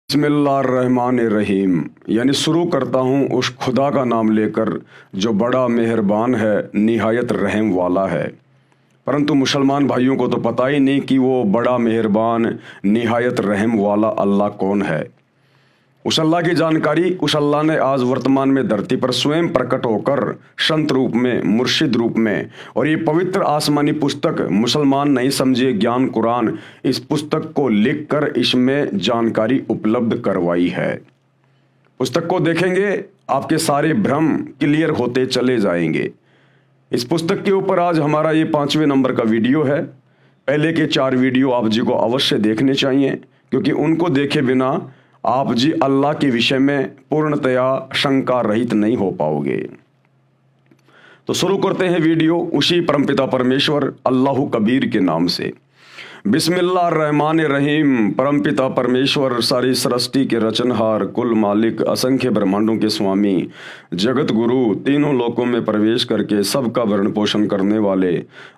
बिस्मिल्लाहिर्रहमानिर्रहीम यानी शुरू करता हूँ उस खुदा का नाम लेकर जो बड़ा मेहरबान है, निहायत रहम वाला है। परंतु मुसलमान भाइयों को तो पता ही नहीं कि वो बड़ा मेहरबान, निहायत रहम वाला अल्लाह कौन है। उस अल्लाह की जानकारी उस अल्लाह ने आज वर्तमान में धरती पर स्वयं प्रकट होकर संत रूप में, मुर्शिद रूप में, और ये पवित्र आसमानी पुस्तक मुसलमान नहीं समझे ज्ञान कुरान, इस पुस्तक को लिखकर इसमें जानकारी उपलब्ध करवाई है। पुस्तक को देखेंगे आपके सारे भ्रम क्लियर होते चले जाएंगे। इस पुस्तक के ऊपर आज हमारा ये 5वें नंबर का वीडियो है। पहले के 4 वीडियो आप जी को अवश्य देखने चाहिए, क्योंकि उनको देखे बिना आप जी अल्लाह के विषय में पूर्णतया शंका रहित नहीं हो पाओगे। तो शुरू करते हैं वीडियो उसी परमपिता परमेश्वर अल्लाह कबीर के नाम से। बिस्मिल्लाहिर्रहमानिर्रहीम। परमपिता परमेश्वर सारी सृष्टि के रचनहार, कुल मालिक, असंख्य ब्रह्मांडों के स्वामी, जगत गुरु, तीनों लोकों में प्रवेश करके सबका भरण पोषण करने वाले,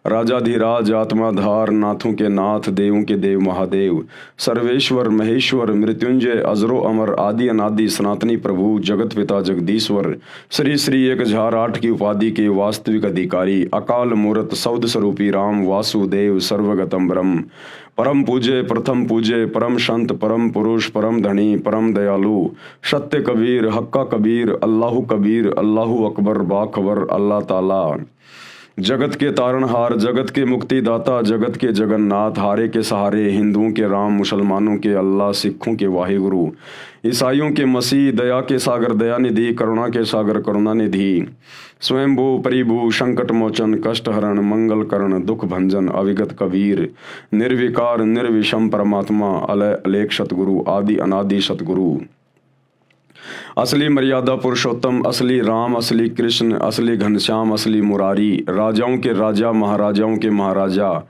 राजाधिराज, आत्माधार, नाथों के नाथ, देवों के देव महादेव, सर्वेश्वर, महेश्वर, मृत्युंजय, अजरो अमर, आदि अनादि, सनातनी प्रभु, जगत पिता जगदीश्वर, श्री श्री 1008 की उपाधि के वास्तविक अधिकारी, अकाल मूर्त, सौद स्वरूपी राम, वासुदेव, सर्वगतम ब्रह्म, परम पूज्य, प्रथम पूज्य, परम संत, परम पुरुष, परम धनी, परम दयालु, सत्य कबीर, हक्का कबीर, अल्लाहु अकबर, बाखबर अल्लाह ताला, जगत के तारणहार, जगत के मुक्तिदाता, जगत के जगन्नाथ, हारे के सहारे, हिंदुओं के राम, मुसलमानों के अल्लाह, सिखों के वाहिगुरु, ईसाइयों के मसीह, दया के सागर दयानिधि, करुणा के सागर करुणानिधि, स्वयंभू परिभू, संकट मोचन, कष्ट हरण, मंगल करण, दुख भंजन, अविगत कबीर, निर्विकार निर्विषम परमात्मा, अलय अलेख सतगुरु, आदि अनादि सतगुरु, असली मर्यादा पुरुषोत्तम, असली राम, असली कृष्ण, असली घनश्याम, असली मुरारी, राजाओं के राजा, महाराजाओं के महाराजा,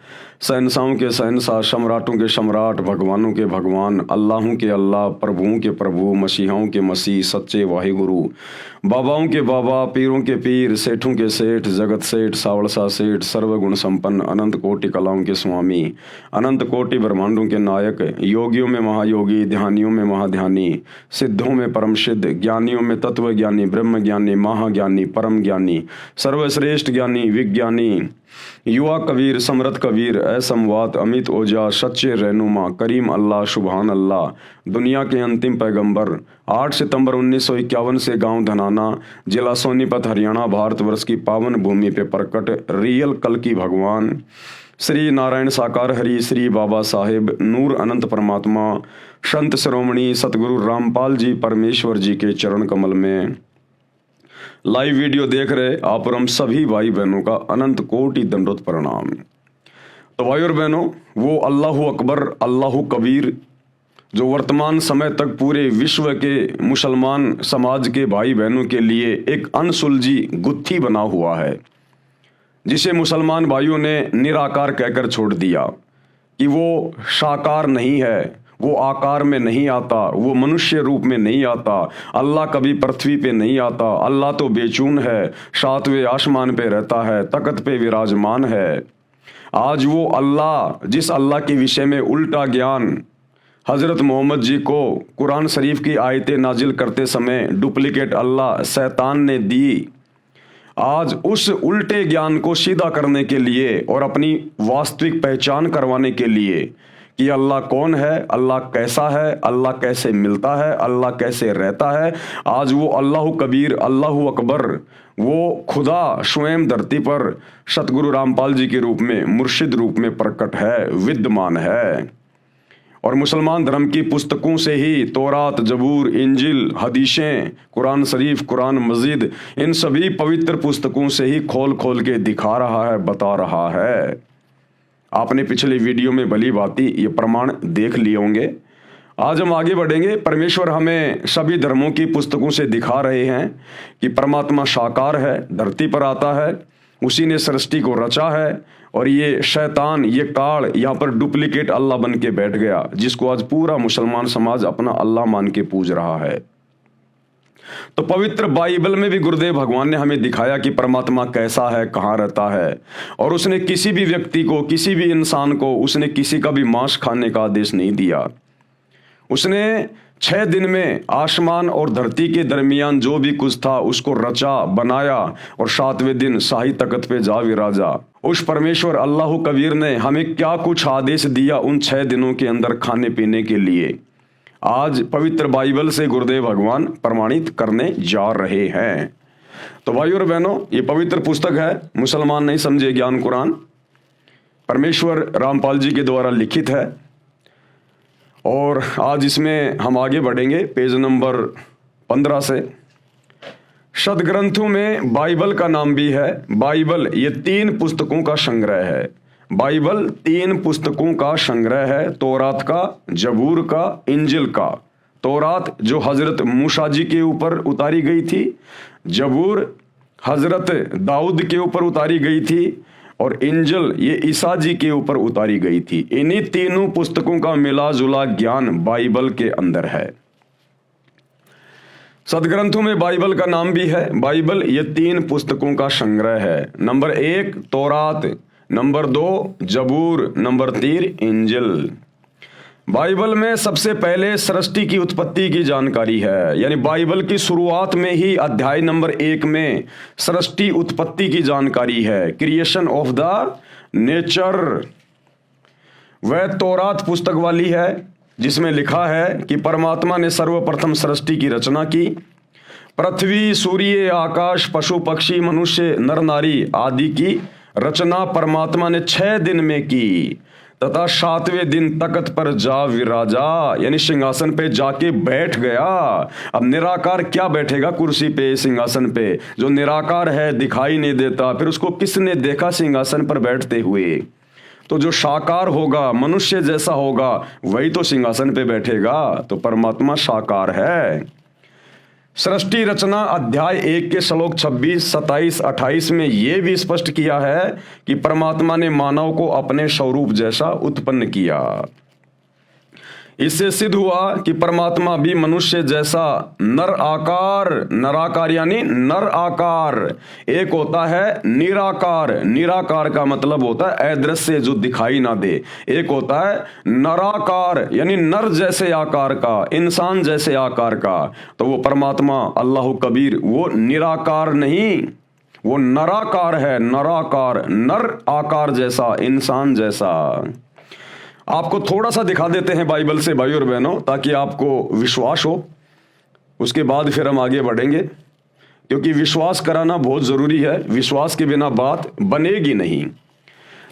शहंशाहों के शहंशाह, सम्राटों के सम्राट, भगवानों के भगवान, अल्लाहों के अल्लाह, प्रभुओं के प्रभु, मसीहाओं के मसीह, सच्चे वाहिगुरु, बाबाओं के बाबा, पीरों के पीर, सेठों के सेठ, जगत सेठ, सावड़सा सेठ, सर्वगुण संपन्न, अनंत कोटि कलाओं के स्वामी, अनंत कोटि ब्रह्मांडों के नायक, योगियों में महायोगी, ध्यानियों में महाध्यानी, सिद्धों में परम सिद्ध, ज्ञानियों में तत्व ज्ञानी, ब्रह्म ज्ञानी, महाज्ञानी, परम ज्ञानी, सर्वश्रेष्ठ ज्ञानी, विज्ञानी, युवा कबीर, समरथ कबीर, असमवात, अमित ओजा, सच्चे रहनुमा, करीम अल्लाह, सुबहान अल्लाह, दुनिया के अंतिम पैगंबर, 8 सितंबर 1951 से गांव धनाना, जिला सोनीपत, हरियाणा, भारतवर्ष की पावन भूमि पे प्रकट रियल कल की भगवान, श्री नारायण साकार हरि, श्री बाबा साहेब नूर अनंत परमात्मा, संत शिरोमणि सतगुरु रामपाल जी परमेश्वर जी के चरण कमल में लाइव वीडियो देख रहे आप और हम सभी भाई बहनों का अनंत कोटि दंडोत प्रणाम। तो भाई और बहनों, वो अल्लाहु अकबर, अल्लाहु कबीर जो वर्तमान समय तक पूरे विश्व के मुसलमान समाज के भाई बहनों के लिए एक अनसुलझी गुत्थी बना हुआ है, जिसे मुसलमान भाइयों ने निराकार कहकर छोड़ दिया कि वो साकार नहीं है, वो आकार में नहीं आता, वो मनुष्य रूप में नहीं आता, अल्लाह कभी पृथ्वी पे नहीं आता, अल्लाह तो बेचून है, 7वें आसमान पे रहता है, तख्त पे विराजमान है। आज वो अल्लाह, जिस अल्लाह के विषय में उल्टा ज्ञान हजरत मोहम्मद जी को कुरान शरीफ की आयतें नाजिल करते समय डुप्लीकेट अल्लाह शैतान ने दी, आज उस उल्टे ज्ञान को सीधा करने के लिए और अपनी वास्तविक पहचान करवाने के लिए कि अल्लाह कौन है, अल्लाह कैसा है, अल्लाह कैसे मिलता है, अल्लाह कैसे रहता है, आज वो अल्लाहु कबीर, अल्लाहु अकबर, वो खुदा स्वयं धरती पर सतगुरु रामपाल जी के रूप में, मुर्शिद रूप में प्रकट है, विद्यमान है। और मुसलमान धर्म की पुस्तकों से ही तौरात, जबूर, इंजिल, हदीसें, कुरान शरीफ, कुरान मजीद, इन सभी पवित्र पुस्तकों से ही खोल खोल के दिखा रहा है, बता रहा है। आपने पिछले वीडियो में भली भांति ये प्रमाण देख लिए होंगे। आज हम आगे बढ़ेंगे। परमेश्वर हमें सभी धर्मों की पुस्तकों से दिखा रहे हैं कि परमात्मा साकार है, धरती पर आता है, उसी ने सृष्टि को रचा है, और ये शैतान, ये काल यहाँ पर डुप्लीकेट अल्लाह बन के बैठ गया, जिसको आज पूरा मुसलमान समाज अपना अल्लाह मान के पूज रहा है। तो पवित्र बाइबल में भी गुरुदेव भगवान ने हमें दिखाया कि परमात्मा कैसा है, कहाँ रहता है, और उसने किसी भी व्यक्ति को, किसी भी इंसान को, उसने किसी का भी मांस खाने का आदेश नहीं दिया। उसने 6 दिन में आसमान और धरती के दरमियान जो भी कुछ था उसको रचा बनाया और 7वें दिन शाही तख्त पे जा विराजा। उस परमेश्वर अल्लाह कबीर ने हमें क्या कुछ आदेश दिया उन 6 दिनों के अंदर खाने पीने के लिए, आज पवित्र बाइबल से गुरुदेव भगवान प्रमाणित करने जा रहे हैं। तो भाइयों और बहनों, ये पवित्र पुस्तक है, मुसलमान नहीं समझे ज्ञान कुरान, परमेश्वर रामपाल जी के द्वारा लिखित है। और आज इसमें हम आगे बढ़ेंगे पेज नंबर 15 से। सदग्रंथों में बाइबल का नाम भी है। बाइबल ये 3 पुस्तकों का संग्रह है। बाइबल 3 पुस्तकों का संग्रह है, तौरात का, जबूर का, इंजिल का। तौरात जो हजरत मूसा जी के ऊपर उतारी गई थी, जबूर हजरत दाऊद के ऊपर उतारी गई थी, और इंजल ये ईसा जी के ऊपर उतारी गई थी। इन्हीं तीनों पुस्तकों का मिला जुला ज्ञान बाइबल के अंदर है। सदग्रंथों में बाइबल का नाम भी है। बाइबल ये 3 पुस्तकों का संग्रह है। नंबर 1 तौरात, नंबर 2 जबूर, नंबर 3 इंजिल। बाइबल में सबसे पहले सृष्टि की उत्पत्ति की जानकारी है, यानी बाइबल की शुरुआत में ही अध्याय नंबर 1 में सृष्टि उत्पत्ति की जानकारी है, क्रिएशन ऑफ द नेचर। वह तौरात पुस्तक वाली है जिसमें लिखा है कि परमात्मा ने सर्वप्रथम सृष्टि की रचना की। पृथ्वी, सूर्य, आकाश, पशु पक्षी, मनुष्य, नर नारी आदि की रचना परमात्मा ने 6 दिन में की, तथा 7वें दिन तख्त पर जा विराजा, यानी सिंहासन पे जाके बैठ गया। अब निराकार क्या बैठेगा कुर्सी पे, सिंहासन पे? जो निराकार है, दिखाई नहीं देता, फिर उसको किसने देखा सिंहासन पर बैठते हुए? तो जो साकार होगा, मनुष्य जैसा होगा, वही तो सिंहासन पे बैठेगा। तो परमात्मा साकार है। सृष्टि रचना अध्याय 1 के श्लोक 26, 27, 28 में यह भी स्पष्ट किया है कि परमात्मा ने मानव को अपने स्वरूप जैसा उत्पन्न किया। इससे सिद्ध हुआ कि परमात्मा भी मनुष्य जैसा नराकार यानी नर आकार। एक होता है निराकार, निराकार का मतलब होता है अदृश्य, जो दिखाई ना दे। एक होता है नराकार यानी नर जैसे आकार का, इंसान जैसे आकार का। तो वो परमात्मा अल्लाह कबीर वो निराकार नहीं, वो नराकार है, नराकार, नर आकार जैसा, इंसान जैसा। आपको थोड़ा सा दिखा देते हैं बाइबल से भाई और बहनों, ताकि आपको विश्वास हो। उसके बाद फिर हम आगे बढ़ेंगे, क्योंकि विश्वास कराना बहुत ज़रूरी है। विश्वास के बिना बात बनेगी नहीं।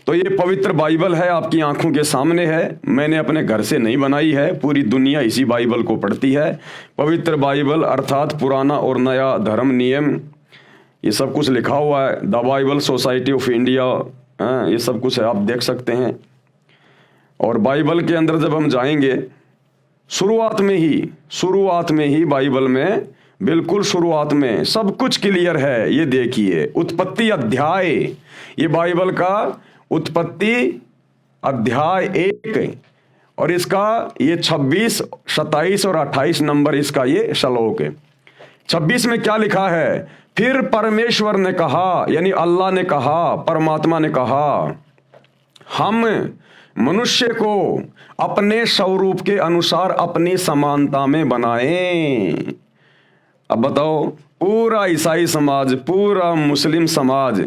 तो ये पवित्र बाइबल है, आपकी आंखों के सामने है। मैंने अपने घर से नहीं बनाई है, पूरी दुनिया इसी बाइबल को पढ़ती है। पवित्र बाइबल अर्थात पुराना और नया धर्म नियम, ये सब कुछ लिखा हुआ है। The Bible society of India, ये सब कुछ है, आप देख सकते हैं। और बाइबल के अंदर जब हम जाएंगे, शुरुआत में ही बाइबल में, बिल्कुल शुरुआत में सब कुछ क्लियर है। ये देखिए, उत्पत्ति अध्याय, ये बाइबल का उत्पत्ति अध्याय 1, और इसका ये 26, 27 और 28 नंबर इसका ये श्लोक है। 26 में क्या लिखा है? फिर परमेश्वर ने कहा, यानी अल्लाह ने कहा, परमात्मा ने कहा, हम मनुष्य को अपने स्वरूप के अनुसार अपनी समानता में बनाएं। अब बताओ, पूरा ईसाई समाज, पूरा मुस्लिम समाज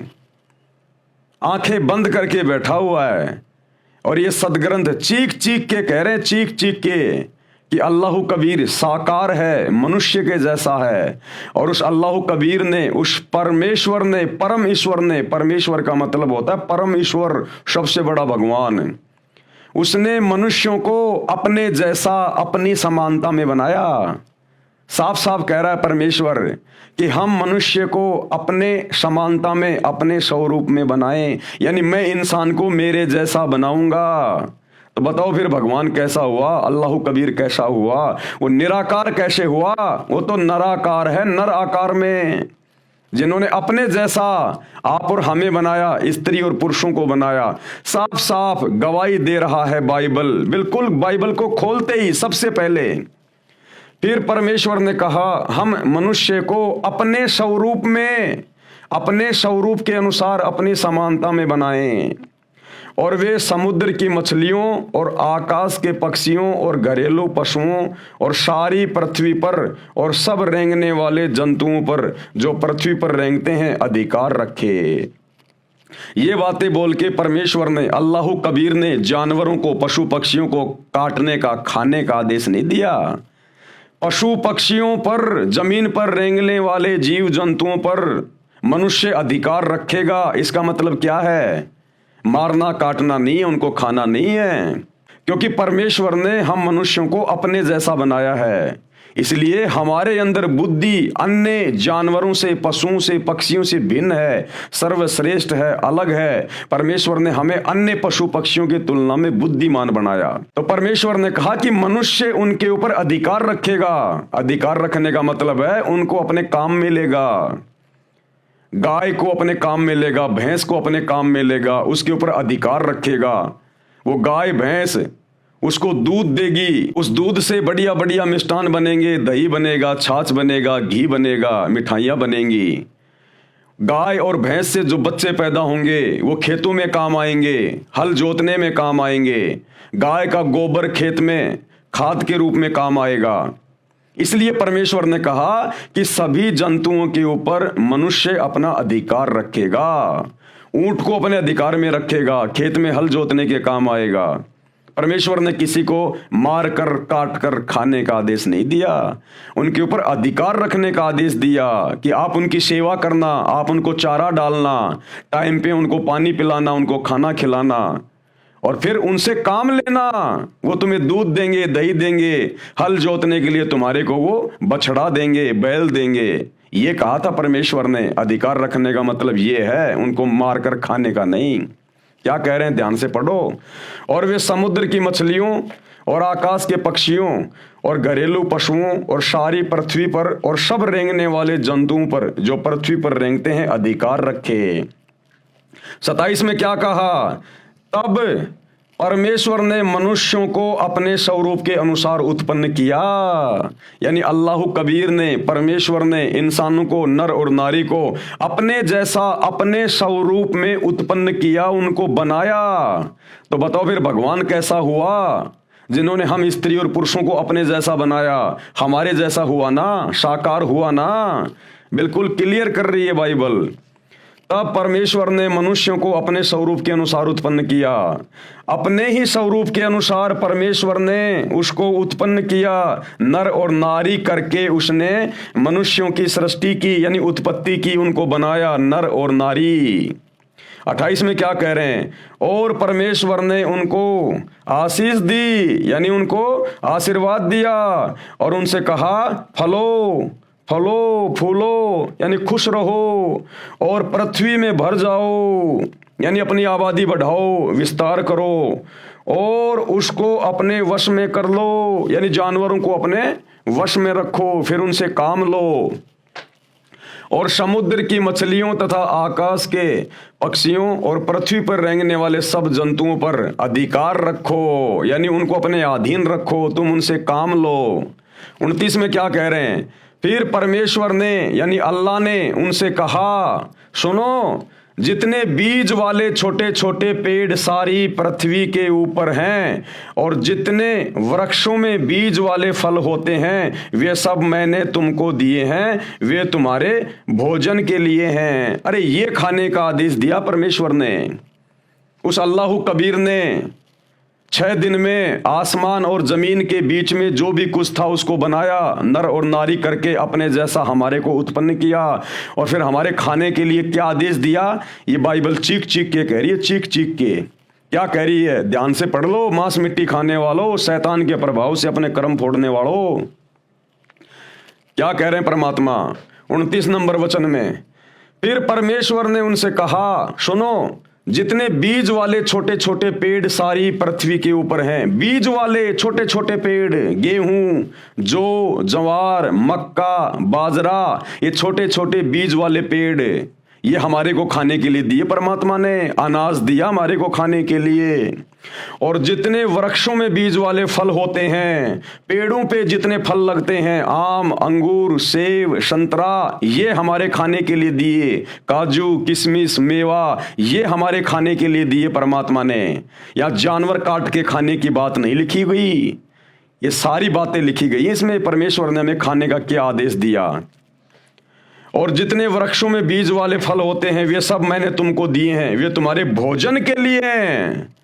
आंखें बंद करके बैठा हुआ है, और ये सदग्रंथ चीख चीख के कह रहे हैं, चीख चीख के, कि अल्लाह कबीर साकार है, मनुष्य के जैसा है। और उस अल्लाह कबीर ने, उस परमेश्वर ने, परम ईश्वर ने, परमेश्वर का मतलब होता है परम ईश्वर, सबसे बड़ा भगवान, उसने मनुष्यों को अपने जैसा, अपनी समानता में बनाया। साफ साफ कह रहा है परमेश्वर कि हम मनुष्य को अपने समानता में, अपने स्वरूप में बनाएं, यानी मैं इंसान को मेरे जैसा बनाऊंगा। तो बताओ फिर भगवान कैसा हुआ, अल्लाह कबीर कैसा हुआ, वो निराकार कैसे हुआ? वो तो नराकार है, नर आकार में, जिन्होंने अपने जैसा आप और हमें बनाया, स्त्री और पुरुषों को बनाया। साफ साफ गवाही दे रहा है बाइबल, बिल्कुल बाइबल को खोलते ही सबसे पहले। फिर परमेश्वर ने कहा, हम मनुष्य को अपने स्वरूप में, अपने स्वरूप के अनुसार अपनी समानता में बनाएं। और वे समुद्र की मछलियों और आकाश के पक्षियों और घरेलू पशुओं और सारी पृथ्वी पर और सब रेंगने वाले जंतुओं पर जो पृथ्वी पर रेंगते हैं अधिकार रखे। ये बातें बोल के परमेश्वर ने, अल्लाह कबीर ने जानवरों को, पशु पक्षियों को काटने का, खाने का आदेश नहीं दिया। पशु पक्षियों पर, जमीन पर रेंगने वाले जीव जंतुओं पर मनुष्य अधिकार रखेगा। इसका मतलब क्या है? मारना काटना नहीं है, उनको खाना नहीं है, क्योंकि परमेश्वर ने हम मनुष्यों को अपने जैसा बनाया है। इसलिए हमारे अंदर बुद्धि अन्य जानवरों से, पशुओं से, पक्षियों से भिन्न है, सर्वश्रेष्ठ है, अलग है। परमेश्वर ने हमें अन्य पशु पक्षियों की तुलना में बुद्धिमान बनाया। तो परमेश्वर ने कहा कि मनुष्य उनके ऊपर अधिकार रखेगा। अधिकार रखने का मतलब है उनको अपने काम में लेगा। गाय को अपने काम में लेगा, भैंस को अपने काम में लेगा, उसके ऊपर अधिकार रखेगा। वो गाय भैंस उसको दूध देगी, उस दूध से बढ़िया बढ़िया मिष्ठान बनेंगे, दही बनेगा, छाछ बनेगा, घी बनेगा, मिठाइयाँ बनेंगी। गाय और भैंस से जो बच्चे पैदा होंगे वो खेतों में काम आएंगे, हल जोतने में काम आएंगे। गाय का गोबर खेत में खाद के रूप में काम आएगा। इसलिए परमेश्वर ने कहा कि सभी जंतुओं के ऊपर मनुष्य अपना अधिकार रखेगा। ऊंट को अपने अधिकार में रखेगा, खेत में हल जोतने के काम आएगा। परमेश्वर ने किसी को मार कर, काट कर खाने का आदेश नहीं दिया, उनके ऊपर अधिकार रखने का आदेश दिया कि आप उनकी सेवा करना, आप उनको चारा डालना, टाइम पे उनको पानी पिलाना, उनको खाना खिलाना, और फिर उनसे काम लेना। वो तुम्हें दूध देंगे, दही देंगे, हल जोतने के लिए तुम्हारे को वो बछड़ा देंगे, बैल देंगे। ये कहा था परमेश्वर ने। अधिकार रखने का मतलब ये है, उनको मारकर खाने का नहीं। क्या कह रहे हैं, ध्यान से पढ़ो। और वे समुद्र की मछलियों और आकाश के पक्षियों और घरेलू पशुओं और सारी पृथ्वी पर और सब रेंगने वाले जंतुओं पर जो पृथ्वी पर रेंगते हैं अधिकार रखे। 27 में क्या कहा? तब परमेश्वर ने मनुष्यों को अपने स्वरूप के अनुसार उत्पन्न किया। यानी अल्लाह कबीर ने, परमेश्वर ने इंसानों को, नर और नारी को अपने जैसा, अपने स्वरूप में उत्पन्न किया, उनको बनाया। तो बताओ फिर भगवान कैसा हुआ? जिन्होंने हम स्त्री और पुरुषों को अपने जैसा बनाया, हमारे जैसा हुआ ना, साकार हुआ ना। बिल्कुल क्लियर कर रही है बाइबल। तब परमेश्वर ने मनुष्यों को अपने स्वरूप के अनुसार उत्पन्न किया। अपने ही स्वरूप के अनुसार परमेश्वर ने उसको उत्पन्न किया, नर और नारी करके उसने मनुष्यों की सृष्टि की, यानी उत्पत्ति की, उनको बनाया, नर और नारी। 28 में क्या कह रहे हैं? और परमेश्वर ने उनको आशीष दी, यानी उनको आशीर्वाद दिया, और उनसे कहा फलो फलो फूलो, यानी खुश रहो, और पृथ्वी में भर जाओ, यानी अपनी आबादी बढ़ाओ, विस्तार करो, और उसको अपने वश में कर लो, यानी जानवरों को अपने वश में रखो, फिर उनसे काम लो। और समुद्र की मछलियों तथा आकाश के पक्षियों और पृथ्वी पर रेंगने वाले सब जंतुओं पर अधिकार रखो, यानी उनको अपने अधीन रखो, तुम उनसे काम लो। 29 में क्या कह रहे हैं? फिर परमेश्वर ने, यानी अल्लाह ने उनसे कहा, सुनो, जितने बीज वाले छोटे छोटे पेड़ सारी पृथ्वी के ऊपर हैं और जितने वृक्षों में बीज वाले फल होते हैं वे सब मैंने तुमको दिए हैं, वे तुम्हारे भोजन के लिए हैं। अरे ये खाने का आदेश दिया परमेश्वर ने। उस अल्लाह कबीर ने 6 दिन में आसमान और जमीन के बीच में जो भी कुछ था उसको बनाया, नर और नारी करके अपने जैसा हमारे को उत्पन्न किया, और फिर हमारे खाने के लिए क्या आदेश दिया? ये बाइबल चीख चीख के कह रही है, चीख चीख के। क्या कह रही है? ध्यान से पढ़ लो। मांस मिट्टी खाने वालों, शैतान के प्रभाव से अपने कर्म फोड़ने वालों, क्या कह रहे हैं परमात्मा? 29 नंबर वचन में, फिर परमेश्वर ने उनसे कहा, सुनो, जितने बीज वाले छोटे छोटे पेड़ सारी पृथ्वी के ऊपर हैं, बीज वाले छोटे छोटे पेड़, गेहूं, जौ, जवार, मक्का, बाजरा, ये छोटे छोटे बीज वाले पेड़, ये हमारे को खाने के लिए दिए, परमात्मा ने अनाज दिया हमारे को खाने के लिए। और जितने वृक्षों में बीज वाले फल होते हैं, पेड़ों पे जितने फल लगते हैं, आम, अंगूर, सेब, संतरा, ये हमारे खाने के लिए दिए। काजू, किशमिश, मेवा, ये हमारे खाने के लिए दिए परमात्मा ने। या जानवर काट के खाने की बात नहीं लिखी गई, ये सारी बातें लिखी गई। इसमें परमेश्वर ने हमें खाने का क्या आदेश दिया। और जितने वृक्षों में बीज वाले फल होते हैं, वे सब मैंने तुमको दिए हैं, वे तुम्हारे भोजन के लिए हैं।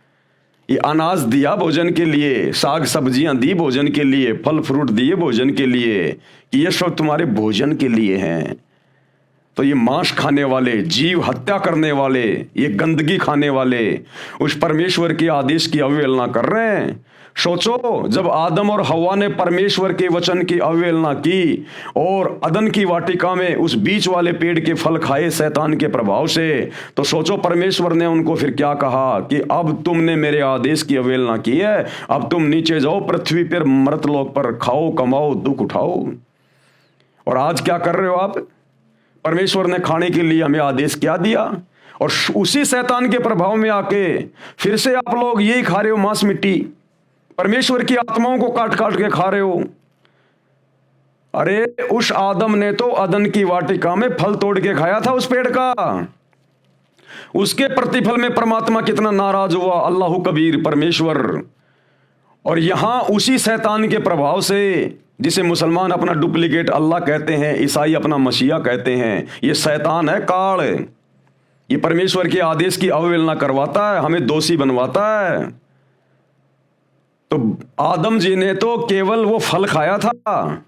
ये अनाज दिया भोजन के लिए, साग सब्जियां दी भोजन के लिए, फल फ्रूट दिए भोजन के लिए, कि ये सब तुम्हारे भोजन के लिए हैं। तो ये मांस खाने वाले, जीव हत्या करने वाले, ये गंदगी खाने वाले उस परमेश्वर के आदेश की अवहेलना कर रहे हैं। सोचो, जब आदम और हवा ने परमेश्वर के वचन की अवहेलना की और अदन की वाटिका में उस बीच वाले पेड़ के फल खाए शैतान के प्रभाव से, तो सोचो परमेश्वर ने उनको फिर क्या कहा कि अब तुमने मेरे आदेश की अवहेलना की है, अब तुम नीचे जाओ पृथ्वी पर, मर्तलोक पर, खाओ, कमाओ, दुख उठाओ। और आज क्या कर रहे हो आप? परमेश्वर ने खाने के लिए हमें आदेश क्या दिया, और उसी शैतान के प्रभाव में आके फिर से आप लोग यही खा रहे हो, मांस मिट्टी, परमेश्वर की आत्माओं को काट काट के खा रहे हो। अरे उस आदम ने तो अदन की वाटिका में फल तोड़ के खाया था उस पेड़ का, उसके प्रतिफल में परमात्मा कितना नाराज हुआ, अल्लाह कबीर, परमेश्वर। और यहां उसी शैतान के प्रभाव से, जिसे मुसलमान अपना डुप्लीकेट अल्लाह कहते हैं, ईसाई अपना मसीहा कहते हैं, ये शैतान है, काल। ये परमेश्वर के आदेश की अवहेलना करवाता है, हमें दोषी बनवाता है। तो आदम जी ने तो केवल वो फल खाया था,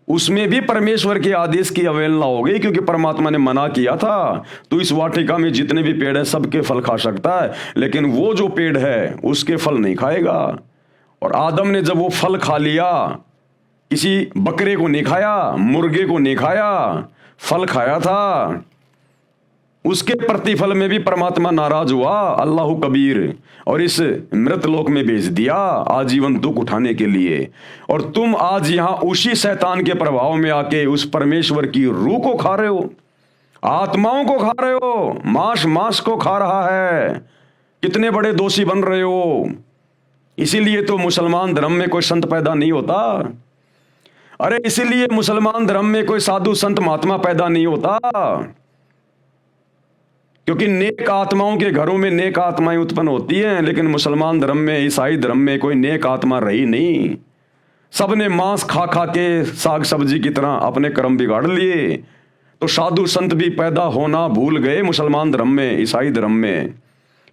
उसमें भी परमेश्वर के आदेश की अवहेलना हो गई, क्योंकि परमात्मा ने मना किया था तो इस वाटिका में जितने भी पेड़ हैं सबके फल खा सकता है, लेकिन वो जो पेड़ है उसके फल नहीं खाएगा। और आदम ने जब वो फल खा लिया, किसी बकरे को नहीं खाया, मुर्गे को नहीं खाया, फल खाया था, उसके प्रतिफल में भी परमात्मा नाराज हुआ, अल्लाह कबीर, और इस मृत लोक में भेज दिया आजीवन दुख उठाने के लिए। और तुम आज यहां उसी शैतान के प्रभाव में आके उस परमेश्वर की रूह को खा रहे हो, आत्माओं को खा रहे हो, मांस को खा रहा है। कितने बड़े दोषी बन रहे हो। इसीलिए तो मुसलमान धर्म में कोई संत पैदा नहीं होता। अरे इसीलिए मुसलमान धर्म में कोई साधु संत महात्मा पैदा नहीं होता, क्योंकि नेक आत्माओं के घरों में नेक आत्माएं उत्पन्न होती हैं। लेकिन मुसलमान धर्म में, ईसाई धर्म में कोई नेक आत्मा रही नहीं। सबने मांस खा खा के साग सब्जी की तरह अपने कर्म बिगाड़ लिए। तो साधु संत भी पैदा होना भूल गए मुसलमान धर्म में, ईसाई धर्म में।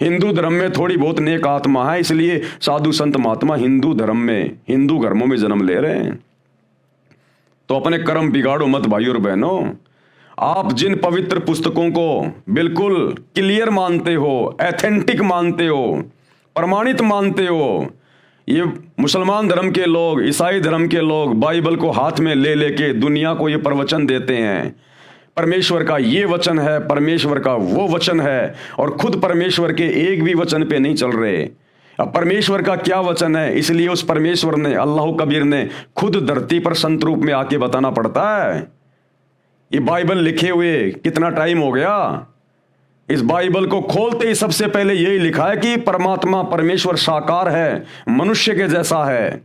हिंदू धर्म में थोड़ी बहुत नेक आत्मा है, इसलिए साधु संत महात्मा हिंदू धर्म में, हिंदू घरों में जन्म ले रहे हैं। तो अपने कर्म बिगाड़ो मत भाइयों और बहनों। आप जिन पवित्र पुस्तकों को बिल्कुल क्लियर मानते हो, एथेंटिक मानते हो, प्रमाणित मानते हो, ये मुसलमान धर्म के लोग, ईसाई धर्म के लोग बाइबल को हाथ में ले लेके दुनिया को ये प्रवचन देते हैं, परमेश्वर का ये वचन है, परमेश्वर का वो वचन है, और खुद परमेश्वर के एक भी वचन पे नहीं चल रहे। अब परमेश्वर का क्या वचन है, इसलिए उस परमेश्वर ने, अल्लाह कबीर ने खुद धरती पर संत रूप में आके बताना पड़ता है। ये बाइबल लिखे हुए कितना टाइम हो गया। इस बाइबल को खोलते ही सबसे पहले यही लिखा है कि परमात्मा, परमेश्वर साकार है, मनुष्य के जैसा है।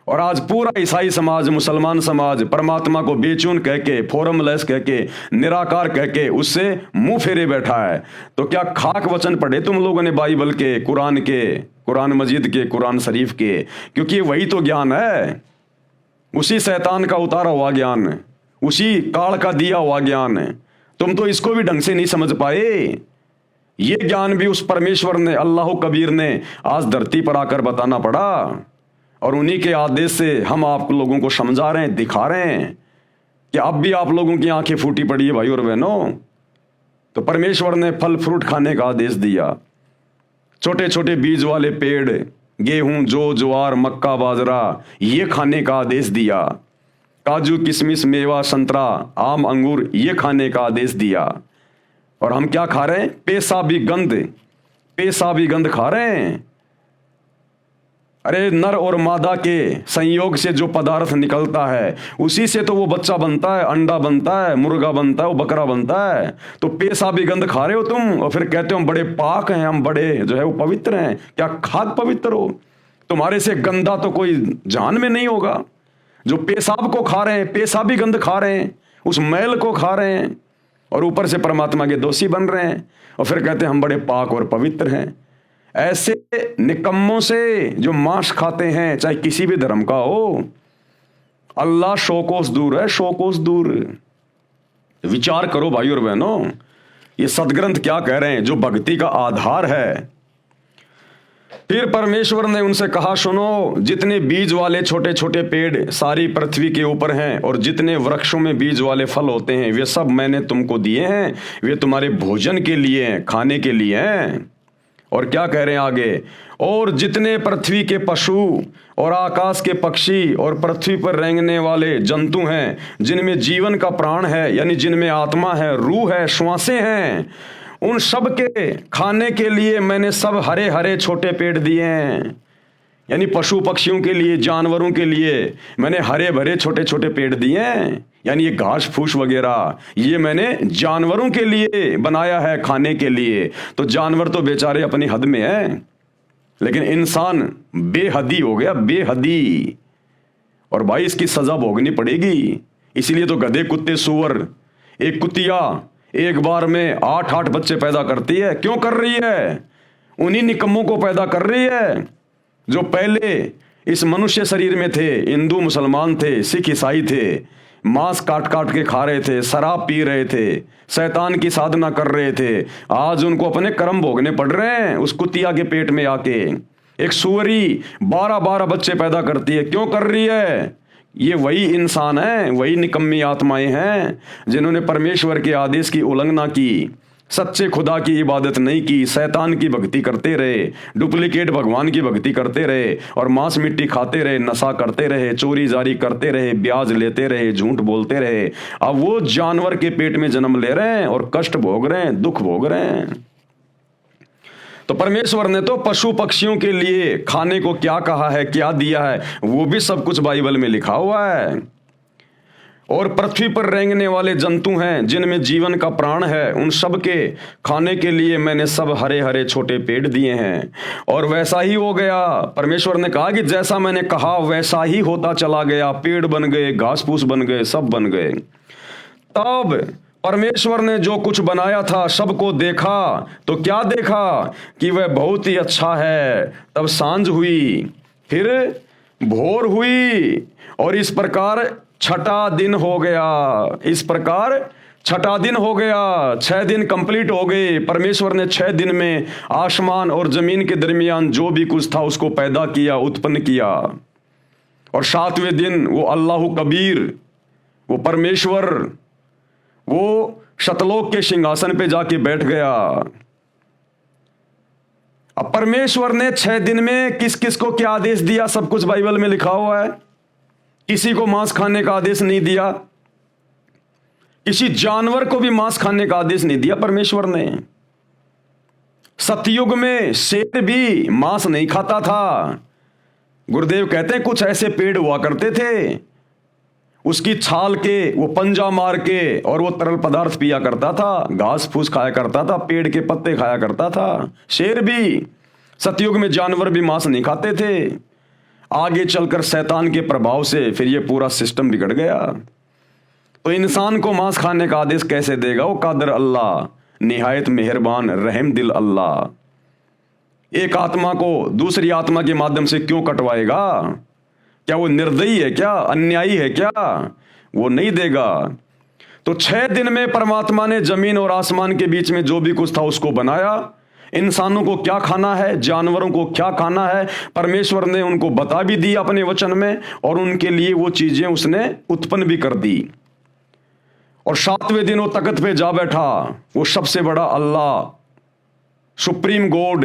और आज पूरा ईसाई समाज, मुसलमान समाज परमात्मा को बेचून कह के, फॉर्मलेस कह के, निराकार कह के उससे मुंह फेरे बैठा है। तो क्या खाक वचन पढ़े तुम लोगों ने बाइबल के, कुरान के, कुरान मजीद के, कुरान शरीफ के? क्योंकि वही तो ज्ञान है, उसी शैतान का उतारा हुआ ज्ञान, उसी काल का दिया हुआ ज्ञान है। तुम तो इसको भी ढंग से नहीं समझ पाए। ये ज्ञान भी उस परमेश्वर ने, अल्लाह कबीर ने आज धरती पर आकर बताना पड़ा, और उन्हीं के आदेश से हम आप लोगों को समझा रहे हैं, दिखा रहे हैं कि अब भी आप लोगों की आंखें फूटी पड़ी है भाई और बहनों। तो परमेश्वर ने फल फ्रूट खाने का आदेश दिया। छोटे छोटे बीज वाले पेड़, गेहूं, जौ, ज्वार, मक्का, बाजरा, ये खाने का आदेश दिया। काजू, किशमिश, मेवा, संतरा, आम, अंगूर, ये खाने का आदेश दिया। और हम क्या खा रहे हैं? पेशाबी गंध खा रहे हैं। अरे नर और मादा के संयोग से जो पदार्थ निकलता है उसी से तो वो बच्चा बनता है, अंडा बनता है, मुर्गा बनता है, वो बकरा बनता है। तो पेशाबी गंध खा रहे हो तुम और फिर कहते हो हम बड़े पाक हैं, हम बड़े जो है वो पवित्र हैं। क्या खाद पवित्र हो? तुम्हारे से गंदा तो कोई जान में नहीं होगा। जो पेशाब को खा रहे हैं, पेशाबी गंध खा रहे हैं, उस मैल को खा रहे हैं और ऊपर से परमात्मा के दोषी बन रहे हैं और फिर कहते हैं हम बड़े पाक और पवित्र हैं। ऐसे निकम्मों से जो मांस खाते हैं, चाहे किसी भी धर्म का हो, अल्लाह शोकोस दूर है, शोकोस दूर। विचार करो भाई और बहनों, ये सदग्रंथ क्या कह रहे हैं, जो भक्ति का आधार है। फिर परमेश्वर ने उनसे कहा, सुनो, जितने बीज वाले छोटे छोटे पेड़ सारी पृथ्वी के ऊपर हैं और जितने वृक्षों में बीज वाले फल होते हैं वे सब मैंने तुमको दिए हैं। वे तुम्हारे भोजन के लिए हैं, खाने के लिए हैं। और क्या कह रहे हैं आगे, और जितने पृथ्वी के पशु और आकाश के पक्षी और पृथ्वी पर रेंगने वाले जंतु हैं, जिनमें जीवन का प्राण है, यानी जिनमें आत्मा है, रूह है, श्वासें हैं, उन सब के खाने के लिए मैंने सब हरे हरे छोटे पेड़ दिए हैं। यानी पशु पक्षियों के लिए, जानवरों के लिए मैंने हरे भरे छोटे छोटे पेड़ दिए हैं। यानी ये घास फूस वगैरह ये मैंने जानवरों के लिए बनाया है, खाने के लिए। तो जानवर तो बेचारे अपनी हद में है, लेकिन इंसान बेहदी हो गया, बेहदी। और भाई इसकी सजा भोगनी पड़ेगी। इसलिए तो गधे, कुत्ते, सुअर, एक कुतिया एक बार में 8-8 बच्चे पैदा करती है। क्यों कर रही है? उन्हीं निकम्मों को पैदा कर रही है जो पहले इस मनुष्य शरीर में थे, हिंदू मुसलमान थे, सिख ईसाई थे, मांस काट काट के खा रहे थे, शराब पी रहे थे, शैतान की साधना कर रहे थे। आज उनको अपने कर्म भोगने पड़ रहे हैं उस कुतिया के पेट में आके। एक सुअरी 12-12 बच्चे पैदा करती है। क्यों कर रही है? ये वही इंसान है, वही निकम्मी आत्माएं हैं जिन्होंने परमेश्वर के आदेश की उल्लंघना की, सच्चे खुदा की इबादत नहीं की, शैतान की भक्ति करते रहे, डुप्लीकेट भगवान की भक्ति करते रहे और मांस मिट्टी खाते रहे, नशा करते रहे, चोरी जारी करते रहे, ब्याज लेते रहे, झूठ बोलते रहे। अब वो जानवर के पेट में जन्म ले रहे हैं और कष्ट भोग रहे हैं, दुख भोग रहे हैं। तो परमेश्वर ने तो पशु पक्षियों के लिए खाने को क्या कहा है, क्या दिया है, वो भी सब कुछ बाइबल में लिखा हुआ है। और पृथ्वी पर रेंगने वाले जंतु हैं जिनमें जीवन का प्राण है, उन सब के खाने के लिए मैंने सब हरे हरे छोटे पेड़ दिए हैं। और वैसा ही हो गया। परमेश्वर ने कहा कि जैसा मैंने कहा वैसा ही होता चला गया। पेड़ बन गए, घास फूस बन गए, सब बन गए। तब परमेश्वर ने जो कुछ बनाया था सबको देखा, तो क्या देखा कि वह बहुत ही अच्छा है। तब सांझ हुई, फिर भोर हुई और इस प्रकार छठा दिन हो गया। इस प्रकार छठा दिन हो गया। 6 दिन कंप्लीट हो गए। परमेश्वर ने 6 दिन में आसमान और जमीन के दरमियान जो भी कुछ था उसको पैदा किया, उत्पन्न किया। और 7वें दिन वो अल्लाह कबीर, वो परमेश्वर, वो शतलोक के सिंहासन पे जाके बैठ गया। अब परमेश्वर ने 6 दिन में किस किस को क्या आदेश दिया, सब कुछ बाइबल में लिखा हुआ है। किसी को मांस खाने का आदेश नहीं दिया, किसी जानवर को भी मांस खाने का आदेश नहीं दिया परमेश्वर ने। सतयुग में शेर भी मांस नहीं खाता था। गुरुदेव कहते हैं कुछ ऐसे पेड़ हुआ करते थे, उसकी छाल के वो पंजा मार के और वो तरल पदार्थ पिया करता था, घास फूस खाया करता था, पेड़ के पत्ते खाया करता था। शेर भी, सतयुग में जानवर भी मांस नहीं खाते थे। आगे चलकर शैतान के प्रभाव से फिर ये पूरा सिस्टम बिगड़ गया। तो इंसान को मांस खाने का आदेश कैसे देगा? वो कादर अल्लाह, निहायत मेहरबान रहम दिल अल्लाह। एक आत्मा को दूसरी आत्मा के माध्यम से क्यों कटवाएगा? क्या वो निर्दयी है? क्या अन्यायी है? क्या वो नहीं देगा? तो 6 दिन में परमात्मा ने जमीन और आसमान के बीच में जो भी कुछ था उसको बनाया। इंसानों को क्या खाना है, जानवरों को क्या खाना है, परमेश्वर ने उनको बता भी दिया अपने वचन में, और उनके लिए वो चीजें उसने उत्पन्न भी कर दी। और 7वें दिन वो तख्त पे जा बैठा, वो सबसे बड़ा अल्लाह, सुप्रीम गॉड।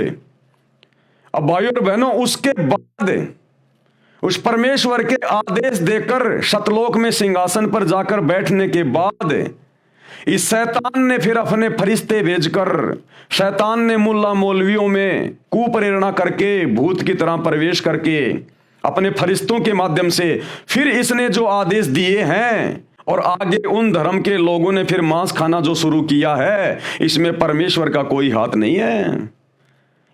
अब भाइयों और बहनों, उसके बाद उस परमेश्वर के आदेश देकर शतलोक में सिंहासन पर जाकर बैठने के बाद इस शैतान ने फिर अपने फरिश्ते भेजकर, शैतान ने मुल्ला मौलवियों में कुप्रेरणा करके, भूत की तरह प्रवेश करके, अपने फरिश्तों के माध्यम से फिर इसने जो आदेश दिए हैं, और आगे उन धर्म के लोगों ने फिर मांस खाना जो शुरू किया है, इसमें परमेश्वर का कोई हाथ नहीं है।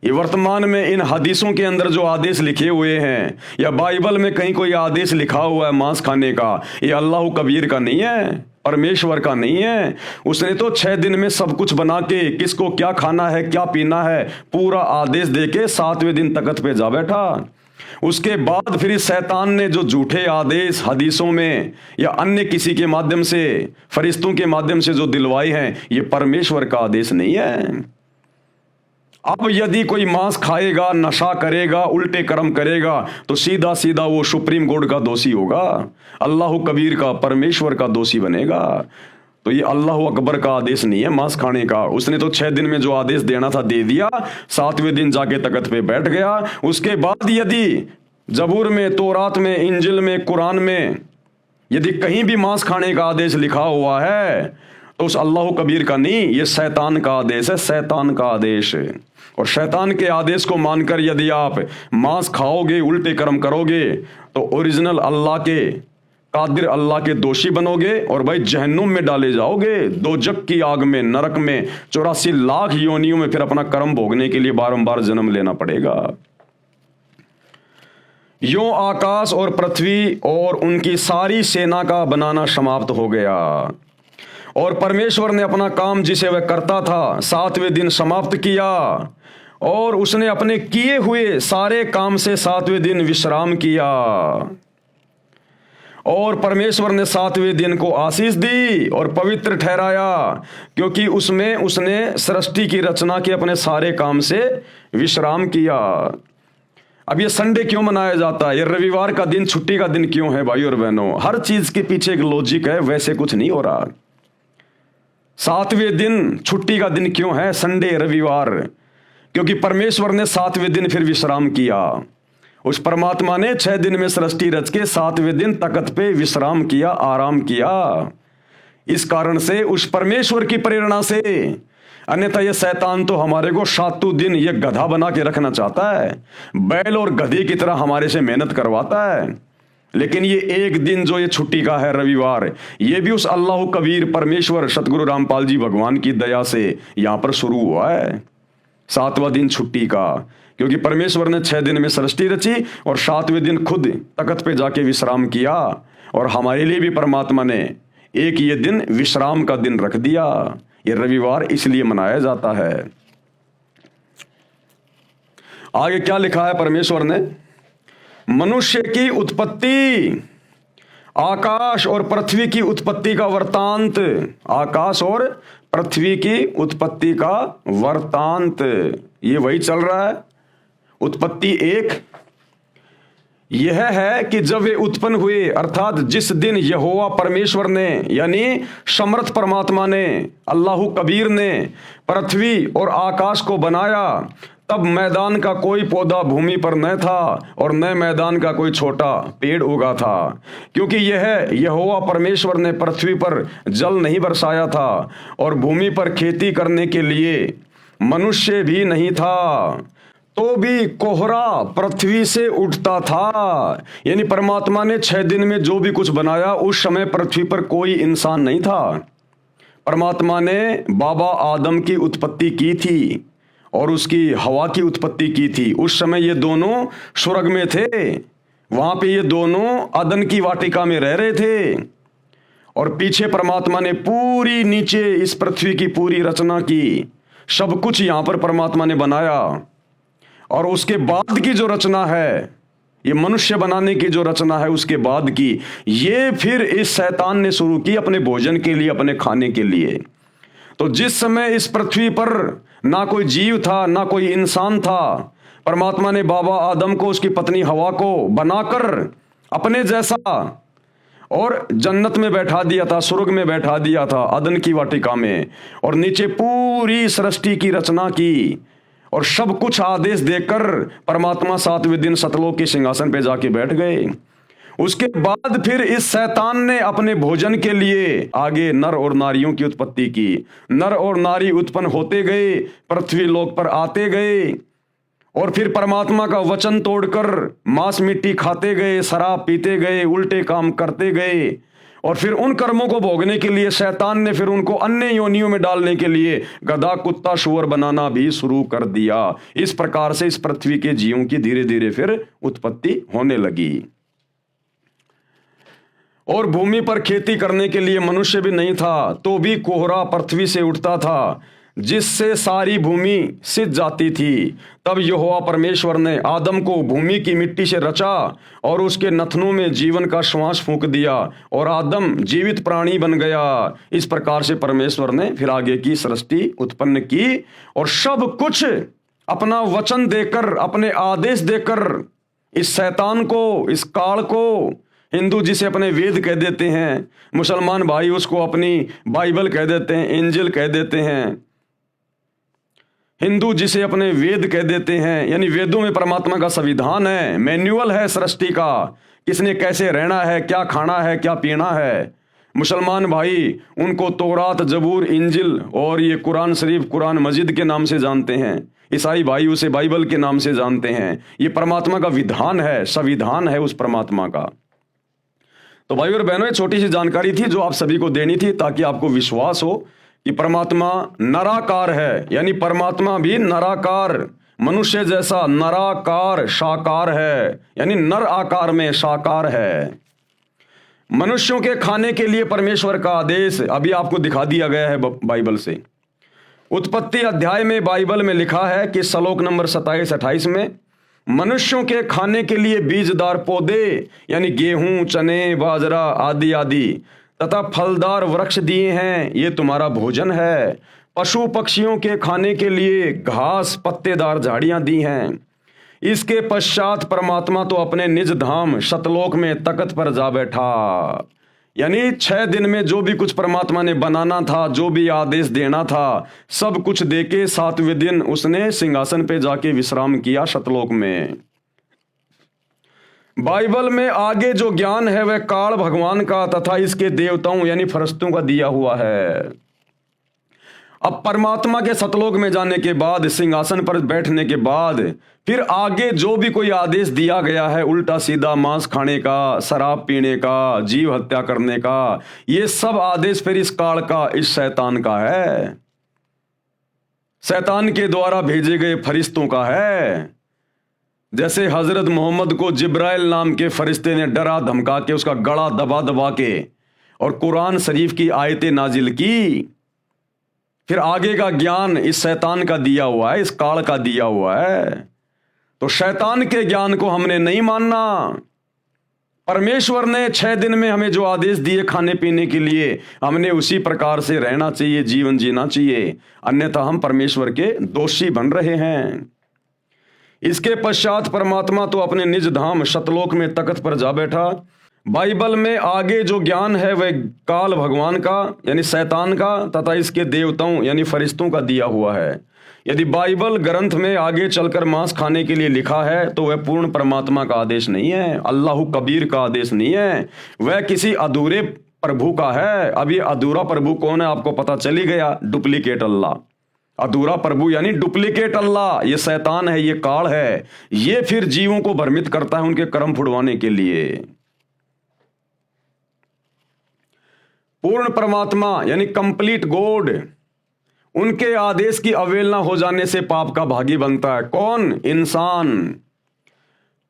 ये वर्तमान में इन हदीसों के अंदर जो आदेश लिखे हुए हैं, या बाइबल में कहीं कोई आदेश लिखा हुआ है मांस खाने का, ये अल्लाह कबीर का नहीं है, परमेश्वर का नहीं है। उसने तो 6 दिन में सब कुछ बना के, किसको क्या खाना है, क्या पीना है, पूरा आदेश देके 7वें दिन तख्त पे जा बैठा। उसके बाद फिर इस शैतान ने जो झूठे आदेश हदीसों में या अन्य किसी के माध्यम से, फरिश्तों के माध्यम से जो दिलवाए हैं, ये परमेश्वर का आदेश नहीं है। अब यदि कोई मांस खाएगा, नशा करेगा, उल्टे कर्म करेगा, तो सीधा सीधा वो सुप्रीम कोर्ट का दोषी होगा, अल्लाह कबीर का, परमेश्वर का दोषी बनेगा। तो ये अल्लाह अकबर का आदेश नहीं है मांस खाने का। उसने तो 6 दिन में जो आदेश देना था दे दिया, 7वें दिन जाके तख्त पे बैठ गया। उसके बाद यदि जबूर में, तौरात में, इंजिल में, कुरान में यदि कहीं भी मांस खाने का आदेश लिखा हुआ है, तो उस अल्लाह कबीर का नहीं, ये शैतान का आदेश है, शैतान का आदेश है। और शैतान के आदेश को मानकर यदि आप मांस खाओगे, उल्टे कर्म करोगे, तो ओरिजिनल अल्लाह के, कादिर अल्लाह के दोषी बनोगे, और भाई जहन्नुम में डाले जाओगे, दोजक की आग में, नरक में 84 लाख योनियों में फिर अपना कर्म भोगने के लिए बारंबार जन्म लेना पड़ेगा। यूं आकाश और पृथ्वी और उनकी सारी सेना का बनाना समाप्त हो गया, और परमेश्वर ने अपना काम जिसे वह करता था 7वें दिन समाप्त किया, और उसने अपने किए हुए सारे काम से 7वें दिन विश्राम किया। और परमेश्वर ने 7वें दिन को आशीष दी और पवित्र ठहराया, क्योंकि उसमें उसने सृष्टि की रचना के अपने सारे काम से विश्राम किया। अब ये संडे क्यों मनाया जाता है, ये रविवार का दिन छुट्टी का दिन क्यों है भाई और बहनों? हर चीज के पीछे एक लॉजिक है, वैसे कुछ नहीं हो रहा। 7वें दिन छुट्टी का दिन क्यों है, संडे, रविवार? क्योंकि परमेश्वर ने 7वें दिन फिर विश्राम किया। उस परमात्मा ने 6 दिन में सृष्टि रच के 7वें दिन तख्त पे विश्राम किया, आराम किया। इस कारण से, उस परमेश्वर की प्रेरणा से, अन्यथा ये शैतान तो हमारे को 7 दिन ये गधा बना के रखना चाहता है, बैल और गधे की तरह हमारे से मेहनत करवाता है। लेकिन ये एक दिन जो ये छुट्टी का है, रविवार, ये भी उस अल्लाह कबीर परमेश्वर सतगुरु रामपाल जी भगवान की दया से यहां पर शुरू हुआ है, 7वां दिन छुट्टी का। क्योंकि परमेश्वर ने 6 दिन में सृष्टि रची और 7वें दिन खुद तख्त पे जाके विश्राम किया, और हमारे लिए भी परमात्मा ने एक ये दिन विश्राम का दिन रख दिया। ये रविवार इसलिए मनाया जाता है। आगे क्या लिखा है परमेश्वर ने? मनुष्य की उत्पत्ति, आकाश और पृथ्वी की उत्पत्ति का वृतांत, आकाश और पृथ्वी की उत्पत्ति का वृतांत, ये वही चल रहा है। उत्पत्ति 1 यह है कि जब वे उत्पन्न हुए, अर्थात जिस दिन यहोवा परमेश्वर ने, यानी समर्थ परमात्मा ने, अल्लाह कबीर ने पृथ्वी और आकाश को बनाया, तब मैदान का कोई पौधा भूमि पर न था और न मैदान का कोई छोटा पेड़ उगा था, क्योंकि यह यहोवा परमेश्वर ने पृथ्वी पर जल नहीं बरसाया था और भूमि पर खेती करने के लिए मनुष्य भी नहीं था, तो भी कोहरा पृथ्वी से उठता था। यानी परमात्मा ने 6 दिन में जो भी कुछ बनाया, उस समय पृथ्वी पर कोई इंसान नहीं था। परमात्मा ने बाबा आदम की उत्पत्ति की थी और उसकी हवा की उत्पत्ति की थी। उस समय ये दोनों स्वर्ग में थे, वहां पे ये दोनों अदन की वाटिका में रह रहे थे, और पीछे परमात्मा ने पूरी नीचे इस पृथ्वी की पूरी रचना की, सब कुछ यहां पर परमात्मा ने बनाया। और उसके बाद की जो रचना है, ये मनुष्य बनाने की जो रचना है, उसके बाद की, ये फिर इस शैतान ने शुरू की अपने भोजन के लिए, अपने खाने के लिए। तो जिस समय इस पृथ्वी पर ना कोई जीव था, ना कोई इंसान था, परमात्मा ने बाबा आदम को, उसकी पत्नी हवा को बनाकर अपने जैसा और जन्नत में बैठा दिया था, स्वर्ग में बैठा दिया था, अदन की वाटिका में, और नीचे पूरी सृष्टि की रचना की, और सब कुछ आदेश देकर परमात्मा 7वें दिन सतलोक के सिंहासन पे जाके बैठ गए। उसके बाद फिर इस शैतान ने अपने भोजन के लिए आगे नर और नारियों की उत्पत्ति की। नर और नारी उत्पन्न होते गए, पृथ्वी लोक पर आते गए, और फिर परमात्मा का वचन तोड़कर मांस मिट्टी खाते गए, शराब पीते गए, उल्टे काम करते गए, और फिर उन कर्मों को भोगने के लिए शैतान ने फिर उनको अन्य योनियों में डालने के लिए गधा, कुत्ता, शुअर बनाना भी शुरू कर दिया। इस प्रकार से इस पृथ्वी के जीवों की धीरे धीरे फिर उत्पत्ति होने लगी। और भूमि पर खेती करने के लिए मनुष्य भी नहीं था, तो भी कोहरा पृथ्वी से उठता था, जिससे सारी भूमि सिज जाती थी। तब यहोवा परमेश्वर ने आदम को भूमि की मिट्टी से रचा और उसके नथनों में जीवन का श्वास फूंक दिया, और आदम जीवित प्राणी बन गया। इस प्रकार से परमेश्वर ने फिर आगे की सृष्टि उत्पन्न की, और सब कुछ अपना वचन देकर, अपने आदेश देकर इस शैतान को, इस काल को, हिंदू जिसे अपने वेद कह देते हैं, मुसलमान भाई उसको अपनी बाइबल कह देते हैं, इंजिल कह देते हैं, हिंदू जिसे अपने वेद कह देते हैं, यानी वेदों में परमात्मा का संविधान है, मैन्युअल है सृष्टि का, किसने कैसे रहना है, क्या खाना है, क्या पीना है। मुसलमान भाई उनको तौरात, जबूर, इंजिल और ये कुरान शरीफ, कुरान मजिद के नाम से जानते हैं। ईसाई भाई उसे बाइबल के नाम से जानते हैं। ये परमात्मा का विधान है, संविधान है उस परमात्मा का। तो भाई और बहनों, ये छोटी सी जानकारी थी जो आप सभी को देनी थी, ताकि आपको विश्वास हो कि परमात्मा नराकार है, यानी परमात्मा भी नराकार, मनुष्य जैसा नराकार साकार है, यानी नर आकार में साकार है। मनुष्यों के खाने के लिए परमेश्वर का आदेश अभी आपको दिखा दिया गया है बाइबल से। उत्पत्ति अध्याय में बाइबल में लिखा है कि श्लोक नंबर 27-28 में, मनुष्यों के खाने के लिए बीजदार पौधे यानी गेहूं, चने, बाजरा आदि आदि तथा फलदार वृक्ष दिए हैं, ये तुम्हारा भोजन है। पशु पक्षियों के खाने के लिए घास, पत्तेदार झाड़ियां दी हैं। इसके पश्चात परमात्मा तो अपने निज धाम सतलोक में तख्त पर जा बैठा। यानी 6 दिन में जो भी कुछ परमात्मा ने बनाना था, जो भी आदेश देना था, सब कुछ देके 7वें दिन उसने सिंहासन पे जाके विश्राम किया सतलोक में। बाइबल में आगे जो ज्ञान है वह काल भगवान का तथा इसके देवताओं यानी फरिश्तों का दिया हुआ है। अब परमात्मा के सतलोक में जाने के बाद, सिंहासन पर बैठने के बाद, फिर आगे जो भी कोई आदेश दिया गया है, उल्टा सीधा मांस खाने का, शराब पीने का, जीव हत्या करने का, ये सब आदेश फिर इस काल का, इस शैतान का है, शैतान के द्वारा भेजे गए फरिश्तों का है। जैसे हजरत मोहम्मद को जिब्राइल नाम के फरिश्ते ने डरा धमका के उसका गला दबा दबा के और कुरान शरीफ की आयतें नाजिल की, फिर आगे का ज्ञान इस शैतान का दिया हुआ है, इस काल का दिया हुआ है। तो शैतान के ज्ञान को हमने नहीं मानना। परमेश्वर ने 6 दिन में हमें जो आदेश दिए खाने पीने के लिए, हमने उसी प्रकार से रहना चाहिए, जीवन जीना चाहिए, अन्यथा हम परमेश्वर के दोषी बन रहे हैं। इसके पश्चात परमात्मा तो अपने निज धाम सतलोक में तख्त पर जा बैठा। बाइबल में आगे जो ज्ञान है वह काल भगवान का यानी शैतान का तथा इसके देवताओं यानी फरिश्तों का दिया हुआ है। यदि बाइबल ग्रंथ में आगे चलकर मांस खाने के लिए लिखा है तो वह पूर्ण परमात्मा का आदेश नहीं है, अल्लाह कबीर का आदेश नहीं है, वह किसी अधूरे प्रभु का है। अब ये अधूरा प्रभु कौन है आपको पता चली गया, डुप्लीकेट अल्लाह। अधूरा प्रभु यानी डुप्लीकेट अल्लाह, ये शैतान है, ये काल है। ये फिर जीवों को भ्रमित करता है उनके कर्म फुड़वाने के लिए। पूर्ण परमात्मा यानी कंप्लीट गॉड, उनके आदेश की अवहेलना हो जाने से पाप का भागी बनता है। कौन? इंसान।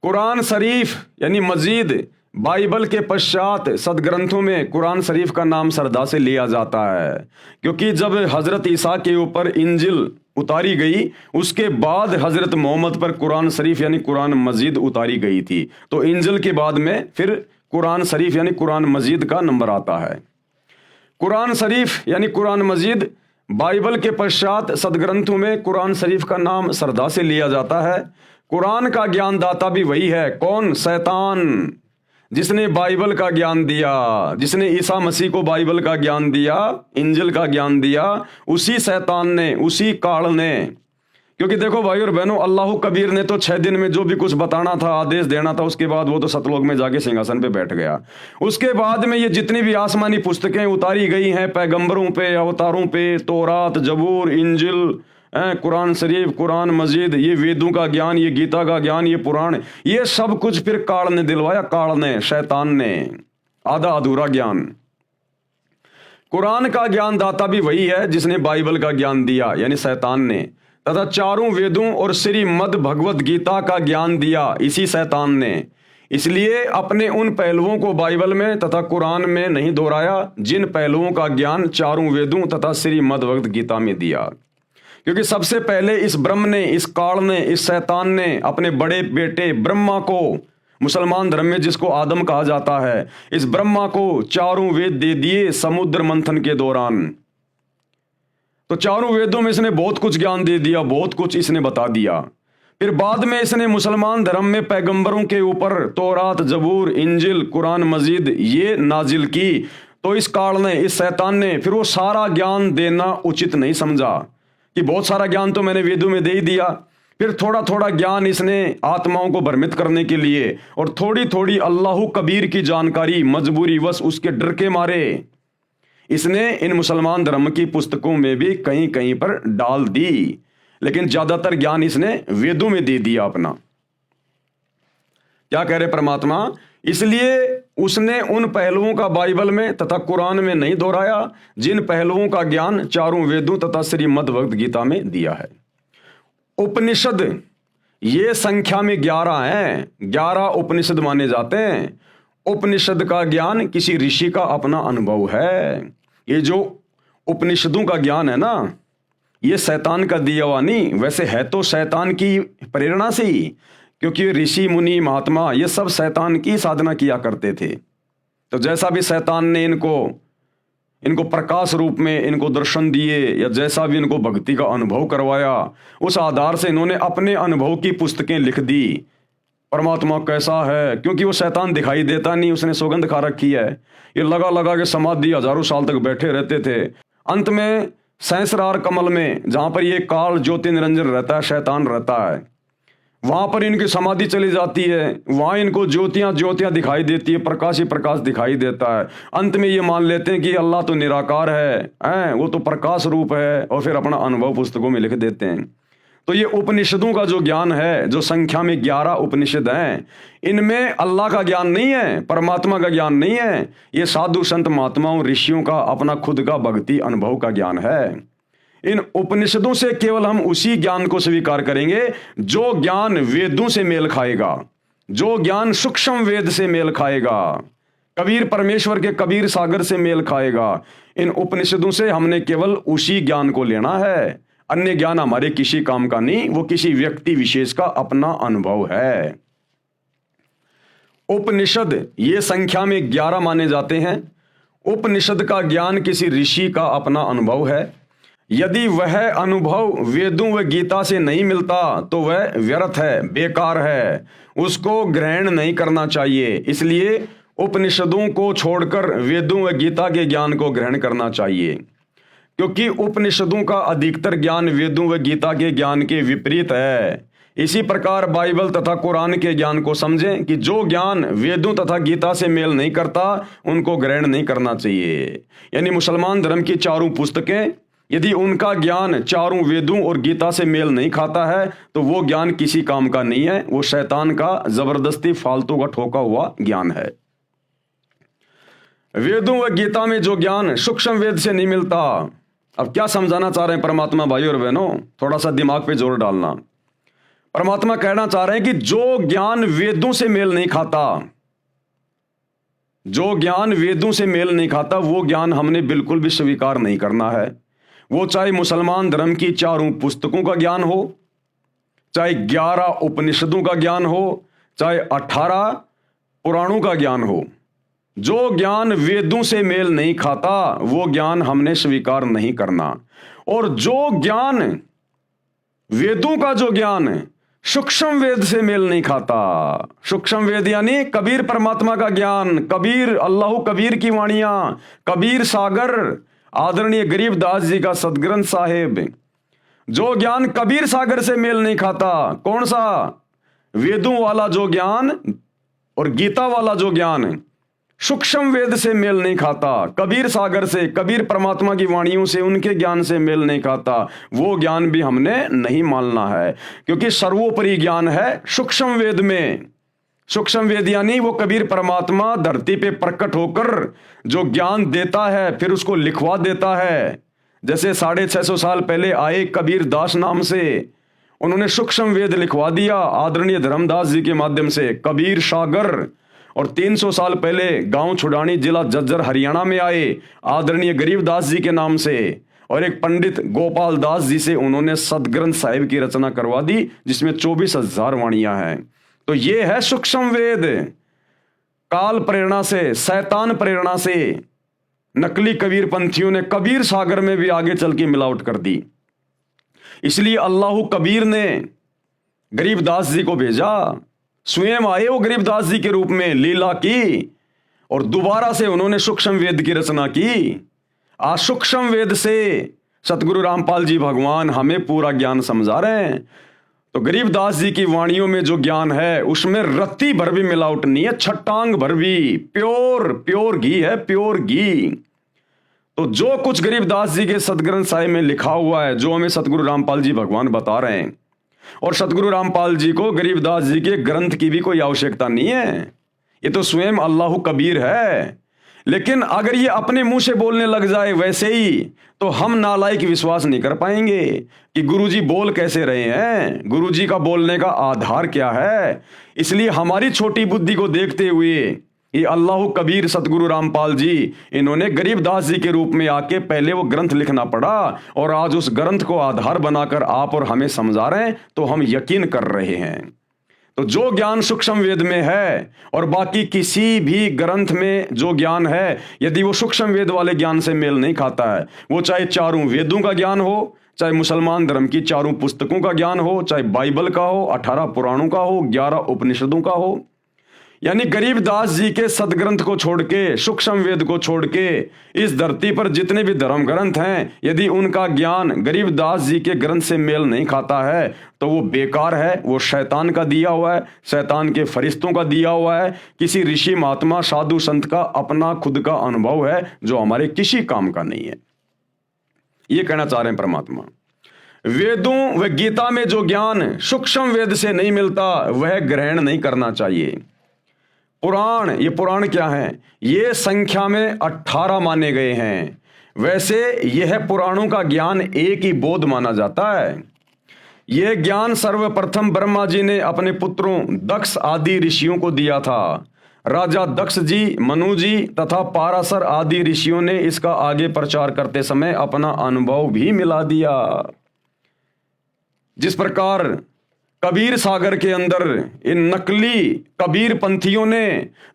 कुरान शरीफ यानी मजीद, बाइबल के पश्चात सदग्रंथों में कुरान शरीफ का नाम श्रद्धा से लिया जाता है, क्योंकि जब हजरत ईसा के ऊपर इंजिल उतारी गई उसके बाद हजरत मोहम्मद पर कुरान शरीफ यानी कुरान मजीद उतारी गई थी। तो इंजिल के बाद में फिर कुरान शरीफ यानी कुरान मजीद का नंबर आता है। कुरान शरीफ यानी कुरान मजीद, बाइबल के पश्चात सदग्रंथों में कुरान शरीफ का नाम श्रद्धा से लिया जाता है। कुरान का ज्ञानदाता भी वही है। कौन? शैतान, जिसने बाइबल का ज्ञान दिया, जिसने ईसा मसीह को बाइबल का ज्ञान दिया, इंजिल का ज्ञान दिया, उसी शैतान ने, उसी काल ने क्योंकि देखो भाई और बहनों, अल्लाह कबीर ने तो 6 दिन में जो भी कुछ बताना था, आदेश देना था, उसके बाद वो तो सतलोक में जाके सिंहासन पे बैठ गया। उसके बाद में ये जितनी भी आसमानी पुस्तकें उतारी गई हैं पैगंबरों पे, अवतारों पे, तौरात, जबूर, इंजिल, कुरान शरीफ, कुरान मजीद, ये वेदों का ज्ञान, ये गीता का ज्ञान, ये पुराण, ये सब कुछ फिर काल ने दिलवाया, काल ने, शैतान ने, आधा अधूरा ज्ञान। कुरान का ज्ञान दाता भी वही है जिसने बाइबल का ज्ञान दिया, यानी शैतान ने, तथा चारों वेदों और श्रीमद् भगवत गीता का ज्ञान दिया इसी शैतान ने। इसलिए अपने उन पहलुओं को बाइबल में तथा कुरान में नहीं दोहराया जिन पहलुओं का ज्ञान चारों वेदों तथा श्रीमद् भगवत गीता में दिया। क्योंकि सबसे पहले इस ब्रह्म ने, इस काल ने, इस शैतान ने अपने बड़े बेटे ब्रह्मा को, मुसलमान धर्म में जिसको आदम कहा जाता है, इस ब्रह्मा को चारों वेद दे दिए समुद्र मंथन के दौरान। तो चारों वेदों में इसने बहुत कुछ ज्ञान दे दिया, बहुत कुछ इसने बता दिया। फिर बाद में इसने मुसलमान धर्म में पैगंबरों के ऊपर तौरात, जबूर, इंजिल, कुरान मजीद ये नाजिल की। तो इस काल ने, इस शैतान ने फिर वो सारा ज्ञान देना उचित नहीं समझा कि बहुत सारा ज्ञान तो मैंने वेदों में दे ही दिया। फिर थोड़ा थोड़ा ज्ञान इसने आत्माओं को भ्रमित करने के लिए और थोड़ी थोड़ी अल्लाह कबीर की जानकारी मजबूरी वश उसके डर के मारे इसने इन मुसलमान धर्म की पुस्तकों में भी कहीं कहीं पर डाल दी, लेकिन ज्यादातर ज्ञान इसने वेदों में दे दिया अपना। क्या कह रहे परमात्मा? इसलिए उसने उन पहलुओं का बाइबल में तथा कुरान में नहीं दोहराया जिन पहलुओं का ज्ञान चारों वेदों तथा श्रीमद् भगवत गीता में दिया है। उपनिषद ये संख्या में 11 हैं, 11 उपनिषद माने जाते हैं। उपनिषद का ज्ञान किसी ऋषि का अपना अनुभव है। ये जो उपनिषदों का ज्ञान है ना, ये शैतान का दिया हुआ नहीं, वैसे है तो शैतान की प्रेरणा से ही, क्योंकि ऋषि मुनि महात्मा ये सब शैतान की साधना किया करते थे। तो जैसा भी शैतान ने इनको प्रकाश रूप में इनको दर्शन दिए या जैसा भी इनको भक्ति का अनुभव करवाया, उस आधार से इन्होंने अपने अनुभव की पुस्तकें लिख दी। परमात्मा कैसा है, क्योंकि वो शैतान दिखाई देता नहीं, उसने सौगंध खा रखी है। ये लगा लगा के समाधि हजारों साल तक बैठे रहते थे। अंत में सहस्रार कमल में, जहां पर ये काल ज्योति निरंजन रहता है, शैतान रहता है, वहां पर इनकी समाधि चली जाती है। वहां इनको ज्योतियां ज्योतियां दिखाई देती है, प्रकाश ही प्रकाश दिखाई देता है। अंत में ये मान लेते हैं कि अल्लाह तो निराकार है, वो तो प्रकाश रूप है, और फिर अपना अनुभव पुस्तकों में लिख देते हैं। तो ये उपनिषदों का जो ज्ञान है, जो संख्या में 11 उपनिषद हैं, इनमें अल्लाह का ज्ञान नहीं है, परमात्मा का ज्ञान नहीं है। ये साधु संत महात्माओं ऋषियों का अपना खुद का भक्ति अनुभव का ज्ञान है। इन उपनिषदों से केवल हम उसी ज्ञान को स्वीकार करेंगे जो ज्ञान वेदों से मेल खाएगा, जो ज्ञान सूक्ष्म वेद से मेल खाएगा, कबीर परमेश्वर के कबीर सागर से मेल खाएगा। इन उपनिषदों से हमने केवल उसी ज्ञान को लेना है। अन्य ज्ञान हमारे किसी काम का नहीं, वो किसी व्यक्ति विशेष का अपना अनुभव है। उपनिषद ये संख्या में 11 माने जाते हैं। उपनिषद का ज्ञान किसी ऋषि का अपना अनुभव है। यदि वह अनुभव वेदों व गीता से नहीं मिलता तो वह व्यर्थ है, बेकार है, उसको ग्रहण नहीं करना चाहिए। इसलिए उपनिषदों को छोड़कर वेदों व गीता के ज्ञान को ग्रहण करना चाहिए, क्योंकि उपनिषदों का अधिकतर ज्ञान वेदों व गीता के ज्ञान के विपरीत है। इसी प्रकार बाइबल तथा कुरान के ज्ञान को समझें कि जो ज्ञान वेदों तथा गीता से मेल नहीं करता उनको ग्रहण नहीं करना चाहिए। यानी मुसलमान धर्म की चारों पुस्तकें, यदि उनका ज्ञान चारों वेदों और गीता से मेल नहीं खाता है तो वो ज्ञान किसी काम का नहीं है, वो शैतान का जबरदस्ती फालतू का ठोका हुआ ज्ञान है। वेदों व गीता में जो ज्ञान सूक्ष्म वेद से नहीं मिलता, अब क्या समझाना चाह रहे हैं परमात्मा? भाई और बहनों, थोड़ा सा दिमाग पे जोर डालना। परमात्मा कहना चाह रहे हैं कि जो ज्ञान वेदों से मेल नहीं खाता, जो ज्ञान वेदों से मेल नहीं खाता, वो ज्ञान हमने बिल्कुल भी स्वीकार नहीं करना है। वो चाहे मुसलमान धर्म की चारों पुस्तकों का ज्ञान हो, चाहे 11 उपनिषदों का ज्ञान हो, चाहे 18 पुराणों का ज्ञान हो। जो ज्ञान वेदों से मेल नहीं खाता वो ज्ञान हमने स्वीकार नहीं करना। और जो ज्ञान वेदों का जो ज्ञान सूक्ष्म वेद से मेल नहीं खाता, सूक्ष्म वेद यानी कबीर परमात्मा का ज्ञान, कबीर अल्लाह कबीर की वाणियां, कबीर सागर, आदरणीय गरीबदास जी का सदग्रंथ साहिब, जो ज्ञान कबीर सागर से मेल नहीं खाता, कौन सा? वेदों वाला जो ज्ञान और गीता वाला जो ज्ञान सूक्ष्म वेद से मेल नहीं खाता, कबीर सागर से, कबीर परमात्मा की वाणियों से, उनके ज्ञान से मेल नहीं खाता, वो ज्ञान भी हमने नहीं मानना है। क्योंकि सर्वोपरि ज्ञान है सूक्ष्म वेद में। सूक्ष्म वेद यानी वो कबीर परमात्मा धरती पे प्रकट होकर जो ज्ञान देता है फिर उसको लिखवा देता है। जैसे 650 साल पहले आए कबीर दास नाम से, उन्होंने सूक्ष्म वेद लिखवा दिया आदरणीय धर्मदास जी के माध्यम से, कबीर सागर। और 300 साल पहले गांव छुड़ानी जिला झज्जर हरियाणा में आए आदरणीय गरीबदास जी के नाम से, और एक पंडित गोपाल दास जी से उन्होंने सदग्रंथ साहिब की रचना करवा दी जिसमें 24,000 वाणियां हैं। तो ये है सूक्ष्म वेद। काल प्रेरणा से, शैतान प्रेरणा से नकली कबीर पंथियों ने कबीर सागर में भी आगे चल के मिलावट कर दी। इसलिए अल्लाह कबीर ने गरीबदास जी को भेजा, स्वयं आए वो गरीबदास जी के रूप में, लीला की, और दोबारा से उन्होंने सूक्ष्म वेद की रचना की। आज सूक्ष्म वेद से सतगुरु रामपाल जी भगवान हमें पूरा ज्ञान समझा रहे हैं। तो गरीबदास जी की वाणियों में जो ज्ञान है उसमें रत्ती भर भी मिलावट नहीं है, छटांग भर भी प्योर घी है, प्योर घी। तो जो कुछ गरीबदास जी के सदग्रंथ साहिब में लिखा हुआ है, जो हमें सतगुरु रामपाल जी भगवान बता रहे हैं, और सतगुरु रामपाल जी को गरीबदास जी के ग्रंथ की भी कोई आवश्यकता नहीं है, ये तो स्वयं अल्लाह कबीर है। लेकिन अगर ये अपने मुंह से बोलने लग जाए वैसे ही, तो हम नालायक विश्वास नहीं कर पाएंगे कि गुरुजी बोल कैसे रहे हैं, गुरुजी का बोलने का आधार क्या है। इसलिए हमारी छोटी बुद्धि को देखते हुए ये अल्लाह कबीर सतगुरु रामपाल जी, इन्होंने गरीबदास जी के रूप में आके पहले वो ग्रंथ लिखना पड़ा, और आज उस ग्रंथ को आधार बनाकर आप और हमें समझा रहे हैं, तो हम यकीन कर रहे हैं। तो जो ज्ञान सूक्ष्म वेद में है और बाकी किसी भी ग्रंथ में जो ज्ञान है, यदि वो सूक्ष्म वेद वाले ज्ञान से मेल नहीं खाता है, वो चाहे चारों वेदों का ज्ञान हो, चाहे मुसलमान धर्म की चारों पुस्तकों का ज्ञान हो, चाहे बाइबल का हो, 18 पुराणों का हो, 11 उपनिषदों का हो, यानी गरीबदास जी के सदग्रंथ को छोड़ के, सूक्ष्म वेद को छोड़ के इस धरती पर जितने भी धर्म ग्रंथ हैं, यदि उनका ज्ञान गरीबदास जी के ग्रंथ से मेल नहीं खाता है तो वो बेकार है, वो शैतान का दिया हुआ है, शैतान के फरिश्तों का दिया हुआ है, किसी ऋषि महात्मा साधु संत का अपना खुद का अनुभव है जो हमारे किसी काम का नहीं है। ये कहना चाह रहे हैं परमात्मा। वेदों व गीता में जो ज्ञान सूक्ष्म वेद से नहीं मिलता वह ग्रहण नहीं करना चाहिए। पुराण, ये पुराण क्या हैं? ये संख्या में 18 माने गए हैं। वैसे यह पुराणों का ज्ञान एक ही बोध माना जाता है। यह ज्ञान सर्वप्रथम ब्रह्मा जी ने अपने पुत्रों दक्ष आदि ऋषियों को दिया था। राजा दक्ष जी, मनु जी तथा पाराशर आदि ऋषियों ने इसका आगे प्रचार करते समय अपना अनुभव भी मिला दिया। जिस प्रकार कबीर सागर के अंदर इन नकली कबीर पंथियों ने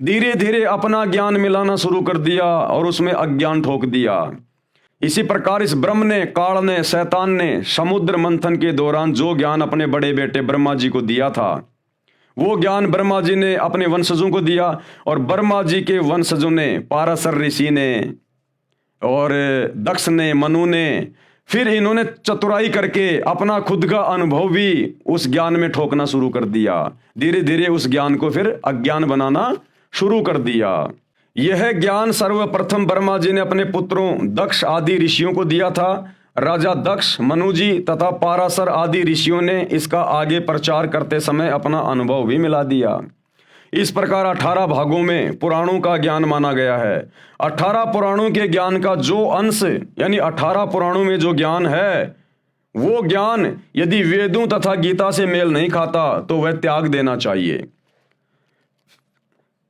धीरे धीरे अपना ज्ञान मिलाना शुरू कर दिया और उसमें अज्ञान ठोक दिया, इसी प्रकार इस ब्रह्म ने, काल ने, शैतान ने समुद्र मंथन के दौरान जो ज्ञान अपने बड़े बेटे ब्रह्मा जी को दिया था, वो ज्ञान ब्रह्मा जी ने अपने वंशजों को दिया, और ब्रह्मा जी के वंशजों ने, पाराशर ऋषि ने और दक्ष ने, मनु ने, फिर इन्होंने चतुराई करके अपना खुद का अनुभव भी उस ज्ञान में ठोकना शुरू कर दिया। धीरे धीरे उस ज्ञान को फिर अज्ञान बनाना शुरू कर दिया। यह ज्ञान सर्वप्रथम ब्रह्मा जी ने अपने पुत्रों दक्ष आदि ऋषियों को दिया था। राजा दक्ष, मनु जी तथा पाराशर आदि ऋषियों ने इसका आगे प्रचार करते समय अपना अनुभव भी मिला दिया। इस प्रकार 18 भागों में पुराणों का ज्ञान माना गया है। 18 पुराणों के ज्ञान का जो अंश, यानी 18 पुराणों में जो ज्ञान है, वो ज्ञान यदि वेदों तथा गीता से मेल नहीं खाता तो वह त्याग देना चाहिए।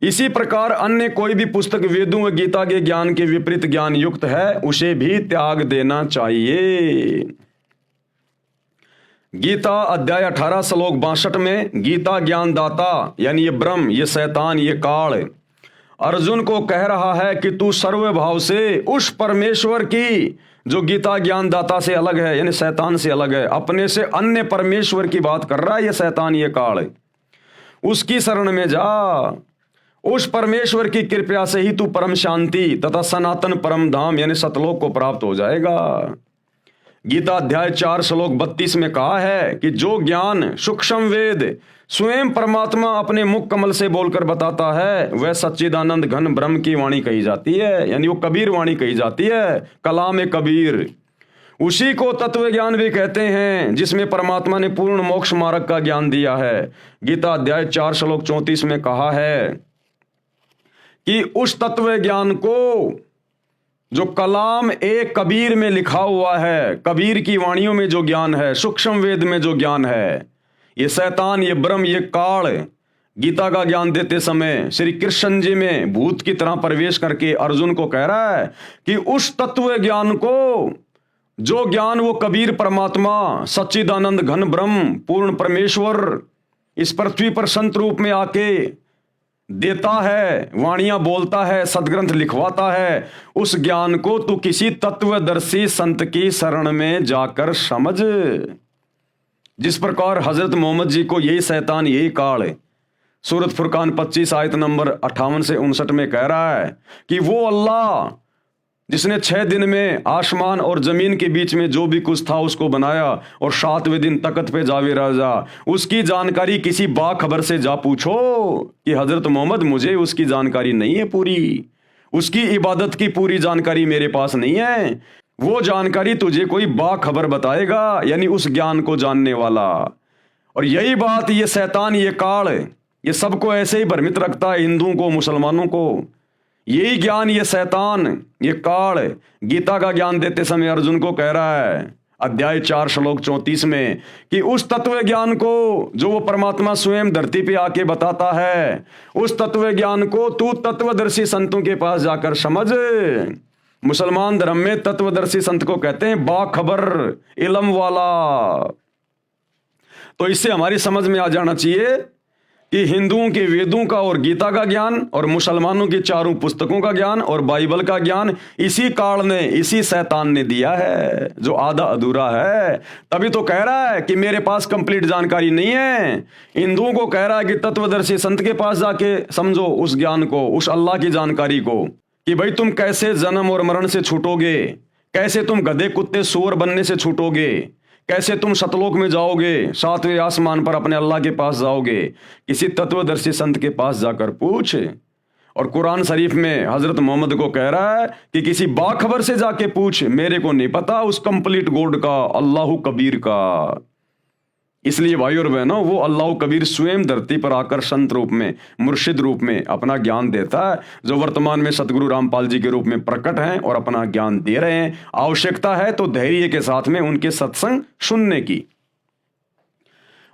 इसी प्रकार अन्य कोई भी पुस्तक वेदों व गीता के ज्ञान के विपरीत ज्ञान युक्त है, उसे भी त्याग देना चाहिए। गीता अध्याय 18 श्लोक 62 में गीता ज्ञान दाता, यानी ये ब्रह्म, ये शैतान, ये काल अर्जुन को कह रहा है कि तू सर्वभाव से उस परमेश्वर की, जो गीता ज्ञान दाता से अलग है, यानी शैतान से अलग है, अपने से अन्य परमेश्वर की बात कर रहा है ये शैतान, ये काल, उसकी शरण में जा। उस परमेश्वर की कृपा से ही तू परम शांति तथा सनातन परम धाम यानी सतलोक को प्राप्त हो जाएगा। गीता अध्याय 4 श्लोक 32 में कहा है कि जो ज्ञान सूक्ष्म वेद स्वयं परमात्मा अपने मुख कमल से बोलकर बताता है वह सच्चिदानंद घन ब्रह्म की वाणी कही जाती है, यानी वो कबीर वाणी कही जाती है, कलाम कबीर। उसी को तत्व ज्ञान भी कहते हैं जिसमें परमात्मा ने पूर्ण मोक्ष मार्ग का ज्ञान दिया है। गीता अध्याय 4 श्लोक 34 में कहा है कि उस तत्व ज्ञान को जो कलाम एक कबीर में लिखा हुआ है, कबीर की वाणियों में जो ज्ञान है, सूक्ष्म वेद में जो ज्ञान है, ये शैतान, ये ब्रह्म, ये काल गीता का ज्ञान देते समय श्री कृष्ण जी में भूत की तरह प्रवेश करके अर्जुन को कह रहा है कि उस तत्व ज्ञान को, जो ज्ञान वो कबीर परमात्मा सच्चिदानंद घन ब्रह्म पूर्ण परमेश्वर इस पृथ्वी पर संत रूप में आके देता है, वाणियां बोलता है, सदग्रंथ लिखवाता है, उस ज्ञान को तू किसी तत्वदर्शी संत की शरण में जाकर समझ। जिस प्रकार हजरत मोहम्मद जी को यही शैतान, यही काल सूरत फुरकान 25 आयत नंबर 58 से 59 में कह रहा है कि वो अल्लाह जिसने 6 दिन में आसमान और जमीन के बीच में जो भी कुछ था उसको बनाया और 7वें दिन तख्त पे जावे राजा, उसकी जानकारी किसी बाखबर से जा पूछो कि हजरत मोहम्मद मुझे उसकी जानकारी नहीं है पूरी, उसकी इबादत की पूरी जानकारी मेरे पास नहीं है। वो जानकारी तुझे कोई बाखबर बताएगा, यानी उस ज्ञान को जानने वाला। और यही बात ये शैतान, ये काल, ये सबको ऐसे ही भ्रमित रखता है, हिंदुओं को, मुसलमानों को। यही ज्ञान ये शैतान, ये काल गीता का ज्ञान देते समय अर्जुन को कह रहा है अध्याय 4 श्लोक 34 में कि उस तत्व ज्ञान को जो वो परमात्मा स्वयं धरती पे आके बताता है, उस तत्व ज्ञान को तू तत्वदर्शी संतों के पास जाकर समझ। मुसलमान धर्म में तत्वदर्शी संत को कहते हैं बाखबर, इल्म वाला। तो इससे हमारी समझ में आ जाना चाहिए कि हिंदुओं के वेदों का और गीता का ज्ञान और मुसलमानों की चारों पुस्तकों का ज्ञान और बाइबल का ज्ञान इसी काल ने, इसी शैतान ने दिया है, जो आधा अधूरा है। तभी तो कह रहा है कि मेरे पास कंप्लीट जानकारी नहीं है। हिंदुओं को कह रहा है कि तत्वदर्शी संत के पास जाके समझो उस ज्ञान को, उस अल्लाह की जानकारी को, कि भाई तुम कैसे जन्म और मरण से छूटोगे, कैसे तुम गधे कुत्ते सूअर बनने से छूटोगे, कैसे तुम सतलोक में जाओगे, 7वें आसमान पर अपने अल्लाह के पास जाओगे। किसी तत्वदर्शी संत के पास जाकर पूछ। और कुरान शरीफ में हजरत मोहम्मद को कह रहा है कि किसी बाखबर से जाके पूछ, मेरे को नहीं पता उस कंप्लीट गॉड का, अल्लाह कबीर का। इसलिए भाई और बहनों, वो अल्लाह कबीर स्वयं धरती पर आकर संत रूप में, मुर्शिद रूप में अपना ज्ञान देता है, जो वर्तमान में सतगुरु रामपाल जी के रूप में प्रकट हैं और अपना ज्ञान दे रहे हैं। आवश्यकता है तो धैर्य के साथ में उनके सत्संग सुनने की।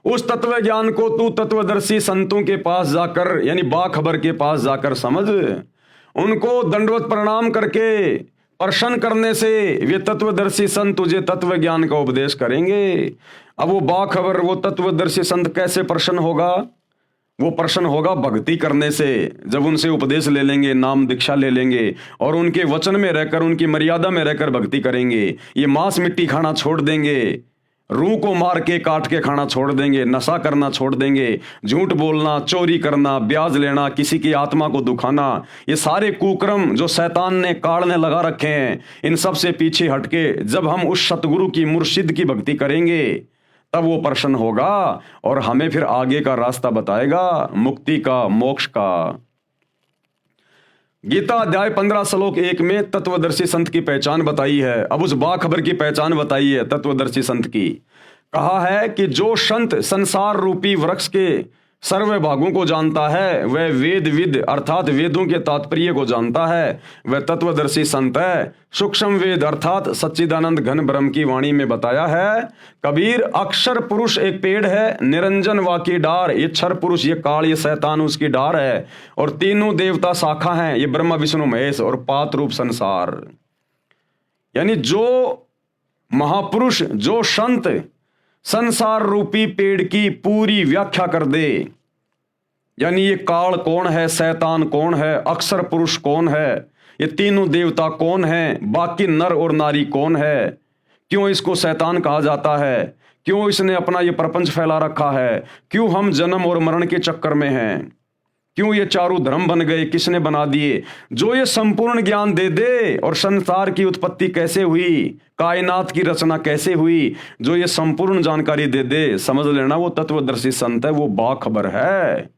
उस तत्व ज्ञान को तू तत्वदर्शी संतों के पास जाकर, यानी बाखबर के पास जाकर समझ। उनको दंडवत प्रणाम करके प्रश्न करने से वे तत्वदर्शी संत तुझे तत्व ज्ञान का उपदेश करेंगे। अब वो बाखबर, वो तत्वदर्शी संत कैसे प्रश्न होगा? वो प्रश्न होगा भक्ति करने से। जब उनसे उपदेश ले लेंगे, नाम दीक्षा ले लेंगे और उनके वचन में रहकर, उनकी मर्यादा में रहकर भक्ति करेंगे। ये मांस मिट्टी खाना छोड़ देंगे, रूह को मार के काट के खाना छोड़ देंगे, नशा करना छोड़ देंगे, झूठ बोलना, चोरी करना, ब्याज लेना, किसी की आत्मा को दुखाना, ये सारे कुकर्म जो शैतान ने, काल ने लगा रखे हैं, इन सब से पीछे हटके जब हम उस सतगुरु की, मुर्शिद की भक्ति करेंगे, तब वो प्रश्न होगा और हमें फिर आगे का रास्ता बताएगा, मुक्ति का, मोक्ष का। गीता अध्याय 15 श्लोक 1 में तत्वदर्शी संत की पहचान बताई है। अब उस बाखबर की पहचान बताई है तत्वदर्शी संत की। कहा है कि जो संत संसार रूपी वृक्ष के सर्व भागों को जानता है, वह वेद विद अर्थात वेदों के तात्पर्य को जानता है, वह तत्वदर्शी संत है। सूक्ष्म वेद अर्थात सच्चिदानंद घन ब्रह्म की वाणी में बताया है। कबीर अक्षर पुरुष एक पेड़ है, निरंजन वाकी डार, ये क्षर पुरुष, ये काल, ये शैतान उसकी डार है, और तीनों देवता शाखा हैं, ये ब्रह्मा विष्णु महेश, और पात रूप संसार। यानी जो महापुरुष, जो संत संसार रूपी पेड़ की पूरी व्याख्या कर दे, यानी ये काल कौन है, शैतान कौन है, अक्षर पुरुष कौन है, ये तीनों देवता कौन है, बाकी नर और नारी कौन है, क्यों इसको शैतान कहा जाता है, क्यों इसने अपना ये प्रपंच फैला रखा है, क्यों हम जन्म और मरण के चक्कर में हैं, क्यों ये चारों धर्म बन गए, किसने बना दिए? जो ये संपूर्ण ज्ञान दे दे और संसार की उत्पत्ति कैसे हुई, कायनात की रचना कैसे हुई, जो ये संपूर्ण जानकारी दे दे, समझ लेना वो तत्वदर्शी संत है, वो बाखबर है।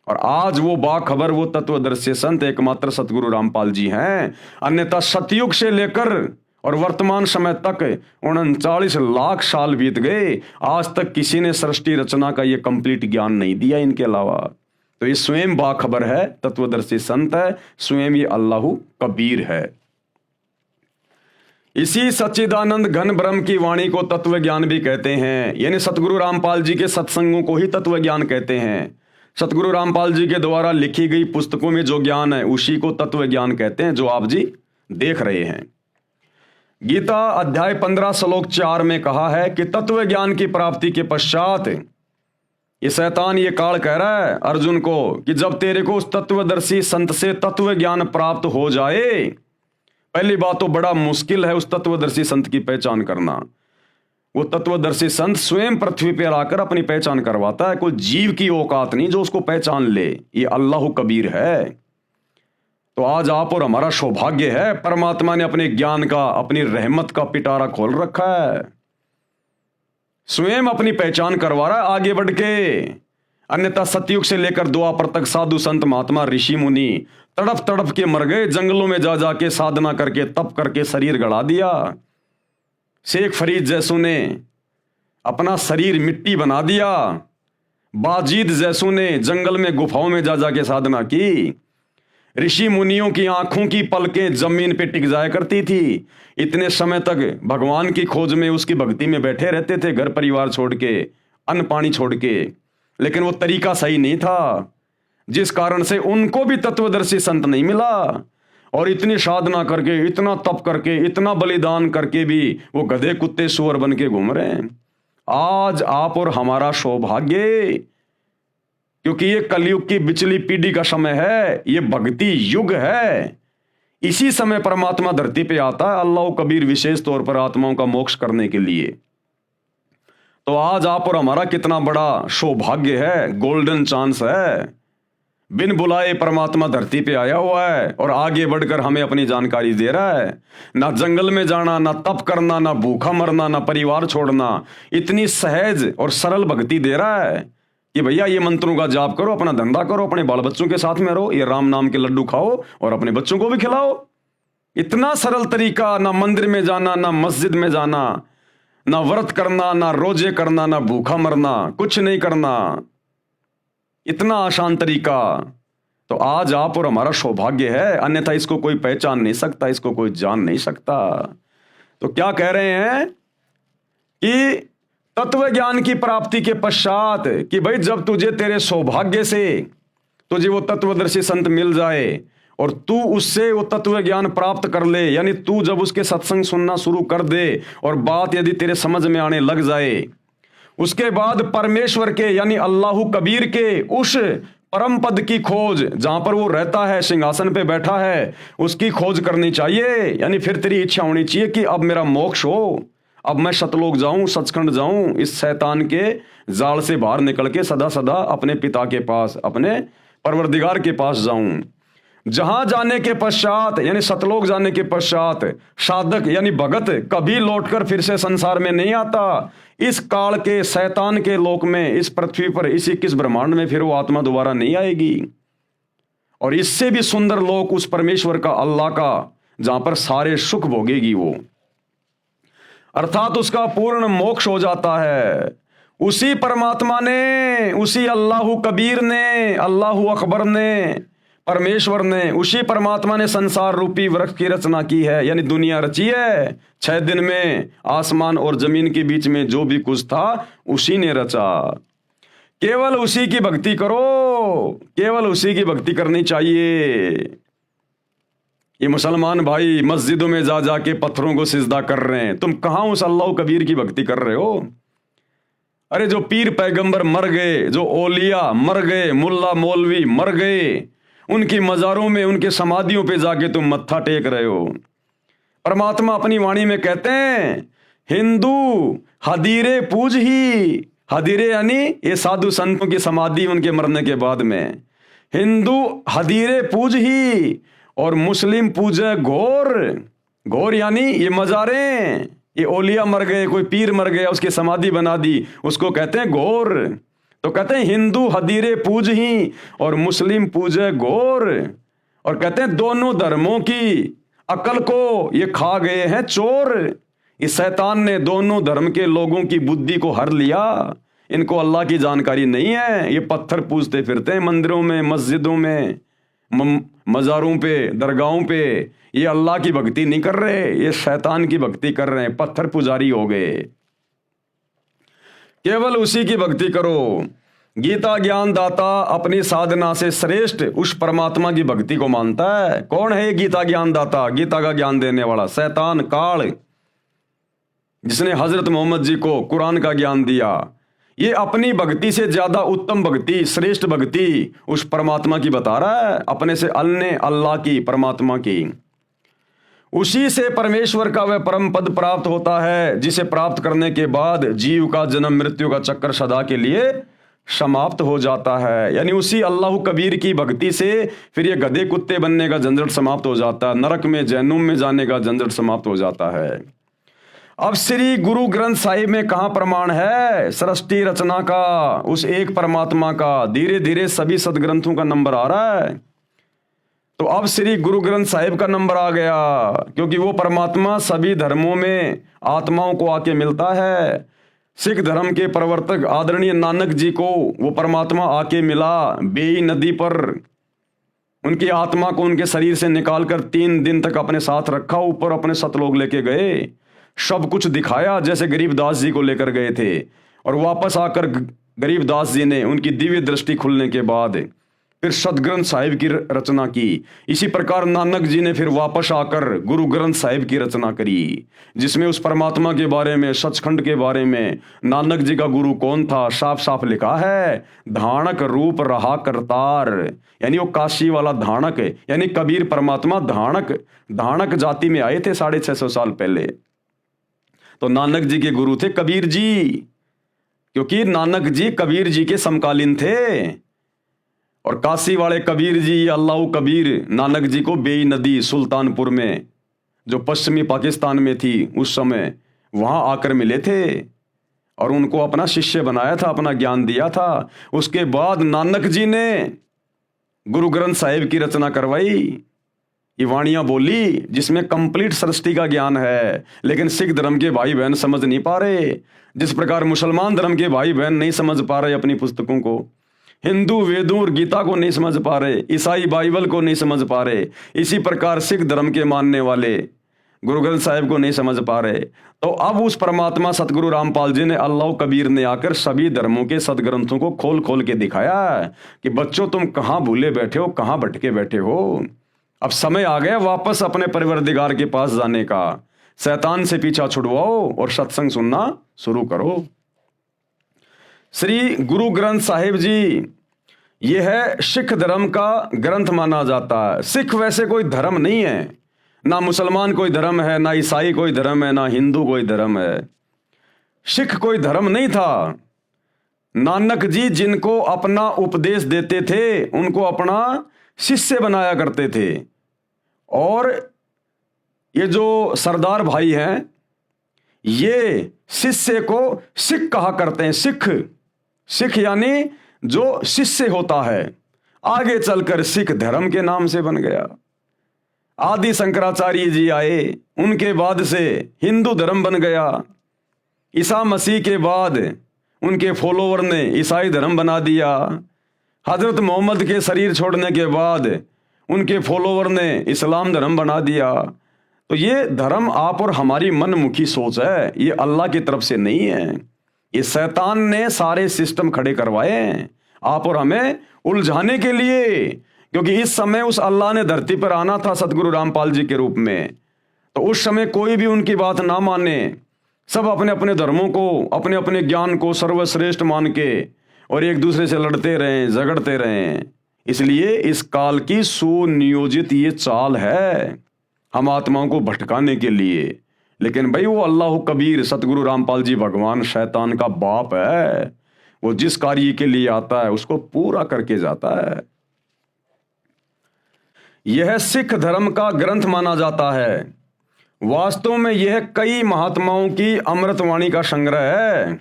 और आज वो बाखबर, वो तत्वदर्शी संत एकमात्र सतगुरु रामपाल जी हैं। अन्यथा सतयुग से लेकर और वर्तमान समय तक 39 लाख साल बीत गए, आज तक किसी ने सृष्टि रचना का ये कंप्लीट ज्ञान नहीं दिया इनके अलावा। तो ये स्वयं बाखबर है, तत्वदर्शी संत है, स्वयं ये अल्लाह कबीर है। इसी सच्चिदानंद घन ब्रह्म की वाणी को तत्व ज्ञान भी कहते हैं, यानी सतगुरु रामपाल जी के सत्संगों को ही तत्व ज्ञान कहते हैं। सतगुरु रामपाल जी के द्वारा लिखी गई पुस्तकों में जो ज्ञान है उसी को तत्व ज्ञान कहते हैं, जो आप जी देख रहे हैं। गीता अध्याय 15 श्लोक 4 में कहा है कि तत्व ज्ञान की प्राप्ति के पश्चात ये शैतान ये काल कह रहा है अर्जुन को कि जब तेरे को उस तत्वदर्शी संत से तत्व ज्ञान प्राप्त हो जाए, पहली बात तो बड़ा मुश्किल है उस तत्वदर्शी संत की पहचान करना। वो तत्वदर्शी संत स्वयं पृथ्वी पर आकर अपनी पहचान करवाता है, कोई जीव की औकात नहीं जो उसको पहचान ले। ये अल्लाह कबीर है। तो आज आप और हमारा सौभाग्य है, परमात्मा ने अपने ज्ञान का, अपनी रहमत का पिटारा खोल रखा है, स्वयं अपनी पहचान करवा रहा है आगे बढ़ के। अन्यथा सतयुग से लेकर द्वापर तक साधु संत महात्मा ऋषि मुनि तड़प तड़प के मर गए, जंगलों में जा जाके साधना करके तप करके शरीर गड़ा दिया। शेख फरीद जैसों ने अपना शरीर मिट्टी बना दिया, बाजीद जैसों ने जंगल में गुफाओं में जा जाके साधना की। ऋषि मुनियों की आंखों की पलकें जमीन पे टिक जाया करती थी, इतने समय तक भगवान की खोज में, उसकी भक्ति में बैठे रहते थे, घर परिवार छोड़ के, अन्न पानी छोड़ के। लेकिन वो तरीका सही नहीं था, जिस कारण से उनको भी तत्वदर्शी संत नहीं मिला। और इतनी साधना करके, इतना तप करके, इतना बलिदान करके भी वो गधे कुत्ते सुअर बन के घूम रहे हैं। आज आप और हमारा सौभाग्य, क्योंकि ये कलयुग की बिचली पीढ़ी का समय है, ये भक्ति युग है। इसी समय परमात्मा धरती पे आता है, अल्लाह कबीर विशेष तौर पर आत्माओं का मोक्ष करने के लिए। तो आज आप और हमारा कितना बड़ा सौभाग्य है, गोल्डन चांस है। बिन बुलाए परमात्मा धरती पे आया हुआ है और आगे बढ़कर हमें अपनी जानकारी दे रहा है। ना जंगल में जाना, ना तप करना, ना भूखा मरना, ना परिवार छोड़ना, इतनी सहज और सरल भक्ति दे रहा है कि भैया ये मंत्रों का जाप करो, अपना धंधा करो, अपने बाल बच्चों के साथ में रहो, ये राम नाम के लड्डू खाओ और अपने बच्चों को भी खिलाओ। इतना सरल तरीका, ना मंदिर में जाना, ना मस्जिद में जाना, ना व्रत करना, ना रोजे करना, ना भूखा मरना, कुछ नहीं करना, इतना आसान तरीका। तो आज आप और हमारा सौभाग्य है, अन्यथा इसको कोई पहचान नहीं सकता, इसको कोई जान नहीं सकता। तो क्या कह रहे हैं कि तत्व ज्ञान की प्राप्ति के पश्चात कि भाई जब तुझे तेरे सौभाग्य से तुझे वो तत्वदर्शी संत मिल जाए और तू उससे वो तत्व ज्ञान प्राप्त कर ले, यानी तू जब उसके सत्संग सुनना शुरू कर दे और बात यदि तेरे समझ में आने लग जाए, उसके बाद परमेश्वर के यानी अल्लाह कबीर के उस परम पद की खोज, जहां पर वो रहता है, सिंहासन पे बैठा है, उसकी खोज करनी चाहिए। यानी फिर तेरी इच्छा होनी चाहिए कि अब मेरा मोक्ष हो, अब मैं सतलोक जाऊं, सचखंड जाऊं, इस शैतान के जाल से बाहर निकल के सदा सदा अपने पिता के पास, अपने परवरदिगार के पास जाऊं। जहां जाने के पश्चात यानी सतलोक जाने के पश्चात साधक यानी भगत कभी लौटकर फिर से संसार में नहीं आता। इस काल के शैतान के लोक में, इस पृथ्वी पर, इस 21 ब्रह्मांड में फिर वो आत्मा दोबारा नहीं आएगी। और इससे भी सुंदर लोक उस परमेश्वर का, अल्लाह का, जहां पर सारे सुख भोगेगी वो, अर्थात उसका पूर्ण मोक्ष हो जाता है। उसी परमात्मा ने, उसी अल्लाह कबीर ने, अल्लाह अकबर ने, परमेश्वर ने, उसी परमात्मा ने संसार रूपी वृक्ष की रचना की है, यानी दुनिया रची है। 6 दिन में आसमान और जमीन के बीच में जो भी कुछ था उसी ने रचा। केवल उसी की भक्ति करो, केवल उसी की भक्ति करनी चाहिए। ये मुसलमान भाई मस्जिदों में जा जाके पत्थरों को सिजदा कर रहे हैं, तुम कहां उस अल्लाह कबीर की भक्ति कर रहे हो? अरे जो पीर पैगंबर मर गए, जो ओलिया मर गए, मुल्ला मौलवी मर गए, उनकी मज़ारों में, उनके समाधियों पे जाके तुम मत्था टेक रहे हो। परमात्मा अपनी वाणी में कहते हैं, हिंदू हदीरे पूज ही, हदीरे यानी ये साधु संतों की समाधि उनके मरने के बाद में, हिंदू हदीरे पूज ही और मुस्लिम पूजे घोर। घोर यानी ये मजारें, ये ओलिया मर गए, कोई पीर मर गया, उसकी समाधि बना दी, उसको कहते हैं घोर। तो कहते हैं हिंदू हदीरे पूज ही और मुस्लिम पूजे घोर। और कहते हैं दोनों धर्मों की अकल को ये खा गए हैं चोर। इस शैतान ने दोनों धर्म के लोगों की बुद्धि को हर लिया। इनको अल्लाह की जानकारी नहीं है, ये पत्थर पूजते फिरते हैं मंदिरों में, मस्जिदों में, मज़ारों पे, दरगाहों पे। ये अल्लाह की भक्ति नहीं कर रहे, ये शैतान की भक्ति कर रहे हैं, पत्थर पुजारी हो गए। केवल उसी की भक्ति करो। गीता ज्ञान दाता अपनी साधना से श्रेष्ठ उस परमात्मा की भक्ति को मानता है। कौन है ये गीता ज्ञान दाता? गीता का ज्ञान देने वाला शैतान काल, जिसने हजरत मोहम्मद जी को कुरान का ज्ञान दिया। ये अपनी भक्ति से ज्यादा उत्तम भक्ति, श्रेष्ठ भक्ति उस परमात्मा की बता रहा है, अपने से अन्य अल्लाह की, परमात्मा की। उसी से परमेश्वर का वह परम पद प्राप्त होता है, जिसे प्राप्त करने के बाद जीव का जन्म मृत्यु का चक्कर सदा के लिए समाप्त हो जाता है। यानी उसी अल्लाह कबीर की भक्ति से फिर ये गधे कुत्ते बनने का झंझट समाप्त हो जाता है, नरक में जहन्नुम में जाने का झंझट समाप्त हो जाता है। अब श्री गुरु ग्रंथ साहिब में कहां प्रमाण है सृष्टि रचना का, उस एक परमात्मा का? धीरे धीरे सभी सदग्रंथों का नंबर आ रहा है। तो अब श्री गुरु ग्रंथ साहिब का नंबर आ गया, क्योंकि वो परमात्मा सभी धर्मों में आत्माओं को आके मिलता है। सिख धर्म के प्रवर्तक आदरणीय नानक जी को वो परमात्मा आके मिला बेई नदी पर। उनकी आत्मा को उनके शरीर से निकालकर 3 दिन तक अपने साथ रखा, ऊपर अपने सतलोक लेके गए, सब कुछ दिखाया जैसे गरीबदास जी को लेकर गए थे। और वापस आकर गरीबदास जी ने उनकी दिव्य दृष्टि खुलने के बाद फिर सदग्रंथ साहिब की रचना की। इसी प्रकार नानक जी ने फिर वापस आकर गुरु ग्रंथ साहिब की रचना करी, जिसमें उस परमात्मा के बारे में, सचखंड के बारे में, नानक जी का गुरु कौन था, साफ साफ लिखा है। धाणक रूप रहा करतार, यानी वो काशी वाला धाणक, यानी कबीर परमात्मा धाणक जाति में आए थे 650 साल पहले। तो नानक जी के गुरु थे कबीर जी, क्योंकि नानक जी कबीर जी के समकालीन थे। और काशी वाले कबीर जी, अल्लाह कबीर, नानक जी को बेई नदी सुल्तानपुर में, जो पश्चिमी पाकिस्तान में थी उस समय, वहां आकर मिले थे और उनको अपना शिष्य बनाया था, अपना ज्ञान दिया था। उसके बाद नानक जी ने गुरु ग्रंथ साहिब की रचना करवाई, ये वाणियां बोली, जिसमें कंप्लीट सृष्टि का ज्ञान है। लेकिन सिख धर्म के भाई बहन समझ नहीं पा रहे, जिस प्रकार मुसलमान धर्म के भाई बहन नहीं समझ पा रहे अपनी पुस्तकों को, हिंदू वेदों और गीता को नहीं समझ पा रहे, ईसाई बाइबल को नहीं समझ पा रहे, इसी प्रकार सिख धर्म के मानने वाले गुरु ग्रंथ साहिब को नहीं समझ पा रहे। तो अब उस परमात्मा सतगुरु रामपाल जी ने, अल्लाह कबीर ने आकर सभी धर्मों के सदग्रंथों को खोल खोल के दिखाया कि बच्चों तुम कहाँ भूले बैठे हो, कहाँ भटके बैठे हो। अब समय आ गया वापस अपने परवरदिगार के पास जाने का। शैतान से पीछा छुड़वाओ और सत्संग सुनना शुरू करो। श्री गुरु ग्रंथ साहिब जी यह है सिख धर्म का ग्रंथ माना जाता है। सिख वैसे कोई धर्म नहीं है, ना मुसलमान कोई धर्म है, ना ईसाई कोई धर्म है, ना हिंदू कोई धर्म है। सिख कोई धर्म नहीं था। नानक जी जिनको अपना उपदेश देते थे उनको अपना शिष्य बनाया करते थे। और ये जो सरदार भाई हैं ये शिष्य को सिख कहा करते हैं। सिख यानी जो शिष्य होता है, आगे चलकर सिख धर्म के नाम से बन गया। आदि शंकराचार्य जी आए, उनके बाद से हिंदू धर्म बन गया। ईसा मसीह के बाद उनके फॉलोवर ने ईसाई धर्म बना दिया। हजरत मोहम्मद के शरीर छोड़ने के बाद उनके फॉलोवर ने इस्लाम धर्म बना दिया। तो ये धर्म आप और हमारी मनमुखी सोच है, ये अल्लाह की तरफ से नहीं है। ये शैतान ने सारे सिस्टम खड़े करवाए हैं आप और हमें उलझाने के लिए, क्योंकि इस समय उस अल्लाह ने धरती पर आना था सतगुरु रामपाल जी के रूप में। तो उस समय कोई भी उनकी बात ना माने, सब अपने अपने धर्मों को, अपने अपने ज्ञान को सर्वश्रेष्ठ मान के और एक दूसरे से लड़ते रहें, झगड़ते रहें। इसलिए इस काल की सुनियोजित ये चाल है हम आत्माओं को भटकाने के लिए। लेकिन भाई वो अल्लाह कबीर सतगुरु रामपाल जी भगवान शैतान का बाप है। वो जिस कार्य के लिए आता है उसको पूरा करके जाता है। यह सिख धर्म का ग्रंथ माना जाता है। वास्तव में यह कई महात्माओं की अमृतवाणी का संग्रह है,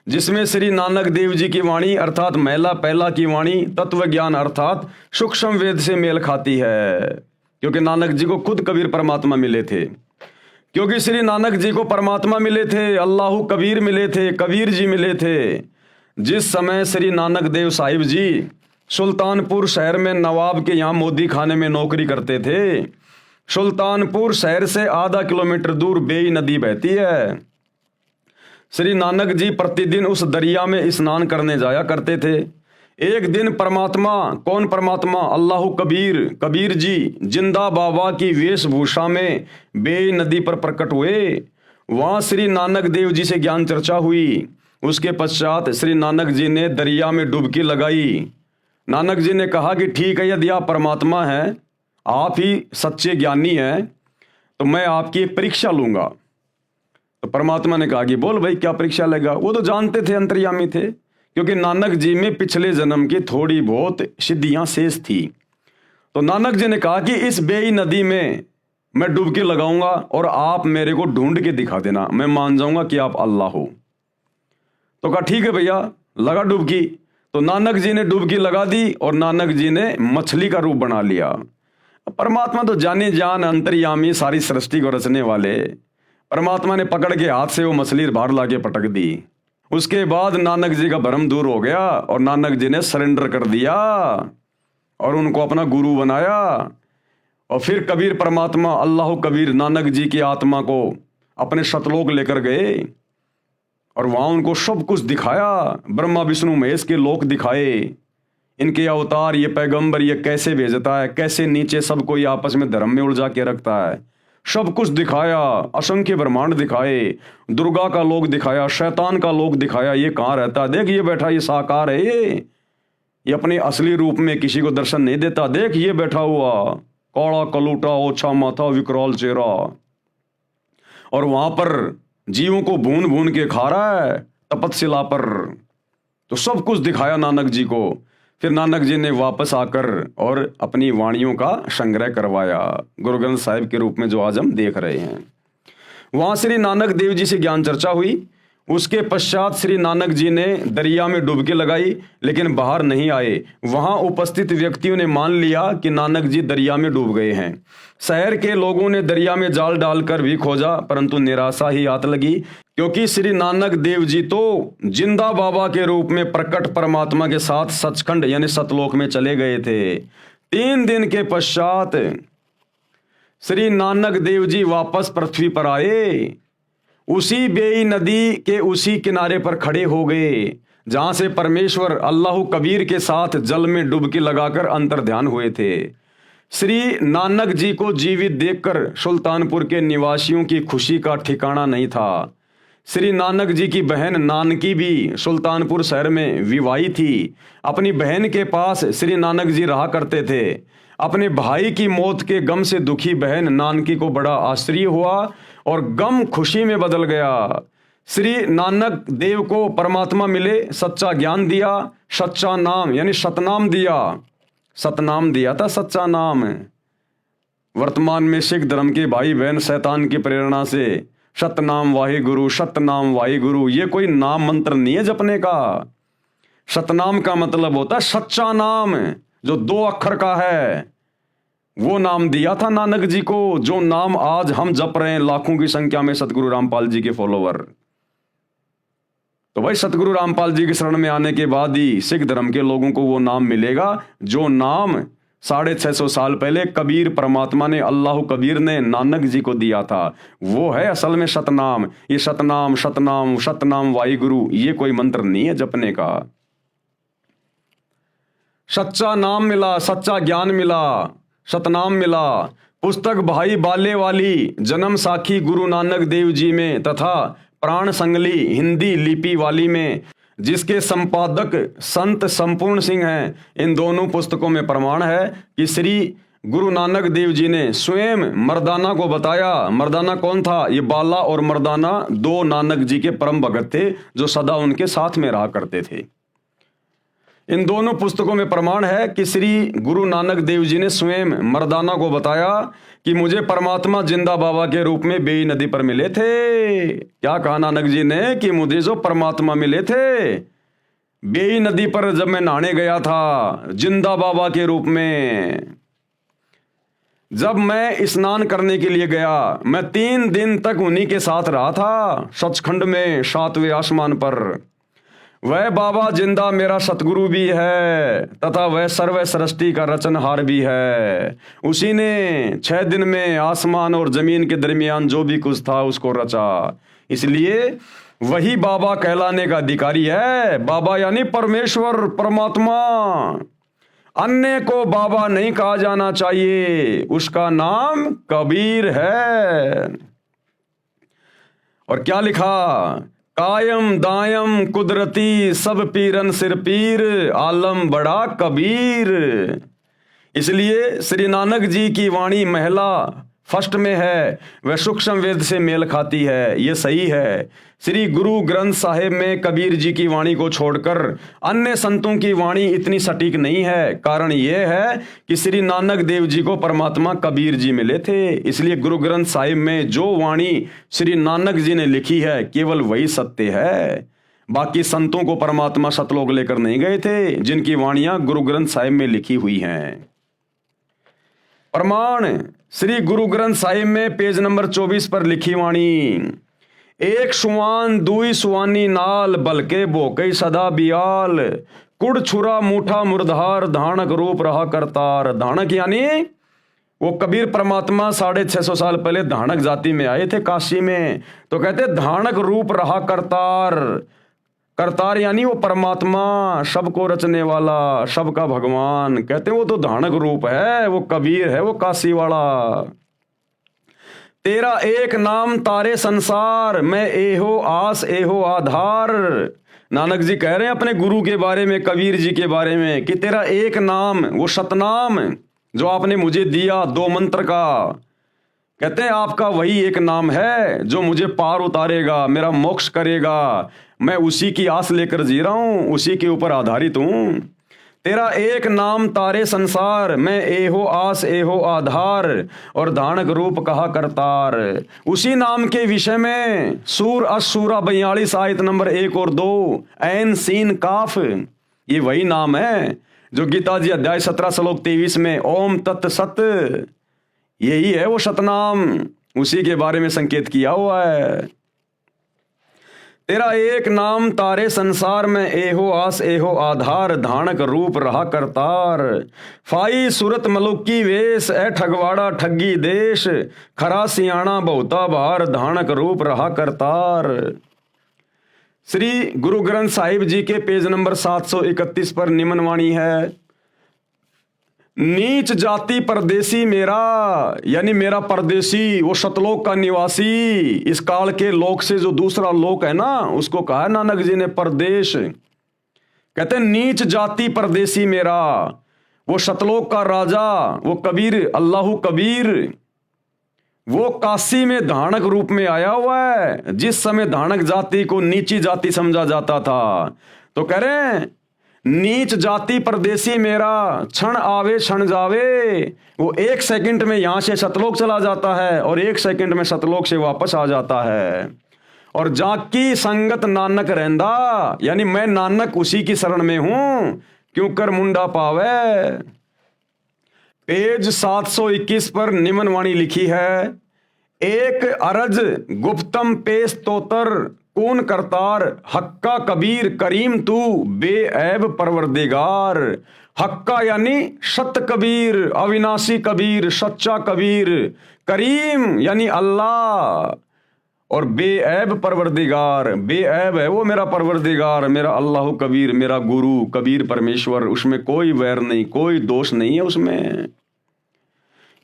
जिसमें श्री नानक देव जी की वाणी अर्थात महिला पहला की वाणी तत्व ज्ञान अर्थात सूक्ष्म वेद से मेल खाती है, क्योंकि नानक जी को खुद कबीर परमात्मा मिले थे। क्योंकि श्री नानक जी को परमात्मा मिले थे, अल्लाह कबीर मिले थे, कबीर जी मिले थे। जिस समय श्री नानक देव साहिब जी सुल्तानपुर शहर में नवाब के यहाँ मोदी खाने में नौकरी करते थे, सुल्तानपुर शहर से आधा किलोमीटर दूर बेई नदी बहती है। श्री नानक जी प्रतिदिन उस दरिया में स्नान करने जाया करते थे। एक दिन परमात्मा, कौन परमात्मा? अल्लाह कबीर, कबीर जी जिंदा बाबा की वेशभूषा में बेई नदी पर प्रकट हुए। वहां श्री नानक देव जी से ज्ञान चर्चा हुई। उसके पश्चात श्री नानक जी ने दरिया में डुबकी लगाई। नानक जी ने कहा कि ठीक है, यदि आप परमात्मा हैं, आप ही सच्चे ज्ञानी हैं, तो मैं आपकी एक परीक्षा लूंगा। तो परमात्मा ने कहा कि बोल भाई, क्या परीक्षा लेगा? वो तो जानते थे, अंतर्यामी थे, क्योंकि नानक जी में पिछले जन्म की थोड़ी बहुत सिद्धियां शेष थी। तो नानक जी ने कहा कि इस बेई नदी में मैं डुबकी लगाऊंगा और आप मेरे को ढूंढ के दिखा देना, मैं मान जाऊंगा कि आप अल्लाह हो। तो कहा ठीक है भैया, लगा डुबकी। तो नानक जी ने डुबकी लगा दी और नानक जी ने मछली का रूप बना लिया। परमात्मा तो जाने जान अंतर्यामी, सारी सृष्टि को रचने वाले परमात्मा ने पकड़ के हाथ से वो मछली बाहर लाके पटक दी। उसके बाद नानक जी का भ्रम दूर हो गया और नानक जी ने सरेंडर कर दिया और उनको अपना गुरु बनाया। और फिर कबीर परमात्मा अल्लाह कबीर नानक जी की आत्मा को अपने सतलोक लेकर गए और वहां उनको सब कुछ दिखाया। ब्रह्मा विष्णु महेश के लोक दिखाए, इनके अवतार, ये पैगंबर ये कैसे भेजता है, कैसे नीचे सबको ये आपस में धर्म में उलझा के रखता है, सब कुछ दिखाया। असंख्य ब्रह्मांड दिखाए, दुर्गा का लोक दिखाया, शैतान का लोक दिखाया, ये कहाँ रहता है, देख ये बैठा, ये साकार है, ये अपने असली रूप में किसी को दर्शन नहीं देता, देख ये बैठा हुआ, कौड़ा कलूटा, ओछा माथा, विकराल चेहरा, और वहां पर जीवों को भून भून के खा रहा है तपतशिला पर। तो सब कुछ दिखाया नानक जी को। फिर नानक जी ने वापस आकर और अपनी वाणियों का संग्रह करवाया, गुरु ग्रंथ साहिब के रूप में जो आज हम देख रहे हैं। वहां श्री नानक देव जी से ज्ञान चर्चा हुई। उसके पश्चात श्री नानक जी ने दरिया में डुबकी लगाई, लेकिन बाहर नहीं आए। वहां उपस्थित व्यक्तियों ने मान लिया कि नानक जी दरिया में डूब गए हैं। शहर के लोगों ने दरिया में जाल डालकर भी खोजा, परंतु निराशा ही हाथ लगी, क्योंकि श्री नानक देव जी तो जिंदा बाबा के रूप में प्रकट परमात्मा के साथ सचखंड यानी सतलोक में चले गए थे। 3 दिन के पश्चात श्री नानक देव जी वापस पृथ्वी पर आए। उसी बेई नदी के उसी किनारे पर खड़े हो गए जहां से परमेश्वर अल्लाह कबीर के साथ जल में डुबकी लगाकर अंतर्ध्यान हुए थे। श्री नानक जी को जीवित देखकर सुल्तानपुर के निवासियों की खुशी का ठिकाना नहीं था। श्री नानक जी की बहन नानकी भी सुल्तानपुर शहर में विवाही थी। अपनी बहन के पास श्री नानक जी रहा करते थे। अपने भाई की मौत के गम से दुखी बहन नानकी को बड़ा आश्चर्य हुआ और गम खुशी में बदल गया। श्री नानक देव को परमात्मा मिले, सच्चा ज्ञान दिया, सच्चा नाम यानी सतनाम दिया। सतनाम दिया था, सच्चा नाम। वर्तमान में सिख धर्म के भाई बहन शैतान की प्रेरणा से सतनाम वाहिगुरु, सतनाम वाहिगुरु, ये कोई नाम मंत्र नहीं है जपने का। सतनाम का मतलब होता है सच्चा नाम, जो 2 अक्षर का है। वो नाम दिया था नानक जी को, जो नाम आज हम जप रहे हैं लाखों की संख्या में सतगुरु रामपाल जी के फॉलोवर। तो भाई सतगुरु रामपाल जी की शरण में आने के बाद ही सिख धर्म के लोगों को वो नाम मिलेगा जो नाम 650 साल पहले कबीर परमात्मा ने, अल्लाह कबीर ने नानक जी को दिया था। वो है असल में सतनाम। ये सतनाम सतनाम सतनाम वाहिगुरु ये कोई मंत्र नहीं है जपने का। सच्चा नाम मिला, सच्चा ज्ञान मिला, सतनाम मिला। पुस्तक भाई बाले वाली जन्म साखी गुरु नानक देव जी में तथा प्राण संगली हिंदी लिपि वाली में, जिसके संपादक संत संपूर्ण सिंह हैं। इन दोनों पुस्तकों में प्रमाण है कि श्री गुरु नानक देव जी ने स्वयं मर्दाना को बताया। मर्दाना कौन था? ये बाला और मर्दाना 2 नानक जी के परम भगत थे जो सदा उनके साथ में रहा करते थे। इन दोनों पुस्तकों में प्रमाण है कि श्री गुरु नानक देव जी ने स्वयं मर्दाना को बताया कि मुझे परमात्मा जिंदा बाबा के रूप में बेई नदी पर मिले थे। क्या कहा नानक जी ने कि मुझे जो परमात्मा मिले थे बेई नदी पर जब मैं नहाने गया था जिंदा बाबा के रूप में। जब मैं स्नान करने के लिए गया मैं 3 दिन तक उन्हीं के साथ रहा था सचखंड में 7वें आसमान पर। वह बाबा जिंदा मेरा सतगुरु भी है तथा वह सर्व सृष्टि का रचनहार भी है। उसी ने 6 दिन में आसमान और जमीन के दरमियान जो भी कुछ था उसको रचा, इसलिए वही बाबा कहलाने का अधिकारी है। बाबा यानी परमेश्वर परमात्मा। अन्य को बाबा नहीं कहा जाना चाहिए, उसका नाम कबीर है। और क्या लिखा, कायम दायम कुदरती सब पीरन सिर पीर आलम बड़ा कबीर। इसलिए श्री नानक जी की वाणी महिला फर्स्ट में है, वह सूक्ष्म वेद से मेल खाती है, ये सही है। श्री गुरु ग्रंथ साहिब में कबीर जी की वाणी को छोड़कर अन्य संतों की वाणी इतनी सटीक नहीं है। कारण यह है कि श्री नानक देव जी को परमात्मा कबीर जी मिले थे, इसलिए गुरु ग्रंथ साहिब में जो वाणी श्री नानक जी ने लिखी है केवल वही सत्य है। बाकी संतों को परमात्मा सतलोक लेकर नहीं गए थे जिनकी वाणियां गुरु ग्रंथ साहिब में लिखी हुई हैं। प्रमाण श्री गुरु ग्रंथ साहिब में पेज नंबर 24 पर लिखी वाणी, एक सुवान दुई सुवानी नाल बलके भोकई सदा बियाल कुड़ छुरा मूठा मुरधार धानक रूप रहा करतार। धानक यानी वो कबीर परमात्मा 650 साल पहले धानक जाति में आए थे काशी में, तो कहते धानक रूप रहा करतार। करतार यानी वो परमात्मा, सबको रचने वाला, सबका भगवान। कहते वो तो धानक रूप है, वो कबीर है, वो काशी वाला। तेरा एक नाम तारे संसार मैं एहो आस एहो आधार। नानक जी कह रहे हैं अपने गुरु के बारे में, कबीर जी के बारे में, कि तेरा एक नाम, वो सतनाम जो आपने मुझे दिया 2 मंत्र का, कहते हैं आपका वही एक नाम है जो मुझे पार उतारेगा, मेरा मोक्ष करेगा। मैं उसी की आस लेकर जी रहा हूं, उसी के ऊपर आधारित हूं। तेरा एक नाम तारे संसार मैं एहो आस एहो आधार और धानक रूप कहा करतार। उसी नाम के विषय में सूर असूरा 42 आयत नंबर 1 और 2 ऐन सीन काफ, ये वही नाम है जो गीता जी अध्याय 17 श्लोक 23 में ओम तत् सत, यही है वो सतनाम, उसी के बारे में संकेत किया हुआ है। तेरा एक नाम तारे संसार में एहो आस एहो आधार धानक रूप रहा करतार। फाई सूरत मलुकी वेश ए ठगवाड़ा ठगी देश खरा सियाणा बहुता बार धानक रूप रहा करतार। श्री गुरु ग्रंथ साहिब जी के पेज नंबर 731 पर निम्न वाणी है, नीच जाति परदेसी मेरा, यानी मेरा परदेसी वो सतलोक का निवासी, इस काल के लोक से जो दूसरा लोक है ना उसको कहा नानक जी ने परदेश। कहते हैं नीच जाति परदेसी मेरा, वो सतलोक का राजा, वो कबीर अल्लाह कबीर, वो काशी में धानक रूप में आया हुआ है। जिस समय धानक जाति को नीची जाति समझा जाता था, तो कह रहे हैं नीच जाति परदेसी मेरा, क्षण आवे क्षण जावे। वो 1 सेकंड में यहां से सतलोक चला जाता है और 1 सेकंड में सतलोक से वापस आ जाता है। और जाकी संगत नानक रहंदा, यानी मैं नानक उसी की शरण में हूं, क्यों कर मुंडा पावे। पेज 721 पर निम्न वाणी लिखी है, एक अरज गुप्तम पेश तोतर कौन करतार हक्का कबीर करीम तू बेऐब परवरदिगार। हक्का यानी सत्य कबीर, अविनाशी कबीर, सच्चा कबीर, करीम यानी अल्लाह, और बेऐब परवरदिगार, बेऐब है वो मेरा परवरदिगार, मेरा अल्लाह कबीर, मेरा गुरु कबीर परमेश्वर, उसमें कोई वैर नहीं, कोई दोष नहीं है उसमें।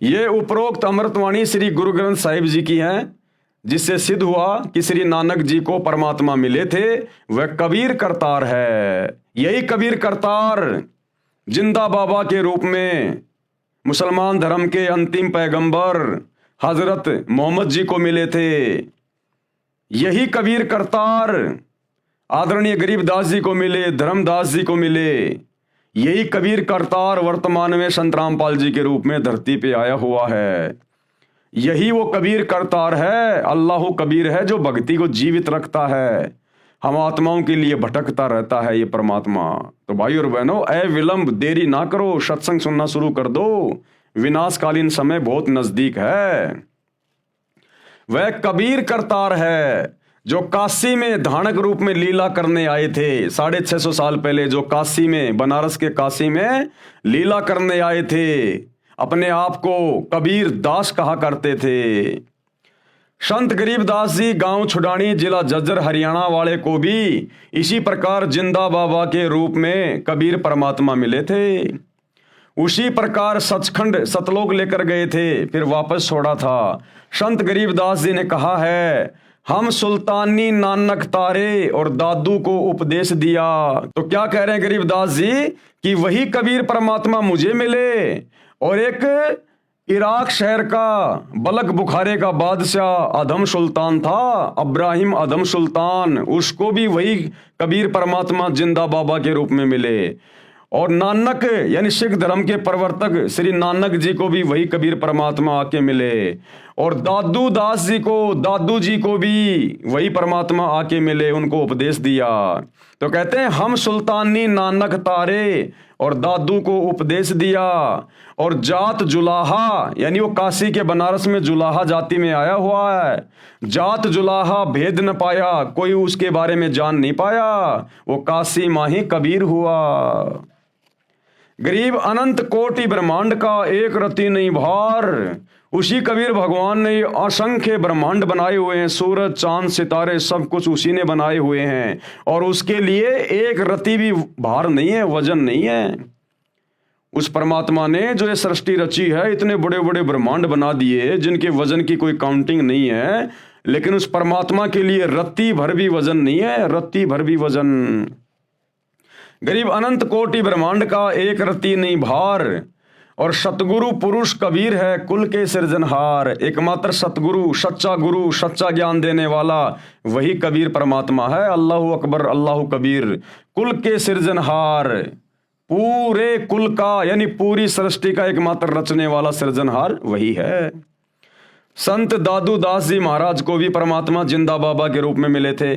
ये उपरोक्त अमृतवाणी श्री गुरु ग्रंथ साहिब जी की है, जिससे सिद्ध हुआ कि श्री नानक जी को परमात्मा मिले थे, वह कबीर करतार है। यही कबीर करतार जिंदा बाबा के रूप में मुसलमान धर्म के अंतिम पैगंबर हजरत मोहम्मद जी को मिले थे। यही कबीर करतार आदरणीय गरीबदास जी को मिले, धर्मदास जी को मिले। यही कबीर करतार वर्तमान में संत रामपाल जी के रूप में धरती पे आया हुआ है। यही वो कबीर करतार है, अल्लाह कबीर है, जो भक्ति को जीवित रखता है, हम आत्माओं के लिए भटकता रहता है ये परमात्मा। तो भाई और बहनों, ए विलंब, देरी ना करो, सत्संग सुनना शुरू कर दो, विनाशकालीन समय बहुत नजदीक है। वह कबीर करतार है जो काशी में धानक रूप में लीला करने आए थे 650 साल पहले, जो काशी में, बनारस के काशी में लीला करने आए थे। अपने आप को कबीर दास कहा करते थे। संत गरीबदास जी गांव छुडानी, जिला झज्जर, हरियाणा वाले को भी इसी प्रकार जिंदा बाबा के रूप में कबीर परमात्मा मिले थे। उसी प्रकार सचखंड सतलोक लेकर गए थे, फिर वापस छोड़ा था। संत गरीबदास जी ने कहा है, हम सुल्तानी नानक तारे और दादू को उपदेश दिया। तो क्या कह रहे हैं गरीबदास जी कि वही कबीर परमात्मा मुझे मिले, और एक इराक शहर का बलक बुखारे का बादशाह अधम सुल्तान था, अब्राहिम अधम सुल्तान, उसको भी वही कबीर परमात्मा जिंदा बाबा के रूप में मिले। और नानक यानी सिख धर्म के प्रवर्तक श्री नानक जी को भी वही कबीर परमात्मा आके मिले। और दादू दास जी को, दादू जी को भी वही परमात्मा आके मिले, उनको उपदेश दिया। तो कहते हैं, हम सुल्तानी नानक तारे और दादू को उपदेश दिया। और जात जुलाहा, यानी वो काशी के बनारस में जुलाहा जाति में आया हुआ है। जात जुलाहा भेद न पाया, कोई उसके बारे में जान नहीं पाया, वो काशी माही कबीर हुआ। गरीब अनंत कोटि ब्रह्मांड का एक रति नहीं भार, उसी कबीर भगवान ने असंख्य ब्रह्मांड बनाए हुए हैं, सूरज चांद सितारे सब कुछ उसी ने बनाए हुए हैं, और उसके लिए एक रति भी भार नहीं है, वजन नहीं है। उस परमात्मा ने जो ये सृष्टि रची है, इतने बड़े बड़े ब्रह्मांड बना दिए जिनके वजन की कोई काउंटिंग नहीं है, लेकिन उस परमात्मा के लिए रत्ती भर भी वजन नहीं है, रत्ती भर भी वजन। गरीब अनंत कोटि ब्रह्मांड का एक रत्ती नहीं भार, और सतगुरु पुरुष कबीर है कुल के सृजनहार। एकमात्र सतगुरु, सच्चा गुरु, सच्चा ज्ञान देने वाला वही कबीर परमात्मा है। अल्लाहु अकबर, अल्लाहु कबीर, कुल के सृजनहार, पूरे कुल का यानी पूरी सृष्टि का एकमात्र रचने वाला सृजनहार वही है। संत दादू दास जी महाराज को भी परमात्मा जिंदा बाबा के रूप में मिले थे।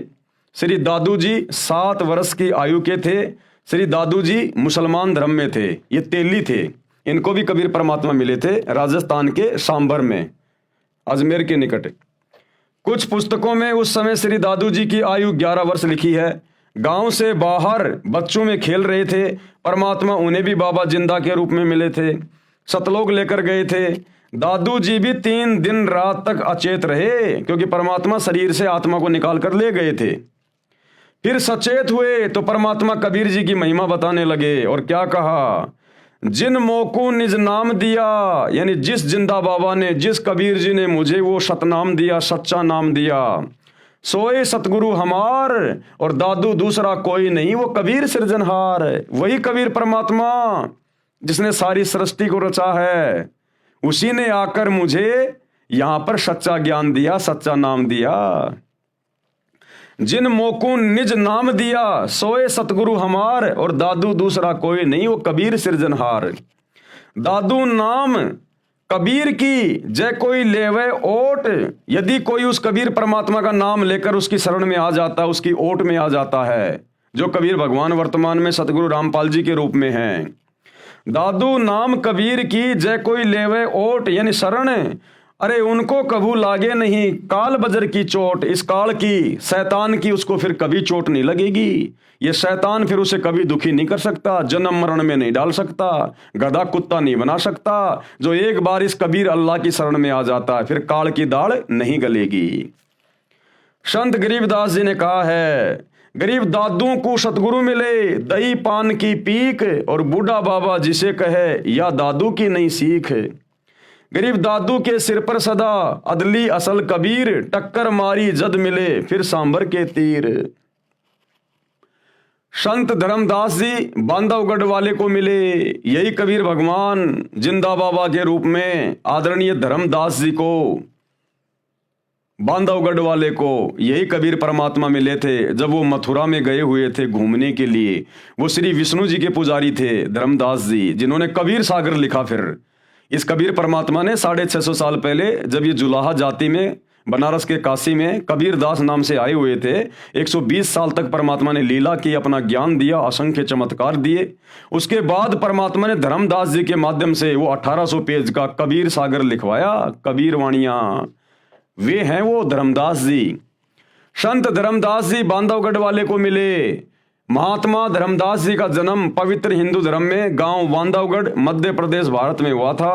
श्री दादू जी 7 वर्ष की आयु के थे। श्री दादू जी मुसलमान धर्म में थे, ये तेली थे। इनको भी कबीर परमात्मा मिले थे राजस्थान के सांभर में, अजमेर के निकट। कुछ पुस्तकों में उस समय श्री दादू जी की आयु 11 वर्ष लिखी है। गांव से बाहर बच्चों में खेल रहे थे, परमात्मा उन्हें भी बाबा जिंदा के रूप में मिले थे, सतलोक लेकर गए थे। दादू जी भी 3 दिन रात तक अचेत रहे, क्योंकि परमात्मा शरीर से आत्मा को निकाल कर ले गए थे। फिर सचेत हुए तो परमात्मा कबीर जी की महिमा बताने लगे, और क्या कहा, जिन मोको निज नाम दिया, यानी जिस जिंदा बाबा ने, जिस कबीर जी ने मुझे वो सतनाम दिया, सच्चा नाम दिया, सोए सतगुरु हमार, और दादू दूसरा कोई नहीं, वो कबीर सृजनहार, वही कबीर परमात्मा जिसने सारी सृष्टि को रचा है, उसी ने आकर मुझे यहां पर सच्चा ज्ञान दिया, सच्चा नाम दिया। जिन मोकू निज नाम दिया, सोए सतगुरु हमार, और दादू दूसरा कोई नहीं, वो कबीर सृजनहार। दादू नाम कबीर की जय कोई लेवे ओट, यदि कोई उस कबीर परमात्मा का नाम लेकर उसकी शरण में आ जाता, उसकी ओट में आ जाता है, जो कबीर भगवान वर्तमान में सतगुरु रामपाल जी के रूप में हैं। दादू नाम कबीर की जय कोई लेवे ओट, यानी शरण, अरे उनको कभू लागे नहीं काल बजर की चोट। इस काल की, शैतान की, उसको फिर कभी चोट नहीं लगेगी। ये शैतान फिर उसे कभी दुखी नहीं कर सकता, जन्म मरण में नहीं डाल सकता, गधा कुत्ता नहीं बना सकता। जो एक बार इस कबीर अल्लाह की शरण में आ जाता है, फिर काल की दाढ़ नहीं गलेगी। संत गरीबदास जी ने कहा है, गरीब दादू को सतगुरु मिले दही पान की पीक, और बूढ़ा बाबा जिसे कहे या दादू की नहीं सीख। गरीब दादू के सिर पर सदा अदली असल कबीर, टक्कर मारी जद मिले फिर सांबर के तीर। संत धर्मदास जी बांधवगढ़ वाले को मिले, यही कबीर भगवान जिंदा बाबा के रूप में आदरणीय धर्मदास जी को बांधवगढ़ वाले को यही कबीर परमात्मा मिले थे जब वो मथुरा में गए हुए थे घूमने के लिए। वो श्री विष्णु जी के पुजारी थे धर्मदास जी, जिन्होंने कबीर सागर लिखा। फिर इस कबीर परमात्मा ने 650 साल पहले जब ये जुलाहा जाति में बनारस के काशी में कबीर दास नाम से आए हुए थे, 120 साल तक परमात्मा ने लीला की, अपना ज्ञान दिया, असंख्य चमत्कार दिए। उसके बाद परमात्मा ने धर्मदास जी के माध्यम से वो 1800 पेज का कबीर सागर लिखवाया, कबीर वाणियां। वे हैं वो धर्मदास जी। संत धर्मदास जी बांधवगढ़ वाले को मिले। महात्मा धर्मदास जी का जन्म पवित्र हिंदू धर्म में गांव बांधवगढ़ मध्य प्रदेश भारत में हुआ था।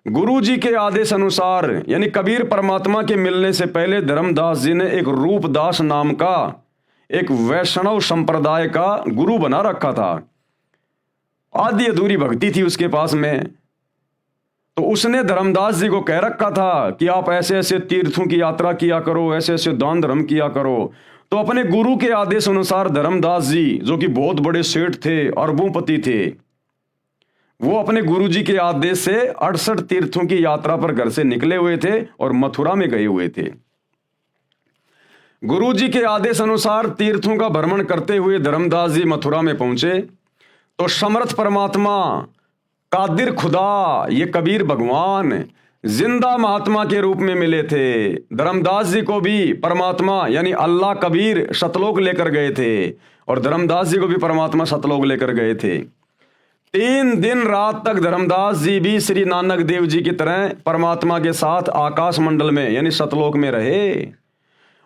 गुरु जी के आदेश अनुसार यानी कबीर परमात्मा के मिलने से पहले धर्मदास जी ने एक रूपदास नाम का एक वैष्णव संप्रदाय का गुरु बना रखा था। आधी अधूरी भक्ति थी उसके पास में। तो उसने धर्मदास जी को कह रखा था कि आप ऐसे ऐसे तीर्थों की यात्रा किया करो, ऐसे ऐसे दान धर्म किया करो। तो अपने गुरु के आदेश अनुसार धर्मदास जी, जो कि बहुत बड़े सेठ थे, अरबोंपति थे, वो अपने गुरु जी के आदेश से 68 तीर्थों की यात्रा पर घर से निकले हुए थे और मथुरा में गए हुए थे। गुरु जी के आदेश अनुसार तीर्थों का भ्रमण करते हुए धर्मदास जी मथुरा में पहुंचे तो समर्थ परमात्मा, कादिर खुदा, ये कबीर भगवान जिंदा महात्मा के रूप में मिले थे। धर्मदास जी को भी परमात्मा यानी अल्लाह कबीर सतलोक लेकर गए थे और धर्मदास जी को भी परमात्मा सतलोक लेकर गए थे। 3 दिन रात तक धर्मदास जी भी श्री नानक देव जी की तरह परमात्मा के साथ आकाश मंडल में यानी सतलोक में रहे।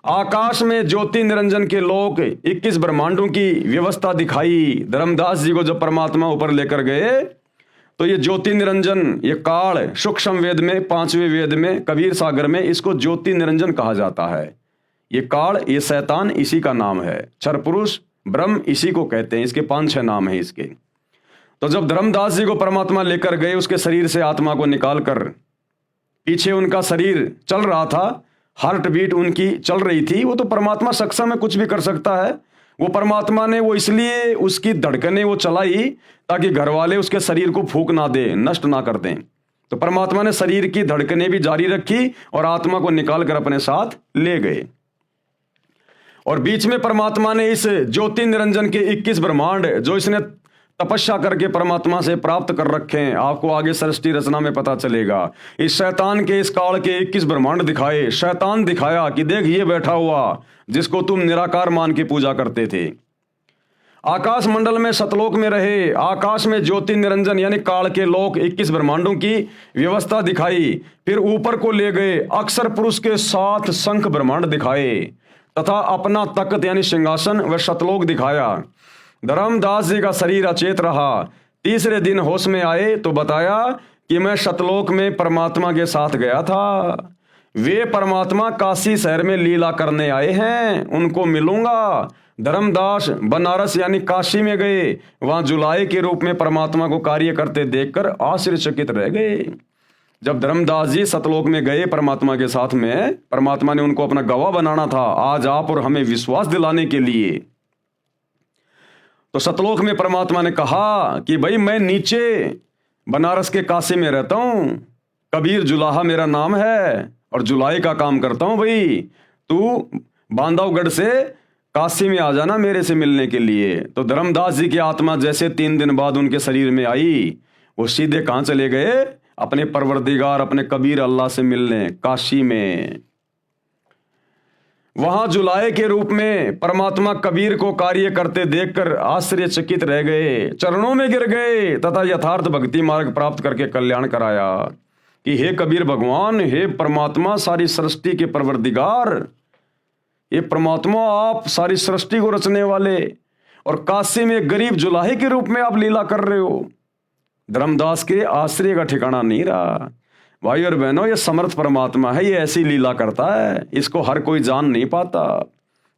आकाश में ज्योति निरंजन के लोक 21 ब्रह्मांडों की व्यवस्था दिखाई। धर्मदास जी को जब परमात्मा ऊपर लेकर गए तो ये ज्योति निरंजन, ये काल सूक्ष्म वेद में 5वें वेद में कबीर सागर में इसको ज्योति निरंजन कहा जाता है। ये काल, ये शैतान इसी का नाम है। क्षर पुरुष ब्रह्म इसी को कहते हैं। इसके 5-6 नाम है इसके। तो जब धर्मदास जी को परमात्मा लेकर गए, उसके शरीर से आत्मा को निकालकर, पीछे उनका शरीर चल रहा था, हार्ट बीट उनकी चल रही थी। वो तो परमात्मा सक्षम है, कुछ भी कर सकता है। वो परमात्मा ने वो इसलिए उसकी धड़कनें वो चलाई ताकि घर वाले उसके शरीर को फूंक ना दे, नष्ट ना कर दें। तो परमात्मा ने शरीर की धड़कनें भी जारी रखी और आत्मा को निकाल कर अपने साथ ले गए। और बीच में परमात्मा ने इस ज्योति निरंजन के 21 ब्रह्मांड जो इसने तपस्या करके परमात्मा से प्राप्त कर रखे हैं, आपको आगे सृष्टि रचना में पता चलेगा। इस शैतान के इस काल के 21 ब्रह्मांड दिखाए। शैतान दिखाया कि देख ये बैठा हुआ जिसको तुम निराकार मान के पूजा करते थे। आकाश मंडल में सतलोक में रहे। आकाश में ज्योति निरंजन यानी काल के लोक 21 ब्रह्मांडों की व्यवस्था दिखाई। फिर ऊपर को ले गए, अक्षर पुरुष के 7 शंख ब्रह्मांड दिखाए तथा अपना तख्त यानी सिंहासन व सतलोक दिखाया। धर्मदास जी का शरीर अचेत रहा। तीसरे दिन होश में आए तो बताया कि मैं सतलोक में परमात्मा के साथ गया था। वे परमात्मा काशी शहर में लीला करने आए हैं, उनको मिलूंगा। धर्मदास बनारस यानी काशी में गए। वहां जुलाई के रूप में परमात्मा को कार्य करते देखकर आश्चर्यचकित रह गए। जब धर्मदास जी सतलोक में गए परमात्मा के साथ में, परमात्मा ने उनको अपना गवाह बनाना था आज आप और हमें विश्वास दिलाने के लिए। तो सतलोक में परमात्मा ने कहा कि भाई मैं नीचे बनारस के काशी में रहता हूं, कबीर जुलाहा मेरा नाम है और जुलाई का काम करता हूं। भाई तू बांधवगढ़ से काशी में आ जाना मेरे से मिलने के लिए। तो धर्मदास जी की आत्मा जैसे 3 दिन बाद उनके शरीर में आई, वो सीधे कहां चले गए? अपने परवरदिगार, अपने कबीर अल्लाह से मिलने काशी में। वहां जुलाए के रूप में परमात्मा कबीर को कार्य करते देखकर आश्चर्यचकित रह गए, चरणों में गिर गए तथा यथार्थ भक्ति मार्ग प्राप्त करके कल्याण कराया कि हे कबीर भगवान, हे परमात्मा, सारी सृष्टि के परवरदिगार, ये परमात्मा आप सारी सृष्टि को रचने वाले और काशी में गरीब जुलाहे के रूप में आप लीला कर रहे हो। धर्मदास के आश्चर्य का ठिकाना नहीं रहा। भाई और बहनों, ये समर्थ परमात्मा है, ये ऐसी लीला करता है, इसको हर कोई जान नहीं पाता।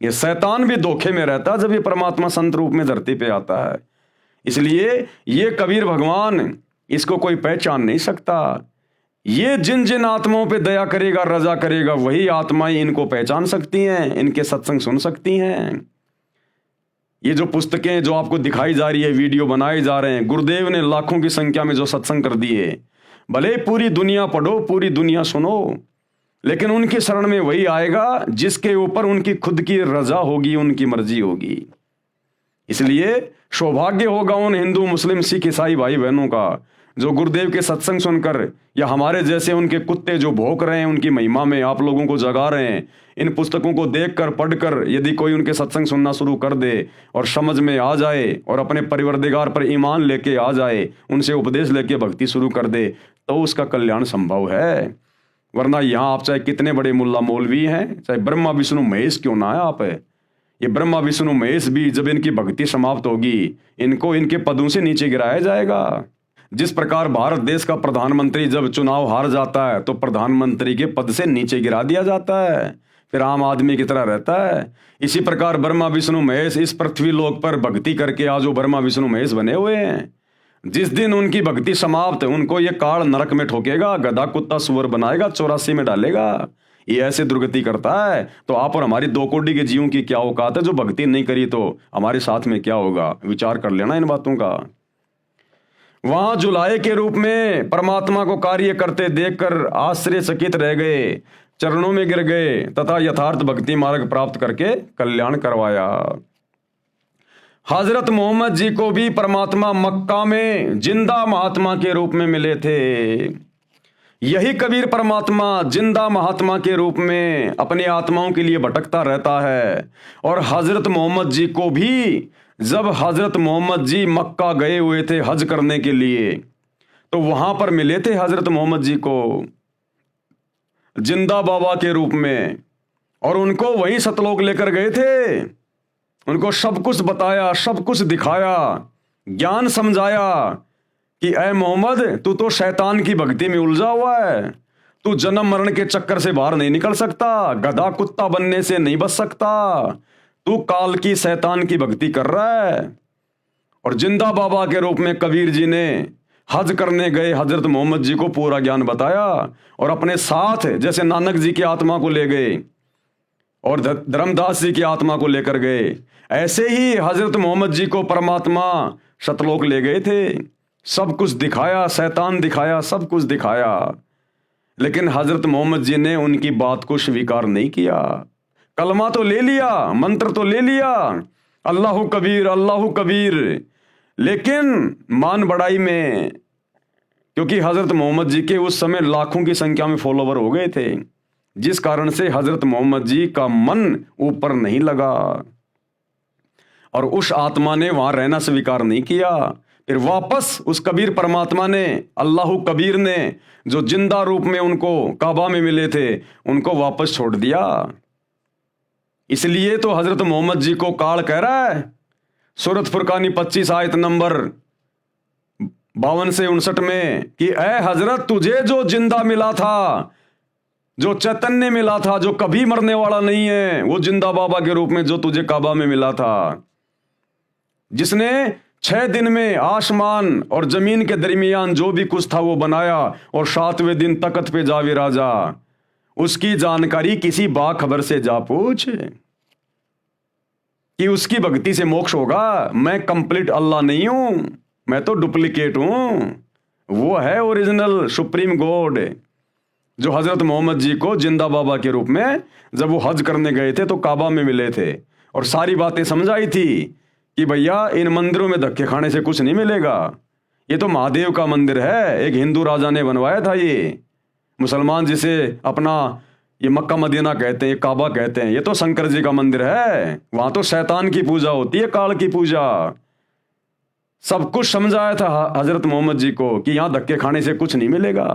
ये शैतान भी धोखे में रहता जब ये परमात्मा संत रूप में धरती पे आता है। इसलिए ये कबीर भगवान, इसको कोई पहचान नहीं सकता। ये जिन जिन आत्माओं पे दया करेगा, रजा करेगा, वही आत्माएं इनको पहचान सकती हैं, इनके सत्संग सुन सकती हैं। ये जो पुस्तकें जो आपको दिखाई जा रही है, वीडियो बनाए जा रहे हैं, गुरुदेव ने लाखों की संख्या में जो सत्संग कर दिए, भले पूरी दुनिया पढ़ो, पूरी दुनिया सुनो, लेकिन उनकी शरण में वही आएगा जिसके ऊपर उनकी खुद की रजा होगी, उनकी मर्जी होगी। इसलिए सौभाग्य होगा उन हिंदू, मुस्लिम, सिख, ईसाई भाई बहनों का जो गुरुदेव के सत्संग सुनकर या हमारे जैसे उनके कुत्ते जो भौंक रहे हैं उनकी महिमा में आप लोगों को जगा रहे हैं, इन पुस्तकों को देखकर पढ़कर यदि कोई उनके सत्संग सुनना शुरू कर दे और समझ में आ जाए और अपने परिवरदिगार पर ईमान लेके आ जाए, उनसे उपदेश लेके भक्ति शुरू कर दे, तो उसका कल्याण संभव है। वरना यहाँ आप चाहे कितने बड़े मुल्ला मौलवी हैं, चाहे ब्रह्मा विष्णु महेश क्यों ना है आप, ये ब्रह्मा विष्णु महेश भी जब इनकी भक्ति समाप्त होगी इनको इनके पदों से नीचे गिराया जाएगा। जिस प्रकार भारत देश का प्रधानमंत्री जब चुनाव हार जाता है तो प्रधानमंत्री के पद से नीचे गिरा दिया जाता है, फिर आम आदमी की तरह रहता है। इसी प्रकार ब्रह्मा विष्णु महेश इस पृथ्वी लोक पर भक्ति करके आज वो ब्रह्मा विष्णु महेश बने हुए हैं। जिस दिन उनकी भक्ति समाप्त उनको ये काल नरक में ठोकेगा, गधा कुत्ता सुअर बनाएगा, 84 में डालेगा। ये ऐसे दुर्गति करता है तो आप और हमारी 2 कोटि के जीवों की क्या औकात है जो भक्ति नहीं करी तो हमारे साथ में क्या होगा, विचार कर लेना इन बातों का। वहां जुलाहे के रूप में परमात्मा को कार्य करते देखकर आश्चर्यचकित रह गए, चरणों में गिर गए तथा यथार्थ भक्ति मार्ग प्राप्त करके कल्याण करवाया। हजरत मोहम्मद जी को भी परमात्मा मक्का में जिंदा महात्मा के रूप में मिले थे। यही कबीर परमात्मा जिंदा महात्मा के रूप में अपनी आत्माओं के लिए भटकता रहता है। और हजरत मोहम्मद जी को भी जब हजरत मोहम्मद जी मक्का गए हुए थे हज करने के लिए तो वहां पर मिले थे हजरत मोहम्मद जी को जिंदा बाबा के रूप में, और उनको वहीं सतलोक लेकर गए थे। उनको सब कुछ बताया, सब कुछ दिखाया, ज्ञान समझाया कि ऐ मोहम्मद तू तो शैतान की भक्ति में उलझा हुआ है, तू जन्म मरण के चक्कर से बाहर नहीं निकल सकता, गधा कुत्ता बनने से नहीं बच सकता, तू काल की शैतान की भक्ति कर रहा है। और जिंदा बाबा के रूप में कबीर जी ने हज करने गए हजरत मोहम्मद जी को पूरा ज्ञान बताया और अपने साथ जैसे नानक जी की आत्मा को ले गए और धर्मदास जी की आत्मा को लेकर गए, ऐसे ही हजरत मोहम्मद जी को परमात्मा सतलोक ले गए थे। सब कुछ दिखाया, शैतान दिखाया, सब कुछ दिखाया, लेकिन हजरत मोहम्मद जी ने उनकी बात को स्वीकार नहीं किया। कलमा तो ले लिया, मंत्र तो ले लिया, अल्लाहु कबीर अल्लाहु कबीर, लेकिन मान बढ़ाई में, क्योंकि हजरत मोहम्मद जी के उस समय लाखों की संख्या में फॉलोवर हो गए थे, जिस कारण से हजरत मोहम्मद जी का मन ऊपर नहीं लगा और उस आत्मा ने वहां रहना स्वीकार नहीं किया। फिर वापस उस कबीर परमात्मा ने, अल्लाहु कबीर ने, जो जिंदा रूप में उनको काबा में मिले थे, उनको वापस छोड़ दिया। इसलिए तो हजरत मोहम्मद जी को काल कह रहा है सूरत फुरकानी 25 आयत नंबर 52 से 59 में कि ऐ हजरत तुझे जो जिंदा मिला था, जो चैतन्य मिला था, जो कभी मरने वाला नहीं है, वो जिंदा बाबा के रूप में जो तुझे काबा में मिला था, जिसने 6 दिन में आसमान और जमीन के दरमियान जो भी कुछ था वो बनाया और 7वें दिन तख्त पे जा विराजा, उसकी जानकारी किसी बाखबर से जा पूछ कि उसकी भक्ति से मोक्ष होगा। मैं कंप्लीट अल्लाह नहीं हूं, मैं तो डुप्लीकेट हूं। वो है ओरिजिनल सुप्रीम गॉड जो हजरत मोहम्मद जी को जिंदा बाबा के रूप में जब वो हज करने गए थे तो काबा में मिले थे और सारी बातें समझाई थी कि भैया इन मंदिरों में धक्के खाने से कुछ नहीं मिलेगा, ये तो महादेव का मंदिर है, एक हिंदू राजा ने बनवाया था, ये मुसलमान जिसे अपना ये मक्का मदीना कहते हैं, ये काबा कहते हैं, ये तो शंकर जी का मंदिर है, वहां तो शैतान की पूजा होती है, काल की पूजा। सब कुछ समझाया था हजरत मोहम्मद जी को कि यहां धक्के खाने से कुछ नहीं मिलेगा।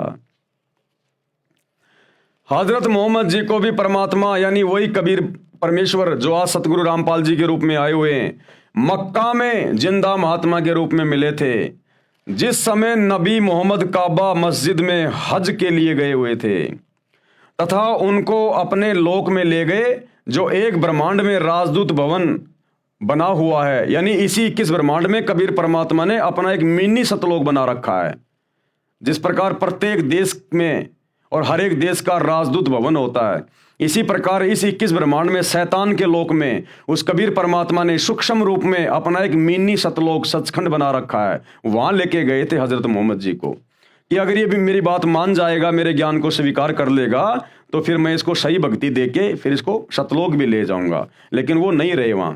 हजरत मोहम्मद जी को भी परमात्मा यानी वही कबीर परमेश्वर जो आज सतगुरु रामपाल जी के रूप में आए हुए हैं, मक्का में जिंदा महात्मा के रूप में मिले थे। जिस समय नबी मोहम्मद काबा मस्जिद में हज के लिए गए हुए थे तथा उनको अपने लोक में ले गए जो एक ब्रह्मांड में राजदूत भवन बना हुआ है, यानी इसी 21 ब्रह्मांड में कबीर परमात्मा ने अपना एक मिनी सतलोक बना रखा है। जिस प्रकार प्रत्येक देश में और हर एक देश का राजदूत भवन होता है, इसी प्रकार इस 21 ब्रह्मांड में शैतान के लोक में उस कबीर परमात्मा ने सूक्ष्म रूप में अपना एक मिनी सतलोक सचखंड बना रखा है। वहां लेके गए थे हजरत मोहम्मद जी को कि अगर ये भी मेरी बात मान जाएगा, मेरे ज्ञान को स्वीकार कर लेगा, तो फिर मैं इसको सही भक्ति देके फिर इसको सतलोक भी ले जाऊंगा, लेकिन वो नहीं रहे वहां।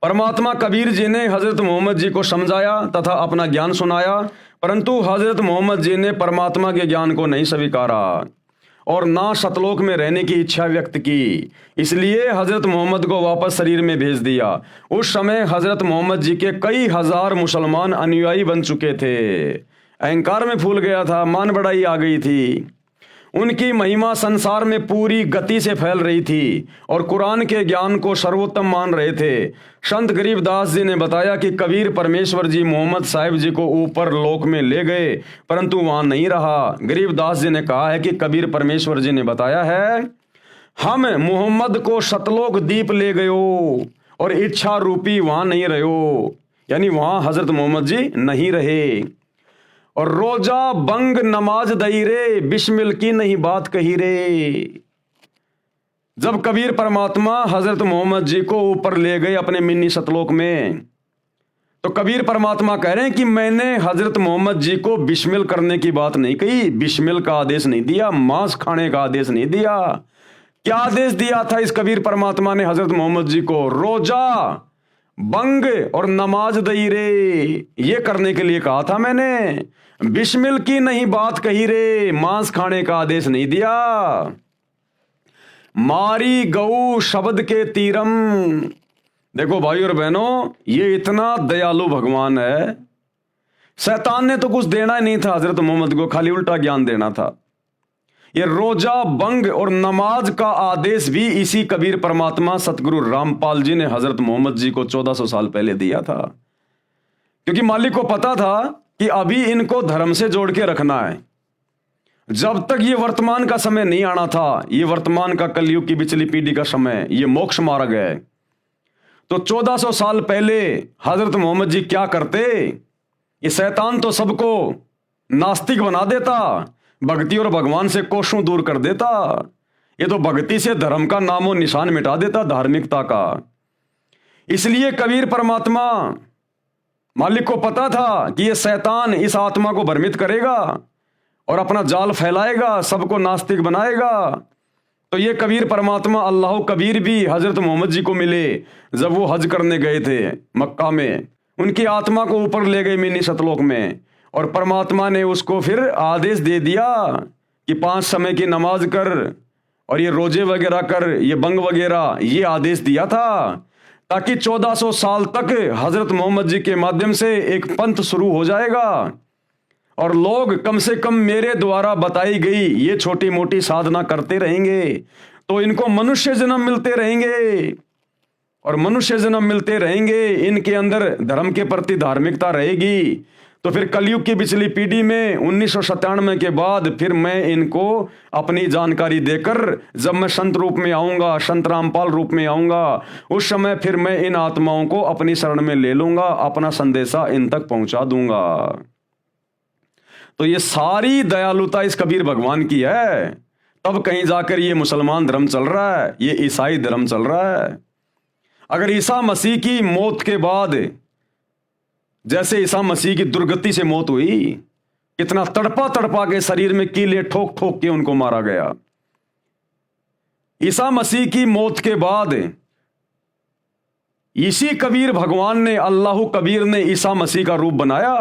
परमात्मा कबीर जी ने हजरत मोहम्मद जी को समझाया तथा अपना ज्ञान सुनाया, परंतु हजरत मोहम्मद जी ने परमात्मा के ज्ञान को नहीं स्वीकारा और ना सतलोक में रहने की इच्छा व्यक्त की। इसलिए हजरत मोहम्मद को वापस शरीर में भेज दिया। उस समय हजरत मोहम्मद जी के कई हजार मुसलमान अनुयायी बन चुके थे। अहंकार में फूल गया था, मान बढ़ाई आ गई थी। उनकी महिमा संसार में पूरी गति से फैल रही थी और कुरान के ज्ञान को सर्वोत्तम मान रहे थे। संत गरीबदास जी ने बताया कि कबीर परमेश्वर जी मोहम्मद साहिब जी को ऊपर लोक में ले गए, परंतु वहां नहीं रहा। गरीबदास जी ने कहा है कि कबीर परमेश्वर जी ने बताया है, हम मोहम्मद को सतलोक दीप ले गयो और इच्छा रूपी वहां नहीं रहो, यानी वहां हजरत मोहम्मद जी नहीं रहे। और रोजा बंग नमाज दई रे, बिस्मिल की नहीं बात कही रे। जब कबीर परमात्मा हजरत मोहम्मद जी को ऊपर ले गए अपने मिनी सतलोक में, तो कबीर परमात्मा कह रहे हैं कि मैंने हजरत मोहम्मद जी को बिस्मिल करने की बात नहीं कही, बिस्मिल का आदेश नहीं दिया, मांस खाने का आदेश नहीं दिया। क्या आदेश दिया था इस कबीर परमात्मा ने हजरत मोहम्मद जी को? रोजा बंग और नमाज दई रे, ये करने के लिए कहा था मैंने। बिस्मिल की नहीं बात कही रे, मांस खाने का आदेश नहीं दिया। मारी गऊ शब्द के तीरम। देखो भाई और बहनों, ये इतना दयालु भगवान है। शैतान ने तो कुछ देना ही नहीं था हजरत मोहम्मद को, खाली उल्टा ज्ञान देना था। ये रोजा बंग और नमाज का आदेश भी इसी कबीर परमात्मा सतगुरु रामपाल जी ने हजरत मोहम्मद जी को 1400 साल पहले दिया था, क्योंकि मालिक को पता था कि अभी इनको धर्म से जोड़ के रखना है। जब तक ये वर्तमान का समय नहीं आना था, ये वर्तमान का कलयुग की पिछली पीढ़ी का समय, ये मोक्ष मार्ग है, तो 1400 साल पहले हजरत मोहम्मद जी क्या करते? ये शैतान तो सबको नास्तिक बना देता, भक्ति और भगवान से कोसों दूर कर देता। ये तो भक्ति से धर्म का नामो निशान मिटा देता, धार्मिकता का। इसलिए कबीर परमात्मा मालिक को पता था कि ये शैतान इस आत्मा को भ्रमित करेगा और अपना जाल फैलाएगा, सबको नास्तिक बनाएगा। तो ये कबीर परमात्मा अल्लाह कबीर भी हजरत मोहम्मद जी को मिले जब वो हज करने गए थे मक्का में। उनकी आत्मा को ऊपर ले गए मिनी सतलोक में, और परमात्मा ने उसको फिर आदेश दे दिया कि 5 समय की नमाज कर और ये रोजे वगैरह कर, ये बंग वगैरह, ये आदेश दिया था ताकि 1400 साल तक हजरत मोहम्मद जी के माध्यम से एक पंथ शुरू हो जाएगा और लोग कम से कम मेरे द्वारा बताई गई ये छोटी मोटी साधना करते रहेंगे, तो इनको मनुष्य जन्म मिलते रहेंगे और मनुष्य जन्म मिलते रहेंगे, इनके अंदर धर्म के प्रति धार्मिकता रहेगी। तो फिर कलयुग की पिछली पीढ़ी में 1997 के बाद फिर मैं इनको अपनी जानकारी देकर, जब मैं संत रूप में आऊंगा, संत रामपाल रूप में आऊंगा, उस समय फिर मैं इन आत्माओं को अपनी शरण में ले लूंगा, अपना संदेशा इन तक पहुंचा दूंगा। तो ये सारी दयालुता इस कबीर भगवान की है। तब कहीं जाकर ये मुसलमान धर्म चल रहा है, ये ईसाई धर्म चल रहा है। अगर ईसा मसीह की मौत के बाद, जैसे ईसा मसीह की दुर्गति से मौत हुई, कितना तड़पा तड़पा के शरीर में कीले ठोक ठोक के उनको मारा गया, ईसा मसीह की मौत के बाद इसी कबीर भगवान ने, अल्लाह कबीर ने ईसा मसीह का रूप बनाया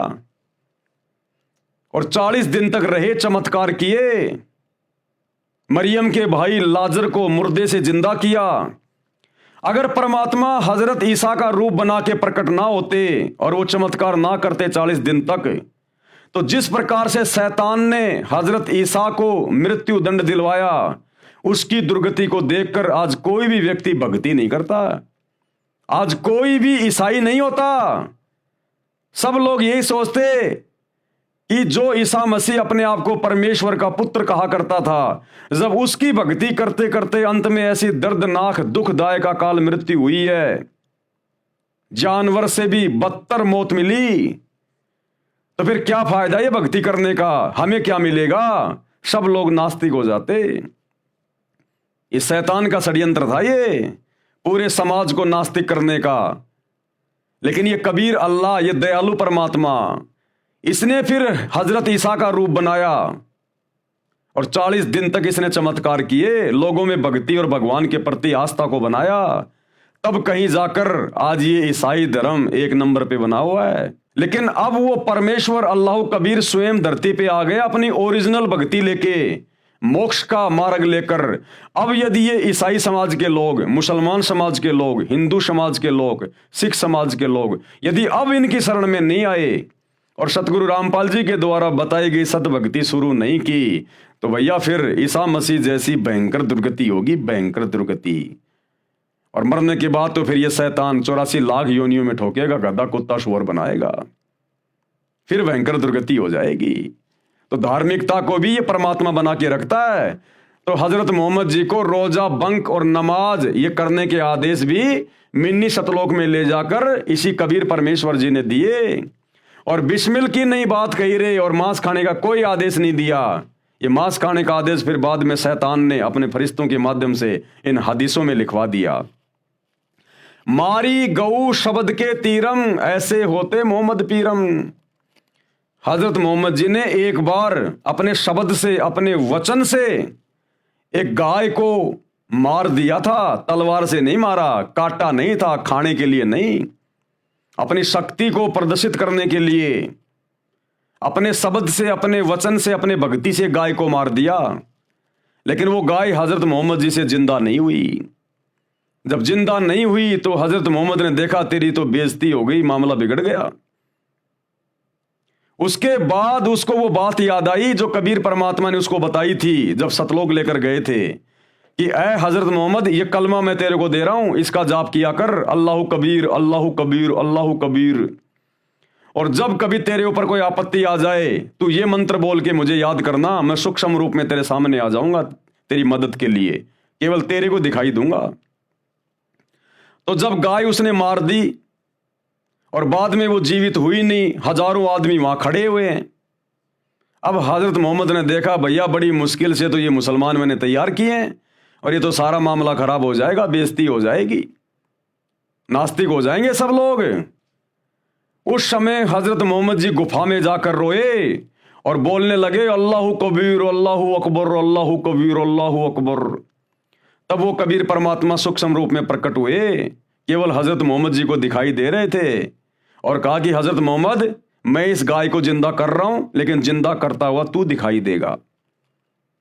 और 40 दिन तक रहे, चमत्कार किए। मरियम के भाई लाजर को मुर्दे से जिंदा किया। अगर परमात्मा हजरत ईसा का रूप बना के प्रकट ना होते और वो चमत्कार ना करते 40 दिन तक, तो जिस प्रकार से शैतान ने हजरत ईसा को मृत्यु दंड दिलवाया, उसकी दुर्गति को देखकर आज कोई भी व्यक्ति भक्ति नहीं करता, आज कोई भी ईसाई नहीं होता। सब लोग यही सोचते कि जो ईसा मसीह अपने आप को परमेश्वर का पुत्र कहा करता था, जब उसकी भक्ति करते करते अंत में ऐसी दर्दनाक दुखदायक अकाल मृत्यु हुई है, जानवर से भी बदतर मौत मिली, तो फिर क्या फायदा ये भक्ति करने का? हमें क्या मिलेगा? सब लोग नास्तिक हो जाते। इस शैतान का षड्यंत्र था ये, पूरे समाज को नास्तिक करने का। लेकिन ये कबीर अल्लाह, ये दयालु परमात्मा, इसने फिर हजरत ईसा का रूप बनाया और 40 दिन तक इसने चमत्कार किए, लोगों में भक्ति और भगवान के प्रति आस्था को बनाया। तब कहीं जाकर आज ये ईसाई धर्म 1 नंबर पे बना हुआ है। लेकिन अब वो परमेश्वर अल्लाह कबीर स्वयं धरती पे आ गए अपनी ओरिजिनल भक्ति लेके, मोक्ष का मार्ग लेकर। अब यदि ये ईसाई समाज के लोग, मुसलमान समाज के लोग, हिंदू समाज के लोग, सिख समाज के लोग यदि अब इनकी शरण में नहीं आए और सतगुरु रामपाल जी के द्वारा बताई गई सतभक्ति शुरू नहीं की, तो भैया फिर ईसा मसीह जैसी भयंकर दुर्गति होगी, भयंकर दुर्गति। और मरने के बाद तो फिर ये शैतान 84 लाख योनियों में ठोकेगा, गधा कुत्ता शुअर बनाएगा, फिर भयंकर दुर्गति हो जाएगी। तो धार्मिकता को भी ये परमात्मा बना के रखता है। तो हजरत मोहम्मद जी को रोजा, बंक और नमाज ये करने के आदेश भी मिन्नी सतलोक में ले जाकर इसी कबीर परमेश्वर जी ने दिए। और बिस्मिल की नई बात कही रहे, और मांस खाने का कोई आदेश नहीं दिया। ये मांस खाने का आदेश फिर बाद में शैतान ने अपने फरिश्तों के माध्यम से इन हदीसों में लिखवा दिया। मारी गऊ शब्द के तीरम, ऐसे होते मोहम्मद पीरम। हजरत मोहम्मद जी ने एक बार अपने शब्द से, अपने वचन से एक गाय को मार दिया था। तलवार से नहीं मारा, काटा नहीं था, खाने के लिए नहीं, अपनी शक्ति को प्रदर्शित करने के लिए अपने शब्द से, अपने वचन से, अपने भक्ति से गाय को मार दिया। लेकिन वो गाय हजरत मोहम्मद जी से जिंदा नहीं हुई। जब जिंदा नहीं हुई तो हजरत मोहम्मद ने देखा तेरी तो बेइज्जती हो गई, मामला बिगड़ गया। उसके बाद उसको वो बात याद आई जो कबीर परमात्मा ने उसको बताई थी जब सतलोक लेकर गए थे कि ऐ हजरत मोहम्मद, ये कलमा मैं तेरे को दे रहा हूं, इसका जाप किया कर, अल्लाह कबीर अल्लाह कबीर अल्लाह कबीर। और जब कभी तेरे ऊपर कोई आपत्ति आ जाए तू ये मंत्र बोल के मुझे याद करना, मैं सूक्ष्म रूप में तेरे सामने आ जाऊंगा तेरी मदद के लिए, केवल तेरे को दिखाई दूंगा। तो जब गाय उसने मार दी और बाद में वो जीवित हुई नहीं, हजारों आदमी वहां खड़े हुए हैं। अब हजरत मोहम्मद ने देखा भैया बड़ी मुश्किल से तो ये मुसलमान मैंने तैयार किए हैं और ये तो सारा मामला खराब हो जाएगा, बेइज्जती हो जाएगी, नास्तिक हो जाएंगे सब लोग। उस समय हजरत मोहम्मद जी गुफा में जाकर रोए और बोलने लगे अल्लाह कबीर अल्लाह अकबर अल्लाह कबीर अल्लाह अकबर। तब वो कबीर परमात्मा सूक्ष्म रूप में प्रकट हुए, केवल हजरत मोहम्मद जी को दिखाई दे रहे थे और कहा कि हजरत मोहम्मद, मैं इस गाय को जिंदा कर रहा हूं, लेकिन जिंदा करता हुआ तू दिखाई देगा।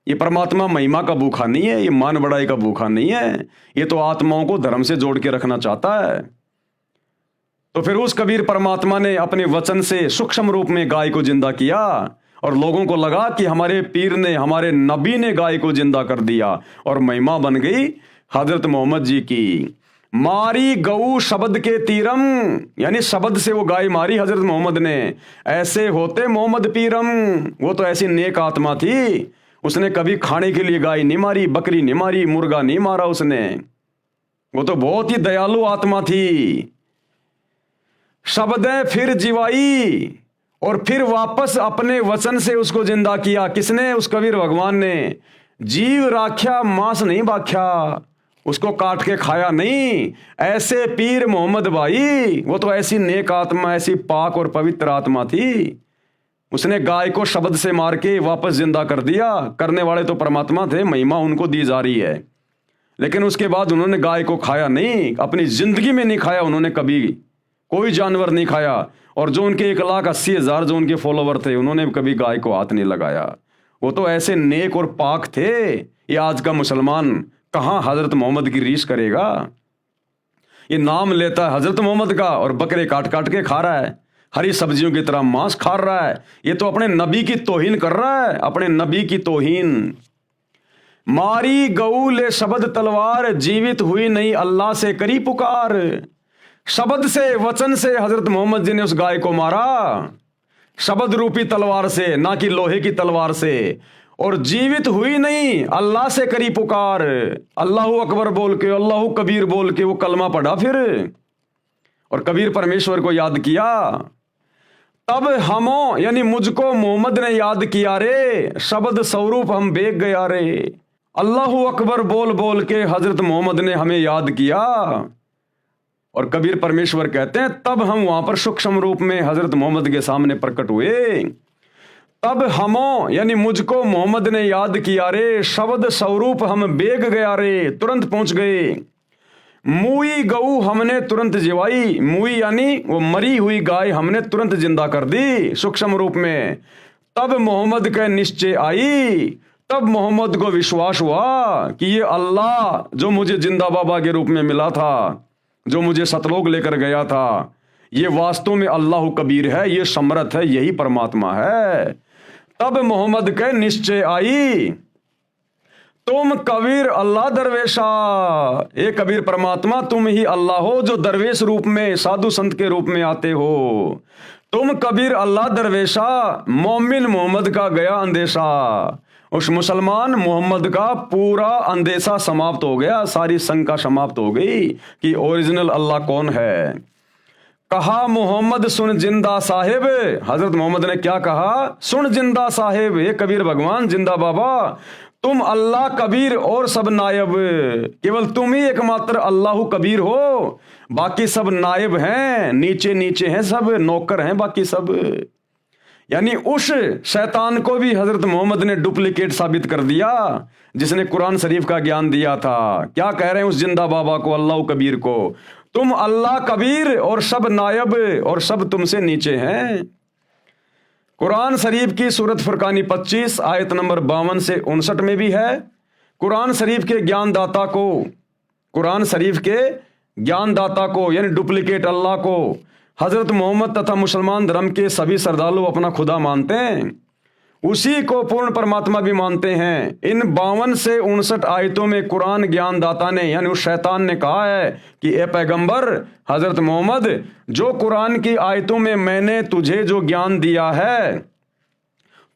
ये परमात्मा महिमा का भूखा नहीं है, ये मान बढ़ाई का भूखा नहीं है, ये तो आत्माओं को धर्म से जोड़ के रखना चाहता है। तो फिर उस कबीर परमात्मा ने अपने वचन से सूक्ष्म रूप में गाय को जिंदा किया और लोगों को लगा कि हमारे पीर ने, हमारे नबी ने गाय को जिंदा कर दिया और महिमा बन गई हजरत मोहम्मद जी की। मारी गऊ शब्द के तीरम, यानी शब्द से वो गाय मारी हजरत मोहम्मद ने, ऐसे होते मोहम्मद पीरम। वो तो ऐसी नेक आत्मा थी, उसने कभी खाने के लिए गाय नहीं मारी, बकरी नहीं मारी, मुर्गा नहीं मारा उसने। वो तो बहुत ही दयालु आत्मा थी। शब्द फिर जीवाई और फिर वापस अपने वचन से उसको जिंदा किया। किसने? उस कबीर भगवान ने। जीव राख्या मांस नहीं बाख्या, उसको काट के खाया नहीं। ऐसे पीर मोहम्मद भाई, वो तो ऐसी नेक आत्मा, ऐसी पाक और पवित्र आत्मा थी, उसने गाय को शब्द से मार के वापस जिंदा कर दिया। करने वाले तो परमात्मा थे, महिमा उनको दी जा रही है। लेकिन उसके बाद उन्होंने गाय को खाया नहीं, अपनी जिंदगी में नहीं खाया उन्होंने, कभी कोई जानवर नहीं खाया। और जो उनके 1,80,000 जो उनके फॉलोवर थे, उन्होंने कभी गाय को हाथ नहीं लगाया। वो तो ऐसे नेक और पाक थे। ये आज का मुसलमान कहां हजरत मोहम्मद की रीस करेगा? ये नाम लेता है हजरत मोहम्मद का और बकरे काट काट के खा रहा है, हरी सब्जियों की तरह मांस खा रहा है। ये तो अपने नबी की तौहीन कर रहा है, अपने नबी की तौहीन। मारी गऊ ले शब्द तलवार, जीवित हुई नहीं अल्लाह से करी पुकार। शब्द से, वचन से हजरत मोहम्मद जी ने उस गाय को मारा, शब्द रूपी तलवार से, ना कि लोहे की तलवार से। और जीवित हुई नहीं, अल्लाह से करी पुकार। अल्लाह अकबर बोल के, अल्लाह कबीर बोल के वो कलमा पढ़ा फिर, और कबीर परमेश्वर को याद किया। तब हमो यानी मुझको मोहम्मद ने याद किया रे, शब्द स्वरूप हम बेग गया रे। अल्लाह अकबर बोल बोल के हजरत मोहम्मद ने हमें याद किया। और कबीर परमेश्वर कहते हैं तब हम वहां पर सूक्ष्म रूप में हजरत मोहम्मद के सामने प्रकट हुए। तब हमों यानी मुझको मोहम्मद ने याद किया रे, शब्द स्वरूप हम बेग गया रे, तुरंत पहुंच गए। मुई गऊ हमने तुरंत जिवाई, मुई यानी वो मरी हुई गाय हमने तुरंत जिंदा कर दी सूक्ष्म रूप में। तब मोहम्मद के निश्चय आई, तब मोहम्मद को विश्वास हुआ कि ये अल्लाह जो मुझे जिंदा बाबा के रूप में मिला था, जो मुझे सतलोक लेकर गया था, ये वास्तव में अल्लाह कबीर है, ये समर्थ है, यही परमात्मा है। तब मोहम्मद के निश्चय आई, तुम कबीर अल्लाह दरवेशा, ये कबीर परमात्मा तुम ही अल्लाह हो जो दरवेश रूप में साधु संत के रूप में आते हो। तुम कबीर अल्लाह दरवेशा, मोमिन मोहम्मद का गया अंदेशा। उस मुसलमान मोहम्मद का पूरा अंदेशा समाप्त हो गया, सारी शंका समाप्त हो गई कि ओरिजिनल अल्लाह कौन है। कहा मोहम्मद सुन जिंदा साहिब, हजरत मोहम्मद ने क्या कहा? सुन जिंदा साहिब, ये कबीर भगवान जिंदा बाबा, तुम अल्लाह कबीर और सब नायब, केवल तुम ही एकमात्र अल्लाह कबीर हो, बाकी सब नायब हैं, नीचे नीचे हैं, सब नौकर हैं बाकी सब। यानी उस शैतान को भी हजरत मोहम्मद ने डुप्लीकेट साबित कर दिया जिसने कुरान शरीफ का ज्ञान दिया था। क्या कह रहे हैं उस जिंदा बाबा को, अल्लाह कबीर को? तुम अल्लाह कबीर और सब नायब और सब तुमसे नीचे हैं। कुरान शरीफ की सूरत फुरकानी 25 आयत नंबर 52 से 59 में भी है। कुरान शरीफ के ज्ञानदाता को, कुरान शरीफ के ज्ञानदाता को यानी डुप्लीकेट अल्लाह को हजरत मोहम्मद तथा मुसलमान धर्म के सभी श्रद्धालु अपना खुदा मानते हैं, उसी को पूर्ण परमात्मा भी मानते हैं। इन 52 से 59 आयतों में कुरान ज्ञानदाता ने यानी उस शैतान ने कहा है कि ए पैगंबर हजरत मोहम्मद, जो कुरान की आयतों में मैंने तुझे जो ज्ञान दिया है,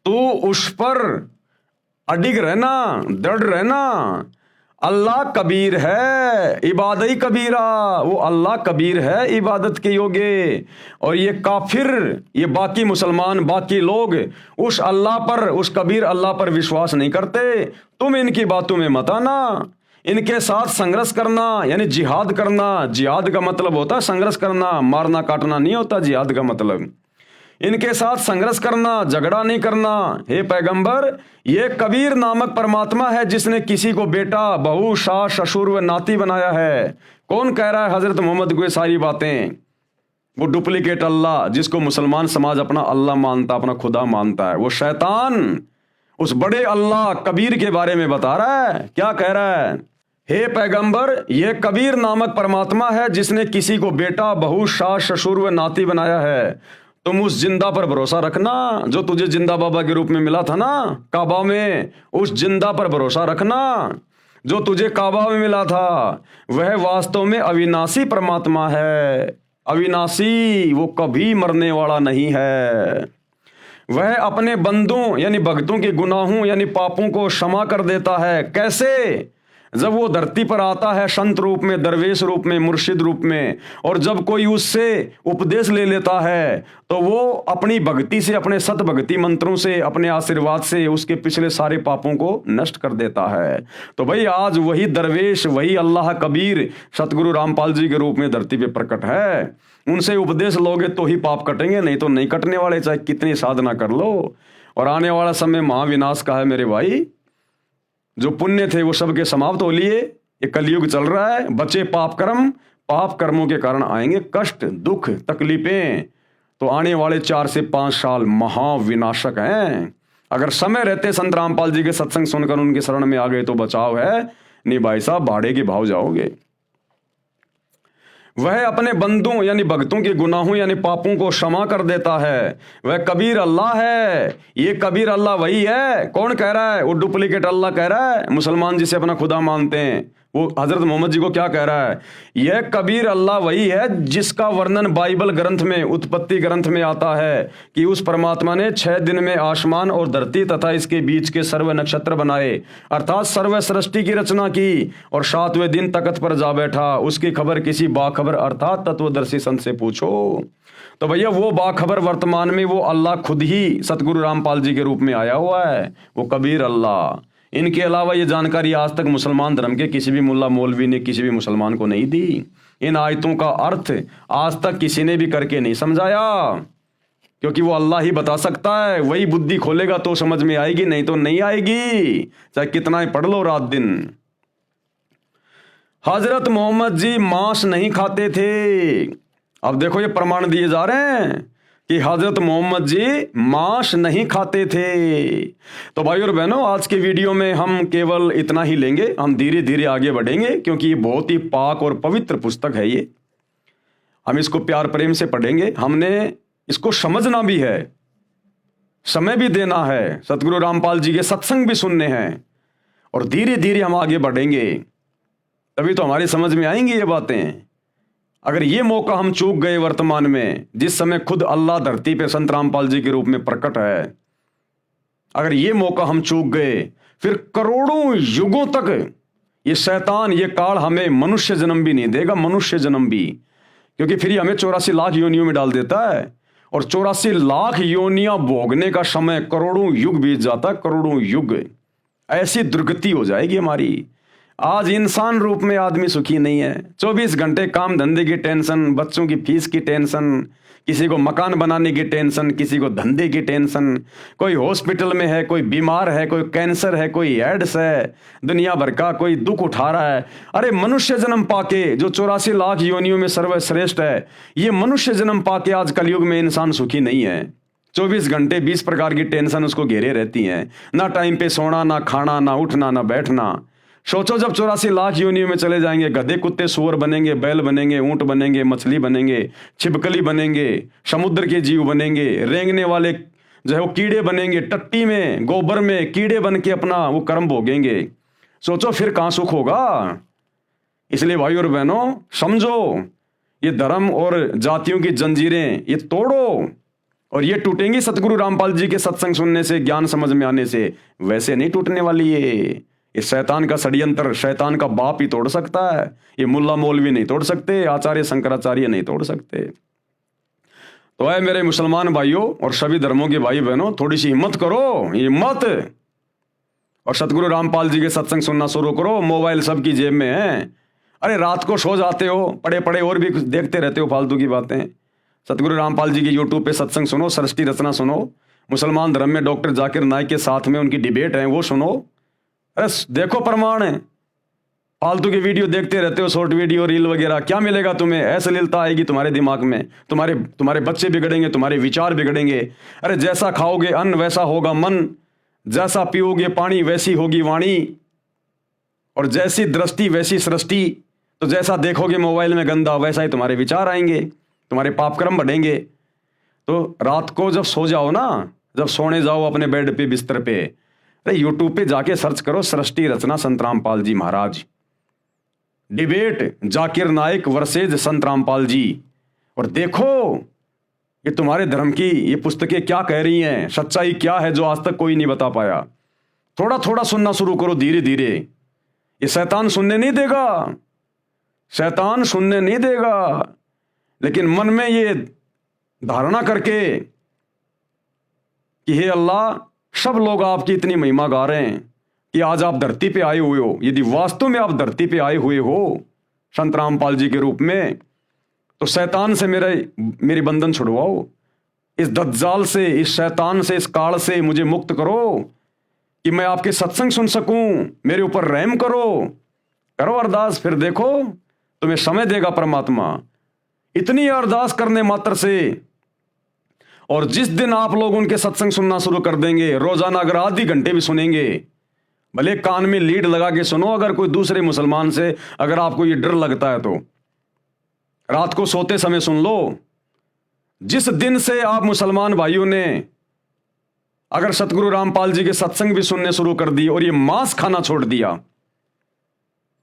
तू उस पर अडिग रहना, दृढ़ रहना। अल्लाह कबीर है, इबादत कबीरा, वो अल्लाह कबीर है इबादत के योग्य। और ये काफिर, ये बाकी मुसलमान, बाकी लोग उस अल्लाह पर, उस कबीर अल्लाह पर विश्वास नहीं करते। तुम इनकी बातों में मत आना, इनके साथ संघर्ष करना यानी जिहाद करना। जिहाद का मतलब होता है संघर्ष करना, मारना काटना नहीं होता जिहाद का मतलब। इनके साथ संघर्ष करना, झगड़ा नहीं करना। हे पैगंबर, ये कबीर नामक परमात्मा है जिसने किसी को बेटा, बहू, सास, ससुर व नाती बनाया है। कौन कह रहा है हजरत मोहम्मद को ये सारी बातें? वो डुप्लीकेट अल्लाह जिसको मुसलमान समाज अपना अल्लाह मानता, अपना खुदा मानता है, वो शैतान उस बड़े अल्लाह कबीर के बारे में बता रहा है। क्या कह रहा है? हे पैगंबर, यह कबीर नामक परमात्मा है जिसने किसी को बेटा, बहू, सास, ससुर व नाती बनाया है। तुम उस जिंदा पर भरोसा रखना जो तुझे जिंदा बाबा के रूप में मिला था ना काबा में, उस जिंदा पर भरोसा रखना जो तुझे काबा में मिला था। वह वास्तव में अविनाशी परमात्मा है, अविनाशी, वो कभी मरने वाला नहीं है। वह अपने बंदों यानी भक्तों के गुनाहों यानी पापों को क्षमा कर देता है। कैसे? जब वो धरती पर आता है संत रूप में, दरवेश रूप में, मुर्शिद रूप में, और जब कोई उससे उपदेश ले लेता है तो वो अपनी भक्ति से, अपने सत भक्ति मंत्रों से, अपने आशीर्वाद से उसके पिछले सारे पापों को नष्ट कर देता है। तो भाई आज वही दरवेश, वही अल्लाह कबीर सतगुरु रामपाल जी के रूप में धरती पे प्रकट है। उनसे उपदेश लोगे तो ही पाप कटेंगे, नहीं तो नहीं कटने वाले, चाहे कितनी साधना कर लो। और आने वाला समय महाविनाश का है मेरे भाई। जो पुण्य थे वो सबके समाप्त हो लिए, ये कलयुग चल रहा है। बचे पाप कर्म, पाप कर्मों के कारण आएंगे कष्ट, दुख, तकलीफें। तो आने वाले 4 से 5 साल महाविनाशक हैं। अगर समय रहते संत रामपाल जी के सत्संग सुनकर उनके शरण में आ गए तो बचाव है, नहीं भाई साहब भाड़े के भाव जाओगे। वह अपने बंदों यानी भक्तों के गुनाहों यानी पापों को क्षमा कर देता है। वह कबीर अल्लाह है। ये कबीर अल्लाह वही है। कौन कह रहा है? वो डुप्लीकेट अल्लाह कह रहा है। मुसलमान जिसे अपना खुदा मानते हैं वो हजरत मोहम्मद जी को क्या कह रहा है? यह कबीर अल्लाह वही है जिसका वर्णन बाइबल ग्रंथ में, उत्पत्ति ग्रंथ में आता है कि उस परमात्मा ने 6 दिन में आसमान और धरती तथा इसके बीच के सर्व नक्षत्र बनाए, अर्थात सर्व सृष्टि की रचना की, और 7वें दिन तख्त पर जा बैठा। उसकी खबर किसी बाखबर अर्थात तत्वदर्शी संत से पूछो। तो भैया वो बाखबर वर्तमान में वो अल्लाह खुद ही सतगुरु रामपाल जी के रूप में आया हुआ है, वो कबीर अल्लाह। इनके अलावा ये जानकारी आज तक मुसलमान धर्म के किसी भी मुल्ला मौलवी ने किसी भी मुसलमान को नहीं दी। इन आयतों का अर्थ आज तक किसी ने भी करके नहीं समझाया, क्योंकि वो अल्लाह ही बता सकता है। वही बुद्धि खोलेगा तो समझ में आएगी, नहीं तो नहीं आएगी, चाहे कितना ही पढ़ लो रात दिन। हजरत मोहम्मद जी मांस नहीं खाते थे। अब देखो ये प्रमाण दिए जा रहे हैं कि हजरत मोहम्मद जी मांस नहीं खाते थे। तो भाई और बहनों, आज के वीडियो में हम केवल इतना ही लेंगे, हम धीरे धीरे आगे बढ़ेंगे, क्योंकि ये बहुत ही पाक और पवित्र पुस्तक है। ये हम इसको प्यार प्रेम से पढ़ेंगे, हमने इसको समझना भी है, समय भी देना है, सतगुरु रामपाल जी के सत्संग भी सुनने हैं, और धीरे धीरे हम आगे बढ़ेंगे, तभी तो हमारी समझ में आएंगी ये बातें। अगर ये मौका हम चूक गए वर्तमान में, जिस समय खुद अल्लाह धरती पे संत रामपाल जी के रूप में प्रकट है, अगर ये मौका हम चूक गए, फिर करोड़ों युगों तक ये शैतान, ये काल हमें मनुष्य जन्म भी नहीं देगा, मनुष्य जन्म भी, क्योंकि फिर ये हमें 84 लाख योनियों में डाल देता है, और 84 लाख योनियां भोगने का समय करोड़ों युग बीत जाता है, करोड़ों युग। ऐसी दुर्गति हो जाएगी हमारी। आज इंसान रूप में आदमी सुखी नहीं है, 24 घंटे काम धंधे की टेंशन, बच्चों की फीस की टेंशन, किसी को मकान बनाने की टेंशन, किसी को धंधे की टेंशन, कोई हॉस्पिटल में है, कोई बीमार है, कोई कैंसर है, कोई एड्स है, दुनिया भर का कोई दुख उठा रहा है। अरे मनुष्य जन्म पाके, जो 84 लाख योनियों में सर्वश्रेष्ठ है, ये मनुष्य जन्म पाके आज कलयुग में इंसान सुखी नहीं है। 24 घंटे 20 प्रकार की टेंशन उसको घेरे रहती हैं, ना टाइम पे सोना, ना खाना, ना उठना, ना बैठना। सोचो जब 84 लाख योनियों में चले जाएंगे, गधे कुत्ते सूअर बनेंगे, बैल बनेंगे, ऊंट बनेंगे, मछली बनेंगे, छिपकली बनेंगे, समुद्र के जीव बनेंगे, रेंगने वाले जो है वो कीड़े बनेंगे, टट्टी में गोबर में कीड़े बन के अपना वो कर्म भोगेंगे। सोचो फिर कहाँ सुख होगा। इसलिए भाई और बहनों समझो, ये धर्म और जातियों की जंजीरें ये तोड़ो, और ये टूटेंगी सतगुरु रामपाल जी के सत्संग सुनने से, ज्ञान समझ में आने से, वैसे नहीं टूटने वाली ये शैतान का षड्यंत्र शैतान का बाप ही तोड़ सकता है। ये मुल्ला मौलवी नहीं तोड़ सकते, आचार्य शंकराचार्य नहीं तोड़ सकते। तो है मेरे मुसलमान भाइयों और सभी धर्मों के भाई बहनों, थोड़ी सी हिम्मत करो, हिम्मत, और सतगुरु रामपाल जी के सत्संग सुनना शुरू करो। मोबाइल सबकी जेब में है। अरे रात को सो जाते हो, पड़े पड़े और भी देखते रहते हो फालतू की बातें। सतगुरु रामपाल जी के यूट्यूब पे सत्संग सुनो, सृष्टि रचना सुनो, मुसलमान धर्म में डॉक्टर जाकिर नाइक के साथ में उनकी डिबेट है वो सुनो। अरे देखो प्रमाण है। फालतू की वीडियो देखते रहते हो, शॉर्ट वीडियो, रील वगैरह, क्या मिलेगा तुम्हें? अश्लीलता आएगी तुम्हारे दिमाग में, तुम्हारे बच्चे बिगड़ेंगे, तुम्हारे विचार बिगड़ेंगे। अरे जैसा खाओगे अन्न वैसा होगा मन, जैसा पियोगे पानी वैसी होगी वाणी, और जैसी दृष्टि वैसी सृष्टि। तो जैसा देखोगे मोबाइल में गंदा, वैसा ही तुम्हारे विचार आएंगे, तुम्हारे पाप कर्म बढ़ेंगे। तो रात को जब सो जाओ ना, जब सोने जाओ अपने बेड पे, बिस्तर पे, अरे यूट्यूब पे जाके सर्च करो सृष्टि रचना संत रामपाल जी महाराज, डिबेट जाकिर नाइक वर्सेज संत रामपाल जी, और देखो ये तुम्हारे धर्म की ये पुस्तकें क्या कह रही हैं, सच्चाई क्या है जो आज तक कोई नहीं बता पाया। थोड़ा थोड़ा सुनना शुरू करो धीरे धीरे। ये शैतान सुनने नहीं देगा, शैतान सुनने नहीं देगा, लेकिन मन में ये धारणा करके कि हे अल्लाह, सब लोग आपकी इतनी महिमा गा रहे हैं कि आज आप धरती पे आए हुए हो, यदि वास्तव में आप धरती पे आए हुए हो संत रामपाल जी के रूप में, तो शैतान से मेरी बंधन छुड़वाओ, इस दज्जाल से, इस शैतान से, इस काल से मुझे मुक्त करो, कि मैं आपके सत्संग सुन सकूं, मेरे ऊपर रहम करो अरदास। फिर देखो तुम्हें समय देगा परमात्मा। इतनी अरदास करने मात्र से, और जिस दिन आप लोग उनके सत्संग सुनना शुरू कर देंगे, रोजाना अगर आधी घंटे भी सुनेंगे, भले कान में लीड लगा के सुनो, अगर कोई दूसरे मुसलमान से अगर आपको ये डर लगता है तो रात को सोते समय सुन लो। जिस दिन से आप मुसलमान भाइयों ने अगर सतगुरु रामपाल जी के सत्संग भी सुनने शुरू कर दिए और ये मांस खाना छोड़ दिया,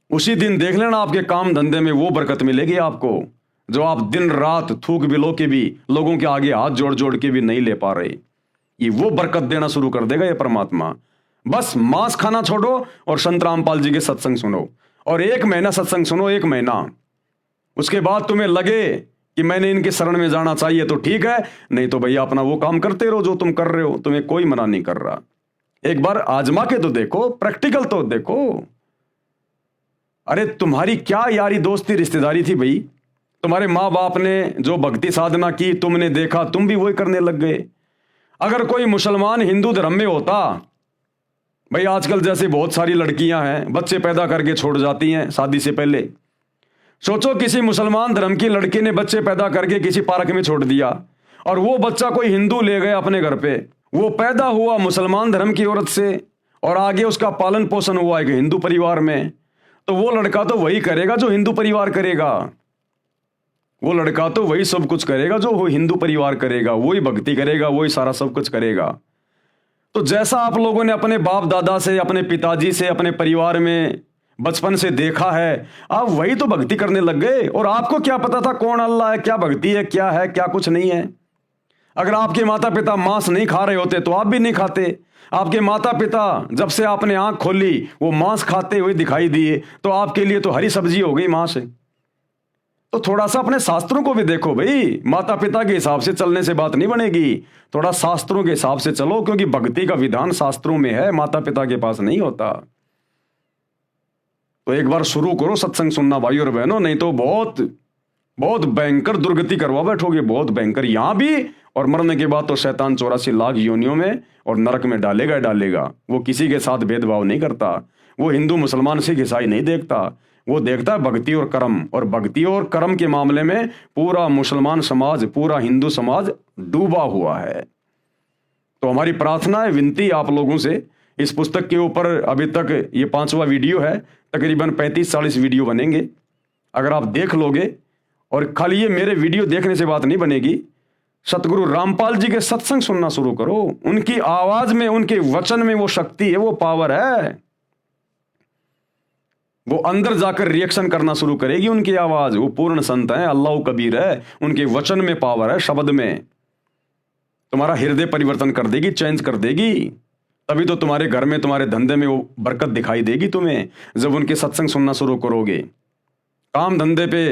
उसी दिन देख लेना आपके काम धंधे में वो बरकत मिलेगी आपको, जो आप दिन रात थूक बिलो के भी लोगों के आगे हाथ जोड़ जोड़ के भी नहीं ले पा रहे। ये वो बरकत देना शुरू कर देगा ये परमात्मा। बस मांस खाना छोड़ो और संत रामपाल जी के सत्संग सुनो, और 1 महीना सत्संग सुनो, 1 महीना। उसके बाद तुम्हें लगे कि मैंने इनके शरण में जाना चाहिए तो ठीक है, नहीं तो भैया अपना वो काम करते रहो जो तुम कर रहे हो, तुम्हें कोई मना नहीं कर रहा। एक बार आजमा के तो देखो, प्रैक्टिकल तो देखो। अरे तुम्हारी क्या यारी दोस्ती रिश्तेदारी थी भाई, तुम्हारे माँ बाप ने जो भक्ति साधना की तुमने देखा, तुम भी वही करने लग गए। अगर कोई मुसलमान हिंदू धर्म में होता, भाई आजकल जैसे बहुत सारी लड़कियां हैं बच्चे पैदा करके छोड़ जाती हैं शादी से पहले। सोचो किसी मुसलमान धर्म की लड़की ने बच्चे पैदा करके किसी पार्क में छोड़ दिया और वो बच्चा कोई हिंदू ले गया अपने घर पे। वो पैदा हुआ मुसलमान धर्म की औरत से और आगे उसका पालन पोषण हुआ एक हिंदू परिवार में, तो वो लड़का तो वही करेगा जो हिंदू परिवार करेगा। वो लड़का तो वही सब कुछ करेगा जो वो हिंदू परिवार करेगा, वही भक्ति करेगा, वही सारा सब कुछ करेगा। तो जैसा आप लोगों ने अपने बाप दादा से, अपने पिताजी से, अपने परिवार में बचपन से देखा है, आप वही तो भक्ति करने लग गए। और आपको क्या पता था कौन अल्लाह है, क्या भक्ति है, क्या कुछ नहीं है। अगर आपके माता पिता मांस नहीं खा रहे होते तो आप भी नहीं खाते। आपके माता पिता जब से आपने आंख खोली वो मांस खाते हुए दिखाई दिए, तो आपके लिए तो हरी सब्जी हो गई मांस। तो थोड़ा सा अपने शास्त्रों को भी देखो भाई, माता पिता के हिसाब से चलने से बात नहीं बनेगी, थोड़ा शास्त्रों के हिसाब से चलो, क्योंकि भक्ति का विधान शास्त्रों में है, माता पिता के पास नहीं होता। तो एक बार शुरू करो सत्संग सुनना भाई और बहनों, नहीं तो बहुत बहुत भयंकर दुर्गति करवा बैठोगे, बहुत भयंकर यहां भी, और मरने के बाद तो शैतान 84 लाख योनियों में और नरक में डालेगा। वो किसी के साथ भेदभाव नहीं करता, वो हिंदू मुसलमान सिख ईसाई नहीं देखता, वो देखता है भक्ति और कर्म। और भक्ति और कर्म के मामले में पूरा मुसलमान समाज, पूरा हिंदू समाज डूबा हुआ है। तो हमारी प्रार्थना है, विनती आप लोगों से, इस पुस्तक के ऊपर अभी तक ये 5वां वीडियो है, तकरीबन 35-40 वीडियो बनेंगे। अगर आप देख लोगे, और खाली ये मेरे वीडियो देखने से बात नहीं बनेगी, सतगुरु रामपाल जी के सत्संग सुनना शुरू करो। उनकी आवाज में, उनके वचन में वो शक्ति है, वो पावर है। वो अंदर जाकर रिएक्शन करना शुरू करेगी उनकी आवाज। वो पूर्ण संत है, अल्लाह कबीर है, उनके वचन में पावर है, शब्द में। तुम्हारा हृदय परिवर्तन कर देगी, चेंज कर देगी। तभी तो तुम्हारे घर में, तुम्हारे धंधे में वो बरकत दिखाई देगी तुम्हें, जब उनके सत्संग सुनना शुरू करोगे। काम धंधे पे,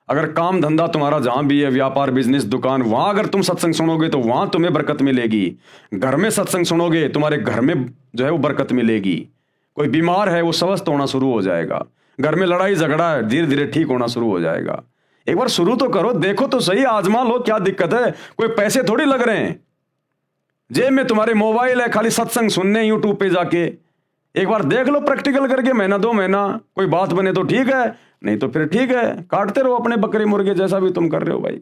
अगर काम धंधा तुम्हारा जहां भी है, व्यापार बिजनेस दुकान, वहां अगर तुम सत्संग सुनोगे तो वहां तुम्हें बरकत मिलेगी। घर में सत्संग सुनोगे, तुम्हारे घर में जो है वो बरकत मिलेगी। कोई बीमार है वो स्वस्थ होना शुरू हो जाएगा। घर में लड़ाई झगड़ा है, धीरे धीरे ठीक होना शुरू हो जाएगा। एक बार शुरू तो करो, देखो तो सही, आजमा लो, क्या दिक्कत है। कोई पैसे थोड़ी लग रहे हैं, जेब में तुम्हारे मोबाइल है, खाली सत्संग सुनने यूट्यूब पे जाके एक बार देख लो, प्रैक्टिकल करके, महीना 2 महीना, कोई बात बने तो ठीक है, नहीं तो फिर ठीक है, काटते रहो अपने बकरे मुर्गे जैसा भी तुम कर रहे हो भाई।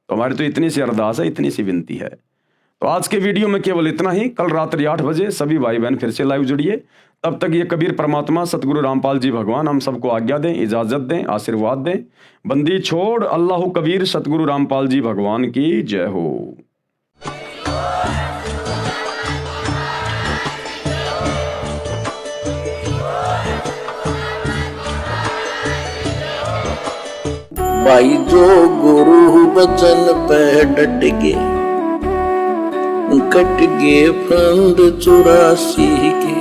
तो हमारी तो इतनी सी अरदास है, इतनी सी विनती है। तो आज के वीडियो में केवल इतना ही। कल रात्रि 8 बजे सभी भाई बहन फिर से लाइव जुड़िए। तब तक ये कबीर परमात्मा सतगुरु रामपाल जी भगवान हम सबको आज्ञा दें, इजाजत दें, आशीर्वाद दें। बंदी छोड़ अल्लाह कबीर सतगुरु रामपाल जी भगवान की जय हो। भाई जो गुरु बचन पे डट गे, कट गे फंद 84 के,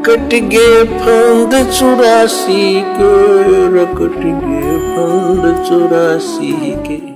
कट गे फंद 84 के, कट गे फंद 84 के।